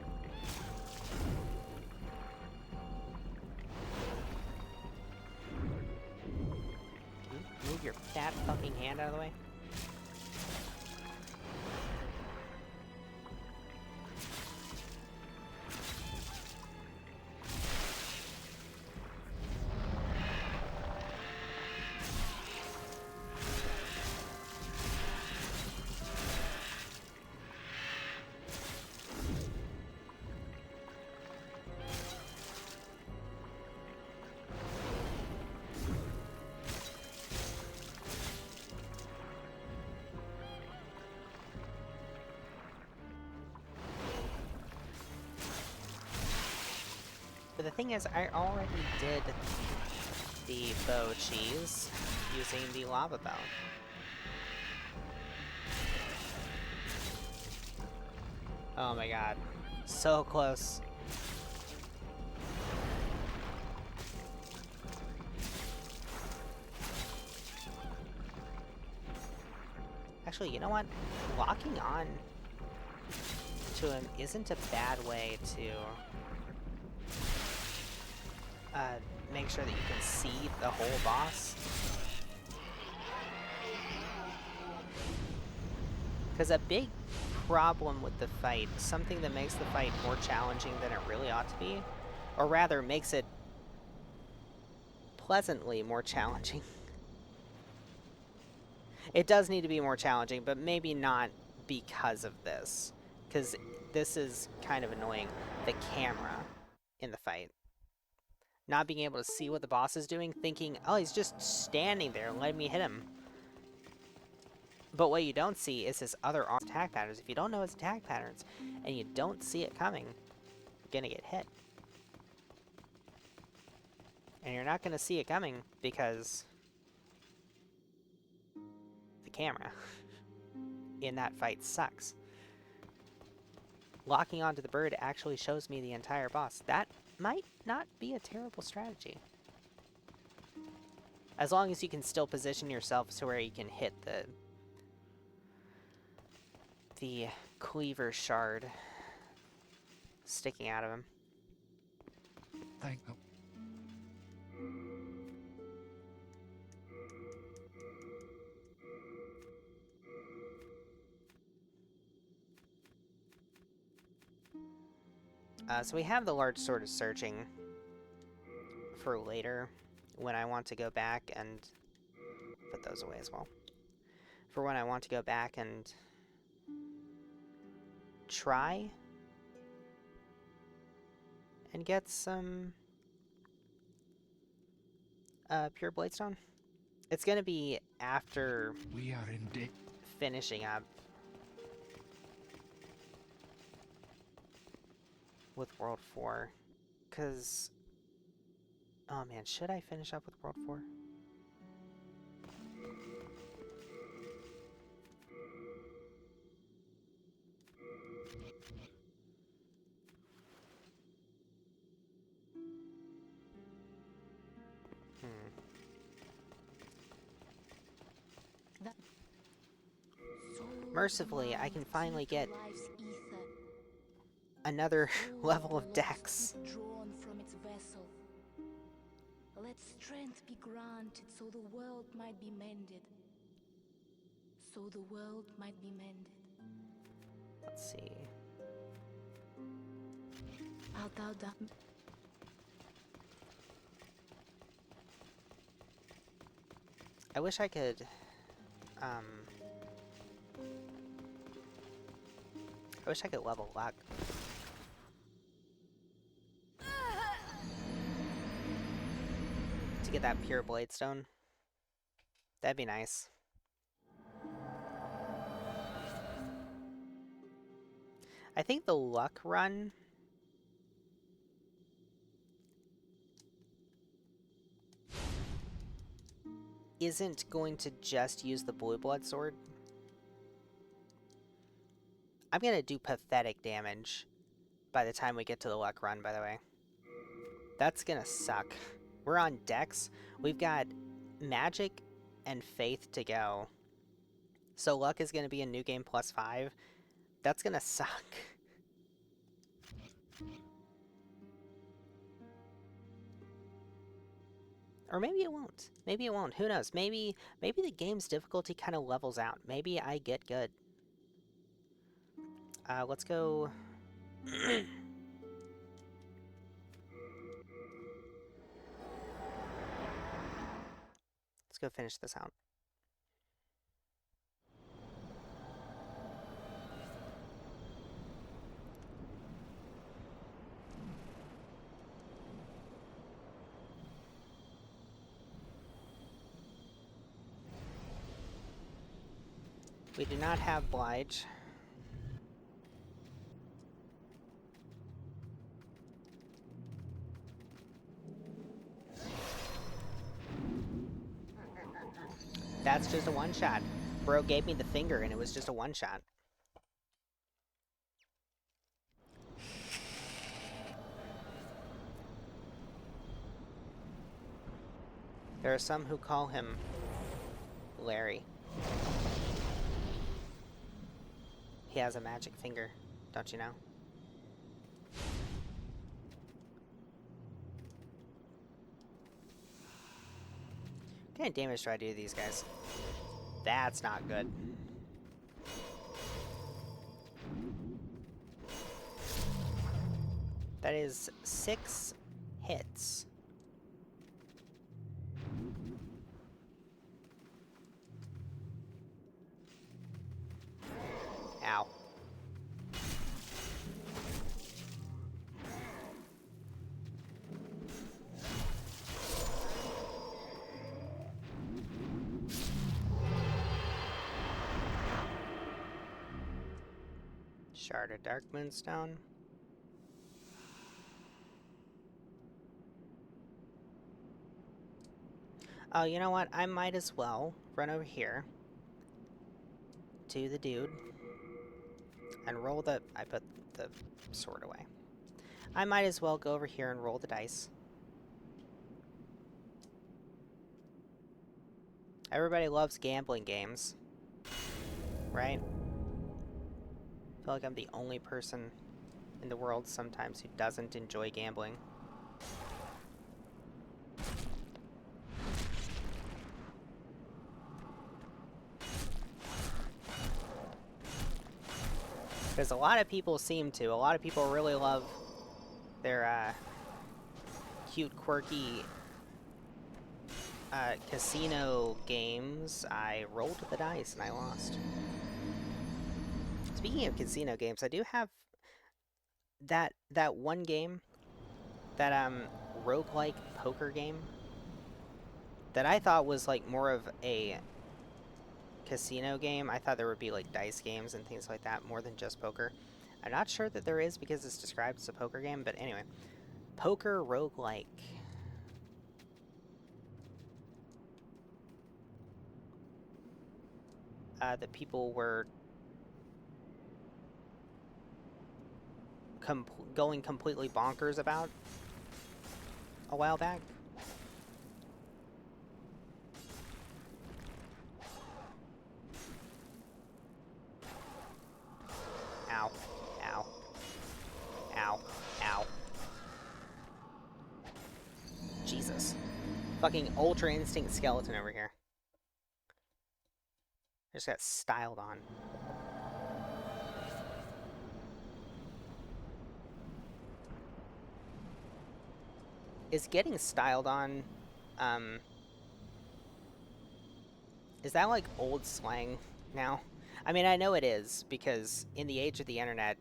Move your fat fucking hand out of the way. But the thing is, I already did the bow cheese using the lava bow. Oh my god. So close. Actually, you know what? Locking on to him isn't a bad way to make sure that you can see the whole boss. Because a big problem with the fight, something that makes the fight more challenging than it really ought to be, or rather makes it pleasantly more challenging. It does need to be more challenging, but maybe not because of this. Because this is kind of annoying. The camera in the fight. Not being able to see what the boss is doing, thinking, oh, he's just standing there, letting me hit him. But what you don't see is his other attack patterns. If you don't know his attack patterns, and you don't see it coming, you're gonna get hit. And you're not gonna see it coming because the camera in that fight sucks. Locking onto the bird actually shows me the entire boss. That might not be a terrible strategy. As long as you can still position yourself to where you can hit the cleaver shard sticking out of him. Thank you. So we have the large sword of searching for later when I want to go back and put those away as well. For when I want to go back and try and get some pure bladestone. It's gonna be after We are in debt. finishing up with World 4, because oh man, should I finish up with World 4? Mercifully, I can finally get another level of dex. Drawn from its vessel. Let strength be granted so the world might be mended. So the world might be mended. Let's see. Art thou done? I wish I could, I wish I could level luck. To get that pure bladestone. That'd be nice. I think the luck run isn't going to just use the blue blood sword. I'm gonna do pathetic damage by the time we get to the luck run, by the way. That's gonna suck. We're on Dex. We've got magic and faith to go. So luck is gonna be a new game +5. That's gonna suck. Or maybe it won't. Maybe it won't. Who knows? Maybe the game's difficulty kind of levels out. Maybe I get good. Let's go... Let's go finish this out. We do not have Blige. That's just a one-shot. Bro gave me the finger and it was just a one-shot. There are some who call him Larry. He has a magic finger, don't you know? What kind of damage do I do to these guys? That's not good. That is 6 hits. Ow. Shard of Dark Moonstone. Oh, you know what? I might as well run over here to the dude and roll the... I put the sword away. I might as well go over here and roll the dice. Everybody loves gambling games, right? I feel like I'm the only person in the world sometimes who doesn't enjoy gambling. Because a lot of people seem to. A lot of people really love their cute, quirky casino games. I rolled the dice and I lost. Speaking of casino games, I do have that one game, that roguelike poker game, that I thought was like more of a casino game. I thought there would be like dice games and things like that more than just poker. I'm not sure that there is because it's described as a poker game, but anyway. Poker roguelike. That people were going completely bonkers about a while back. Ow. Ow. Ow. Ow. Jesus. Fucking Ultra Instinct Skeleton over here. I just got styled on. Is getting styled on, is that like old slang now? I mean, I know it is, because in the age of the internet,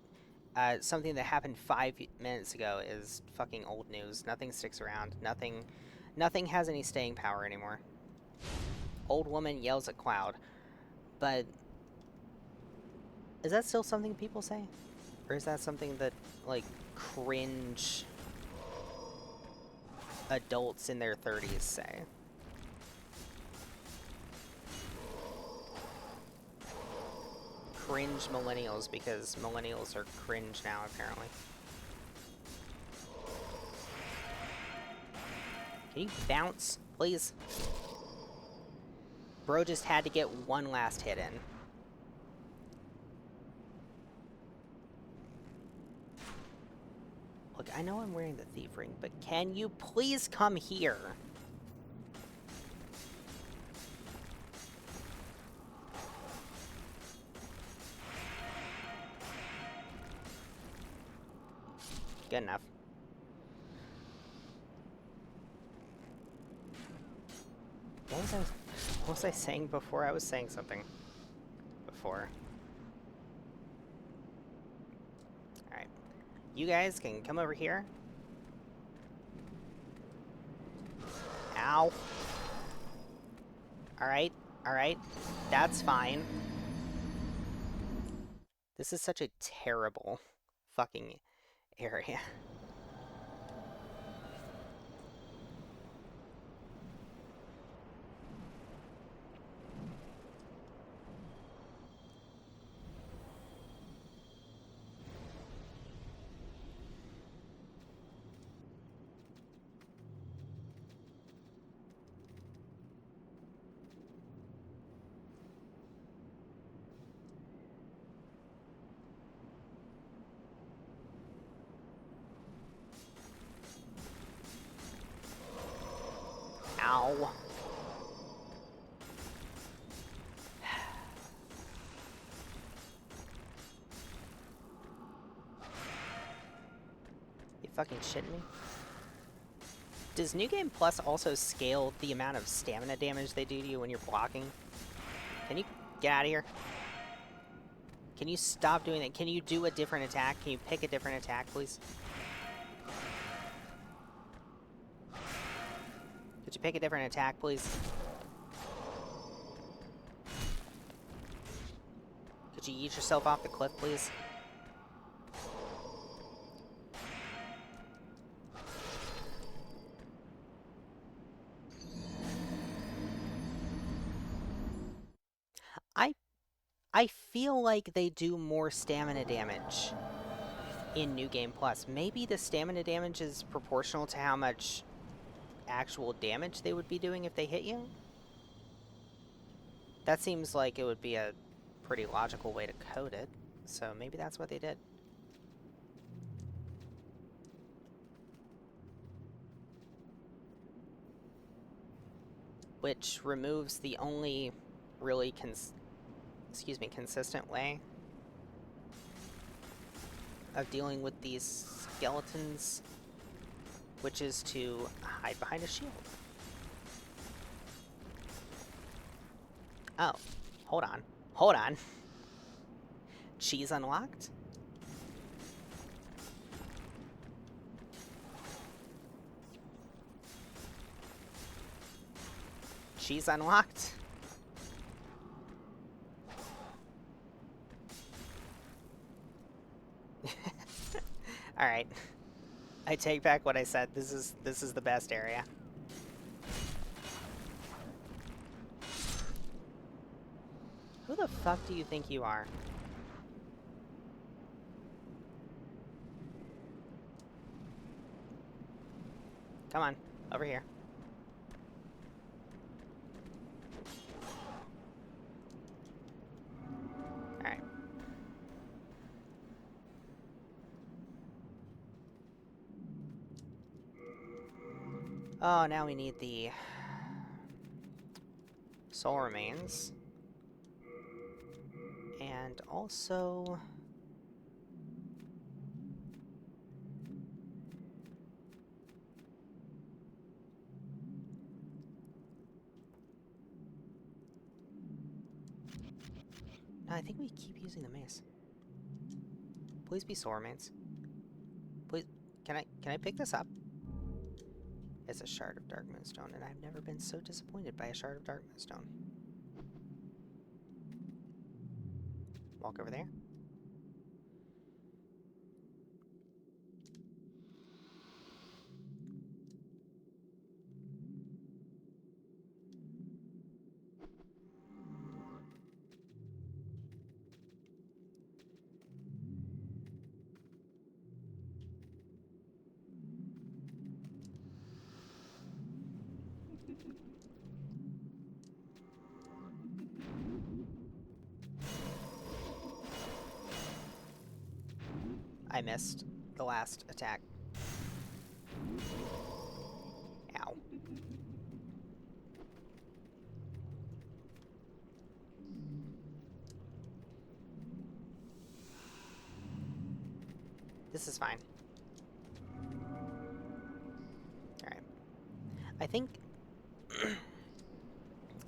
something that happened 5 minutes ago is fucking old news. Nothing sticks around. Nothing has any staying power anymore. Old woman yells at cloud. But is that still something people say? Or is that something that, like, cringe adults in their 30s say? Cringe millennials, because millennials are cringe now, apparently. Can you bounce, please? Bro just had to get one last hit in. Look, I know I'm wearing the thief ring, but can you please come here? Good enough. What was I saying before? I was saying something before. Alright. You guys can come over here. Ow. Alright, alright. That's fine. This is such a terrible fucking area. Ow. You fucking shitting me? Does New Game Plus also scale the amount of stamina damage they do to you when you're blocking? Can you get out of here? Can you stop doing that? Can you do a different attack? Can you pick a different attack, please? Could you pick a different attack, please? Could you yeet yourself off the cliff, please? I feel like they do more stamina damage in New Game Plus. Maybe the stamina damage is proportional to how much actual damage they would be doing if they hit you? That seems like it would be a pretty logical way to code it, so maybe that's what they did. Which removes the only really consistent way of dealing with these skeletons, which is to hide behind a shield. Oh, hold on. Hold on. Cheese unlocked? Cheese unlocked? Alright. I take back what I said. This is the best area. Who the fuck do you think you are? Come on, over here. Alright. Oh, now we need the soul remains. And also... No, I think we keep using the mace. Please be soul remains. Please, can I pick this up? It's a shard of dark moonstone, and I've never been so disappointed by a shard of dark moonstone. Walk over there. I missed the last attack. Ow. This is fine. Alright. I think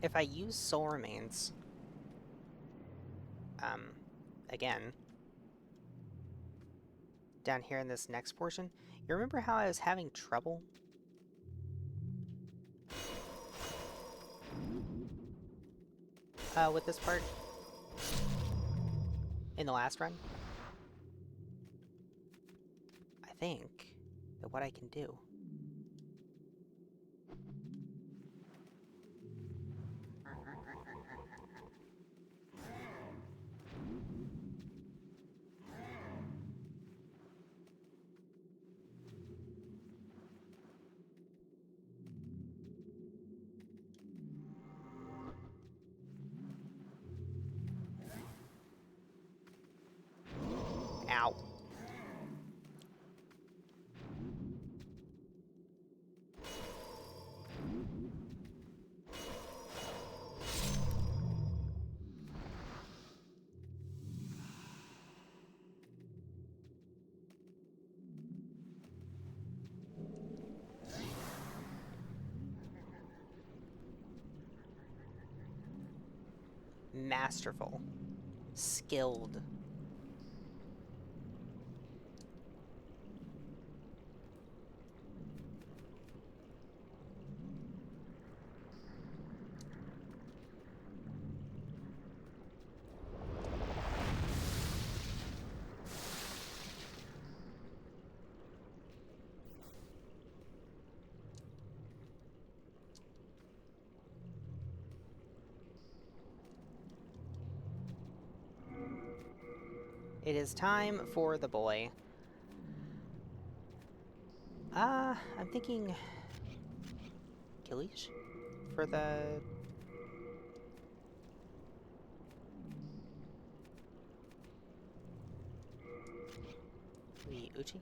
if I use soul remains, again, down here in this next portion, you remember how I was having trouble with this part in the last run? I think that what I can do Ow. Masterful. Skilled. It is time for the boy. I'm thinking Kilish for the... maybe Uchi?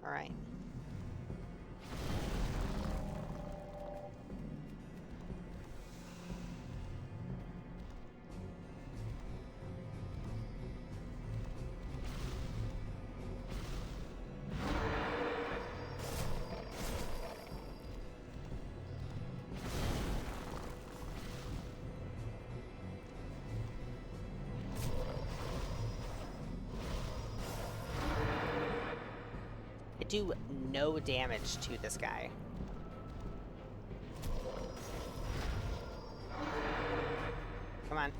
Alright. I do no damage to this guy. Come on.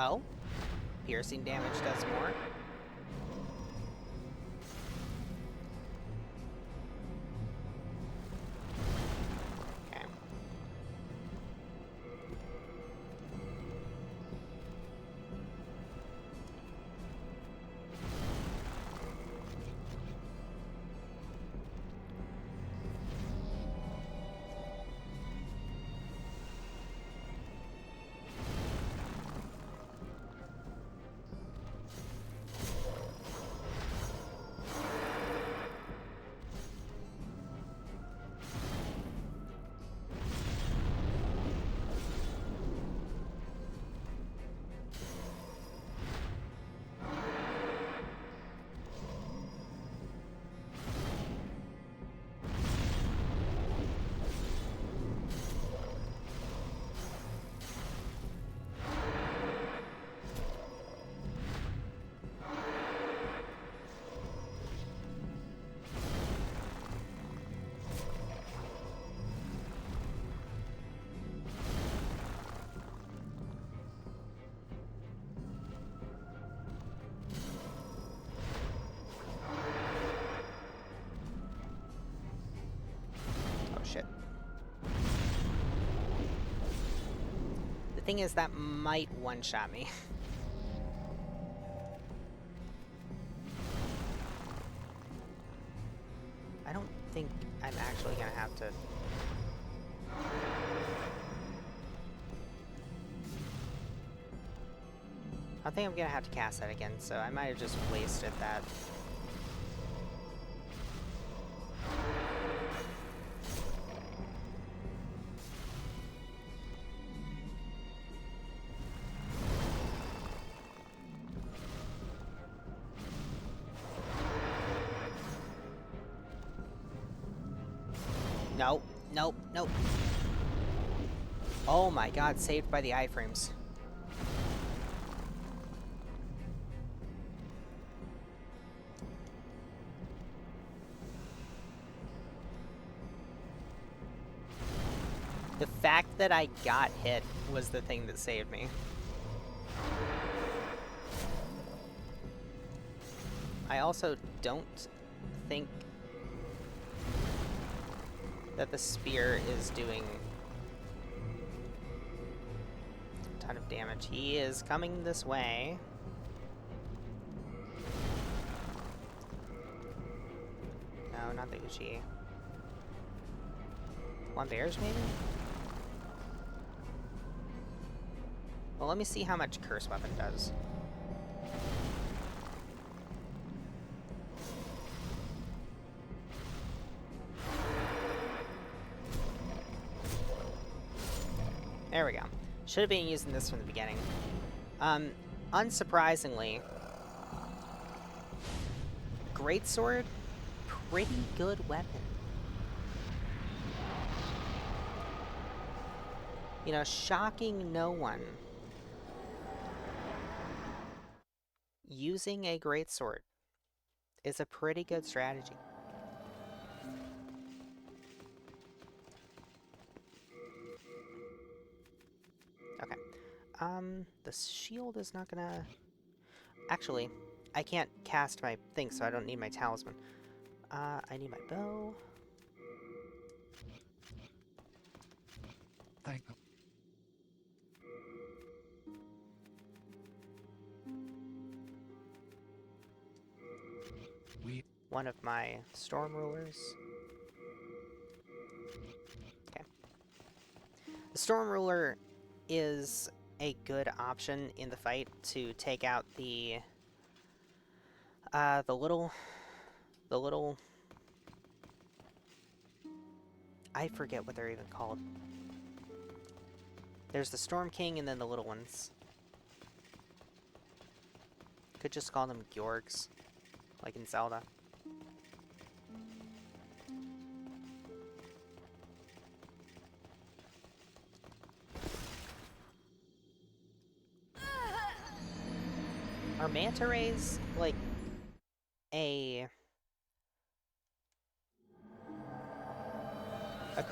Oh? Piercing damage does more? Okay. Oh shit. The thing is, that might one-shot me. I don't think I'm actually gonna have to... I think I'm gonna have to cast that again, so I might have just wasted that. Nope, nope, nope. Oh my god, saved by the iframes. The fact that I got hit was the thing that saved me. I also don't think that the spear is doing a ton of damage. He is coming this way. No, not the Uchi. One bears, maybe? Well, let me see how much Curse Weapon does. There we go. Should have been using this from the beginning. Unsurprisingly, Greatsword, pretty good weapon. You know, shocking no one. Using a greatsword is a pretty good strategy. Okay. The shield is not gonna... Actually, I can't cast my thing, so I don't need my talisman. I need my bow. Thank them. We One of my storm rulers. Okay. The storm ruler is a good option in the fight to take out the little... I forget what they're even called. There's the Storm King and then the little ones. Could just call them Georgs, like in Zelda. Are manta rays like a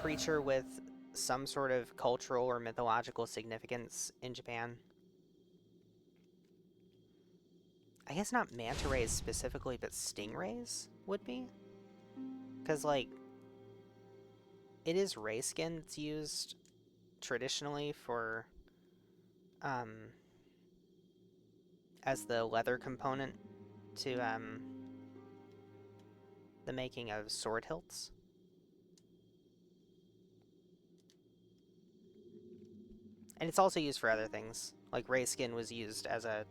creature with some sort of cultural or mythological significance in Japan? I guess not manta rays specifically, but stingrays would be? Because, like, it is ray skin that's used traditionally for, as the leather component to, the making of sword hilts. And it's also used for other things. Like, ray skin was used as a...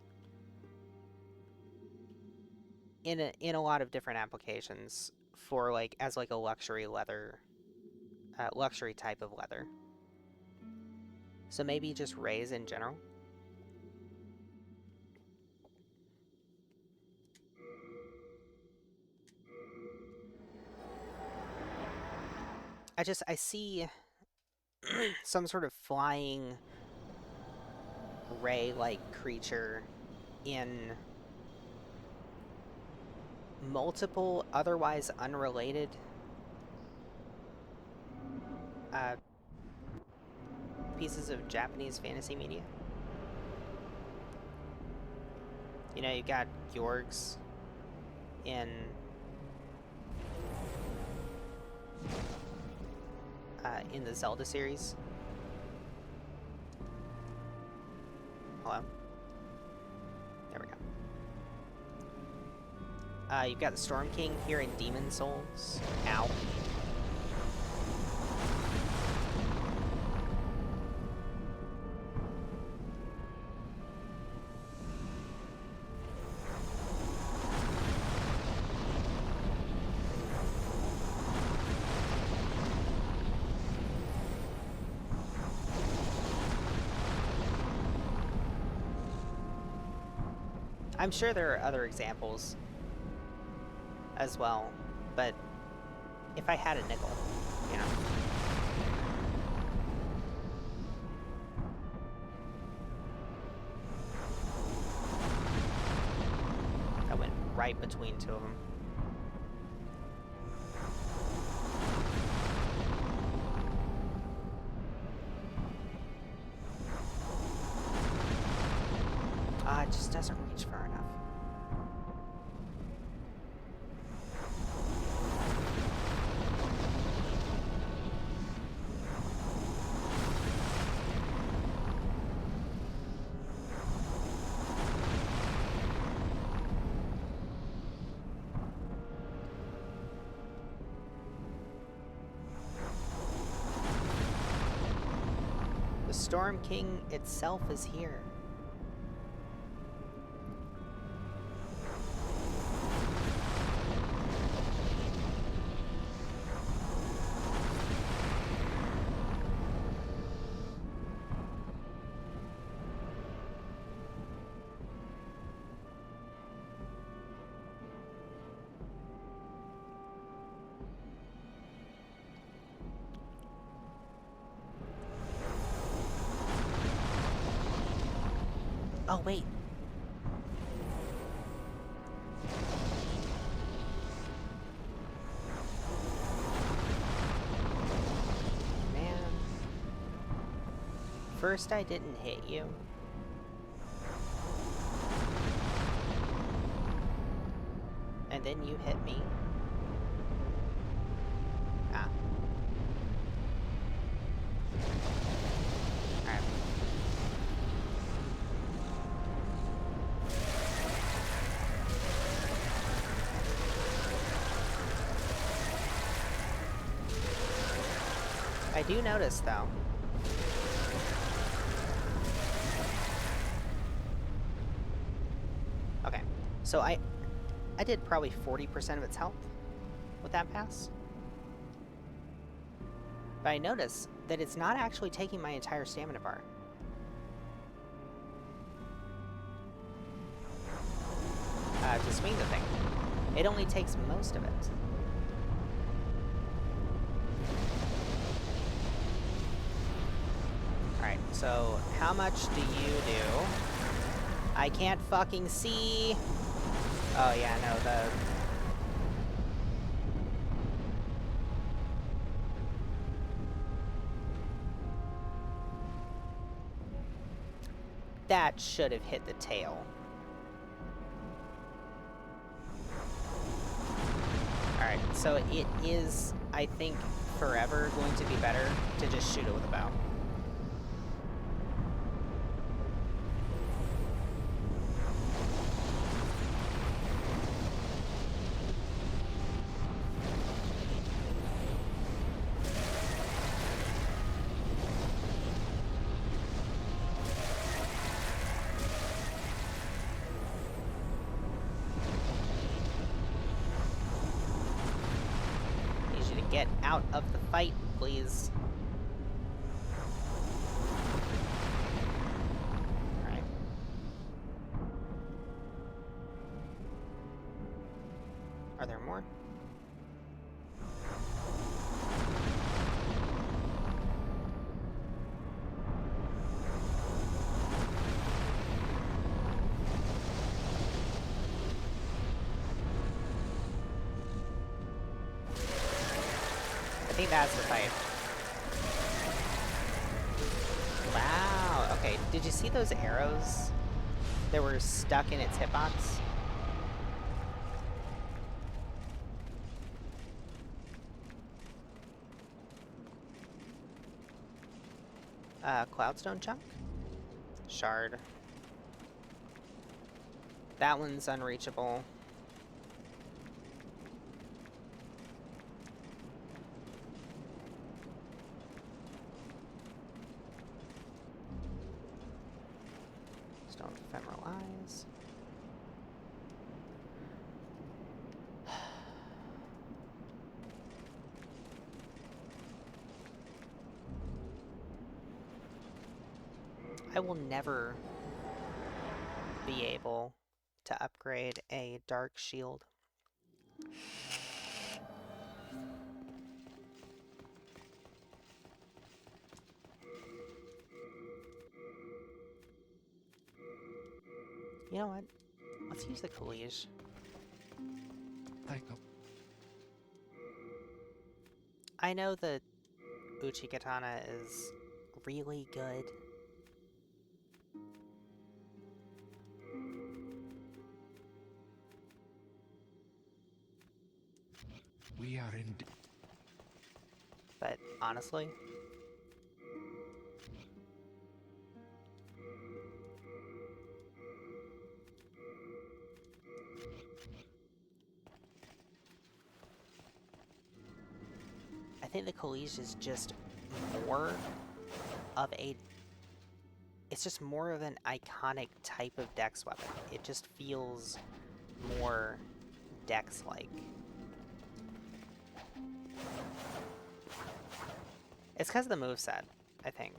in a lot of different applications for, like, as, like, a luxury leather... luxury type of leather. So maybe just rays in general? I see some sort of flying ray-like creature in multiple otherwise unrelated pieces of Japanese fantasy media. You know, you got Georgs in the Zelda series. Hello? There we go. You've got the Storm King here in Demon Souls. Ow. I'm sure there are other examples as well, but if I had a nickel, you know. I went right between two of them. It just doesn't reach far enough. The Storm King itself is here. Oh, wait. Man. First I didn't hit you, can you hit me? Ah. Alright. I do notice, though. Okay, so I did probably 40% of its health with that pass. But I notice that it's not actually taking my entire stamina bar. To swing the thing. It only takes most of it. Alright, so how much do you do? I can't fucking see! Oh yeah, no, the... That should have hit the tail. Alright, so it is, I think, forever going to be better to just shoot it with a bow. Get out of the fight, please. Alright. Are there more? I think that's the fight. Wow, okay. Did you see those arrows that were stuck in its hitbox? Cloudstone chunk? Shard. That one's unreachable. Stone ephemeral eyes. I will never be able to upgrade a dark shield. You know what? Let's use the College. Thank you. I know the Uchi Katana is really good. We are in. But honestly, I think the College is just more of a... It's just more of an iconic type of Dex weapon. It just feels more Dex-like. It's because of the moveset, I think.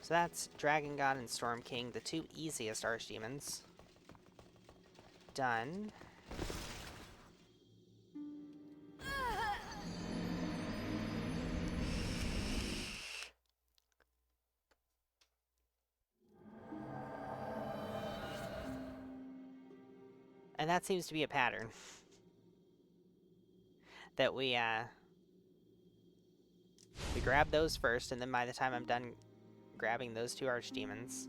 So that's Dragon God and Storm King, the two easiest Archdemons. Done. And that seems to be a pattern that we We grab those first, and then by the time I'm done grabbing those 2 archdemons,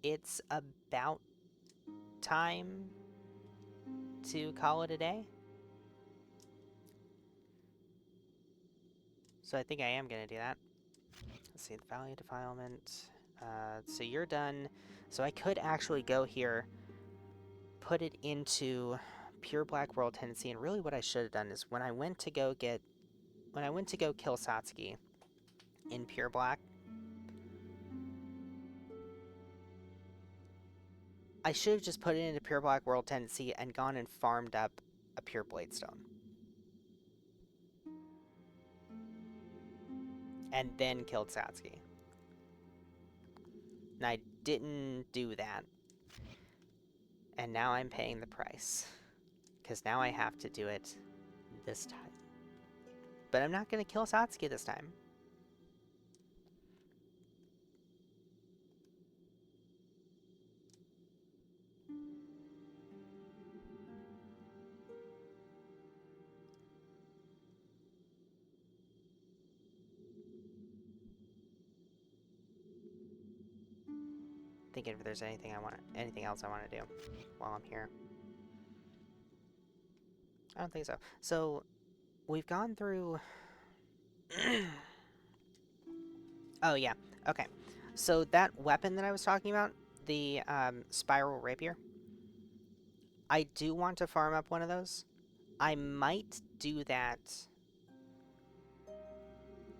it's about time to call it a day. So I think I am going to do that. Let's see, the Valley of Defilement. So you're done. So I could actually go here, put it into Pure Black World Tendency, and really what I should have done is when I went to go kill Satsuki in Pure Black, I should have just put it into Pure Black World Tendency and gone and farmed up a Pure Bladestone. And then killed Satsuki. And I didn't do that. And now I'm paying the price. Because now I have to do it this time. But I'm not going to kill Satsuki this time. Thinking if there's anything else I want to do while I'm here. I don't think so. So we've gone through. Oh yeah. Okay. So that weapon that I was talking about, the spiral rapier, I do want to farm up one of those. I might do that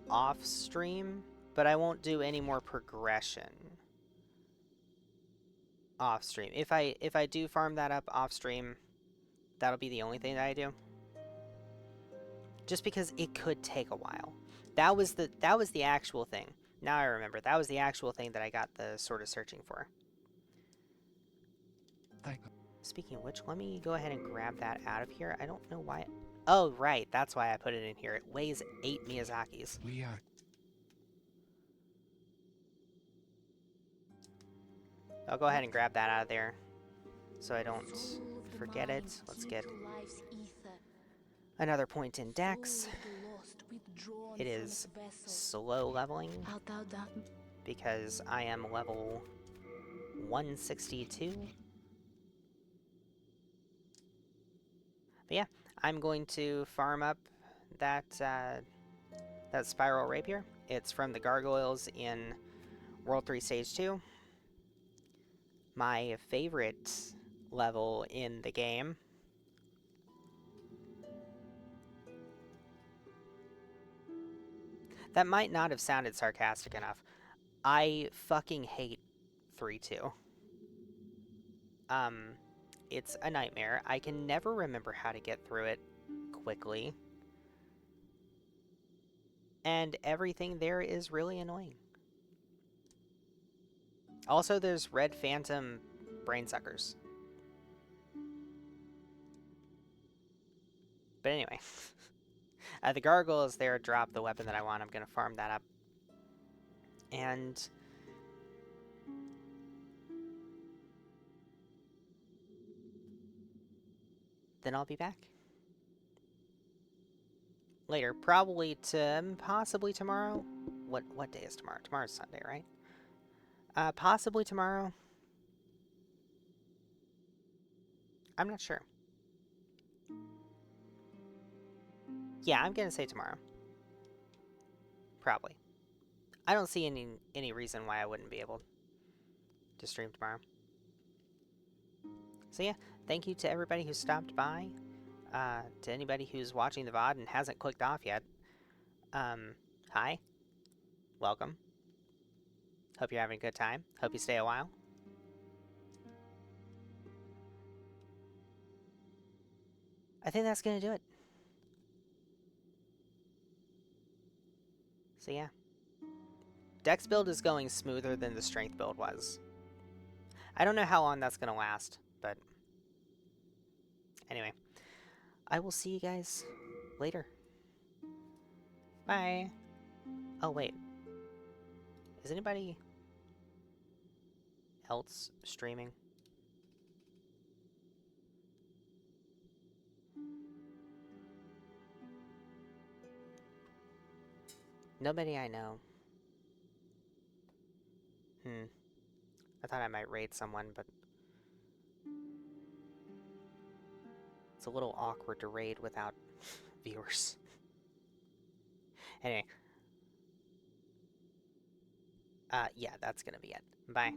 off stream, but I won't do any more progression off stream. If I do farm that up off stream, that'll be the only thing that I do. Just because it could take a while. That was the actual thing. Now I remember. That was the actual thing that I got the Sword of Searching for. Thank Speaking of which, let me go ahead and grab that out of here. I don't know why. Oh, right. That's why I put it in here. It weighs 8 Miyazakis. We are. I'll go ahead and grab that out of there so I don't forget it. Let's get another point in Dex. It is slow leveling because I am level 162. But yeah, I'm going to farm up that that spiral rapier. It's from the gargoyles in World 3 Stage 2. My favorite level in the game. That might not have sounded sarcastic enough. I fucking hate 3-2. It's a nightmare. I can never remember how to get through it quickly. And everything there is really annoying. Also, there's Red Phantom Brainsuckers. But anyway. The gargoyles there drop the weapon that I want. I'm going to farm that up. And then I'll be back. Later. Probably possibly tomorrow. What day is tomorrow? Tomorrow's Sunday, right? Possibly tomorrow. I'm not sure. Yeah, I'm gonna say tomorrow. Probably. I don't see any reason why I wouldn't be able to stream tomorrow. So yeah, thank you to everybody who stopped by. To anybody who's watching the VOD and hasn't clicked off yet. Hi. Welcome. Hope you're having a good time. Hope you stay a while. I think that's gonna do it. So yeah. Dex build is going smoother than the strength build was. I don't know how long that's gonna last, but anyway. I will see you guys later. Bye. Oh wait. Is anybody else streaming? Nobody I know. I thought I might raid someone, but it's a little awkward to raid without viewers. Anyway. Yeah, that's gonna be it. Bye.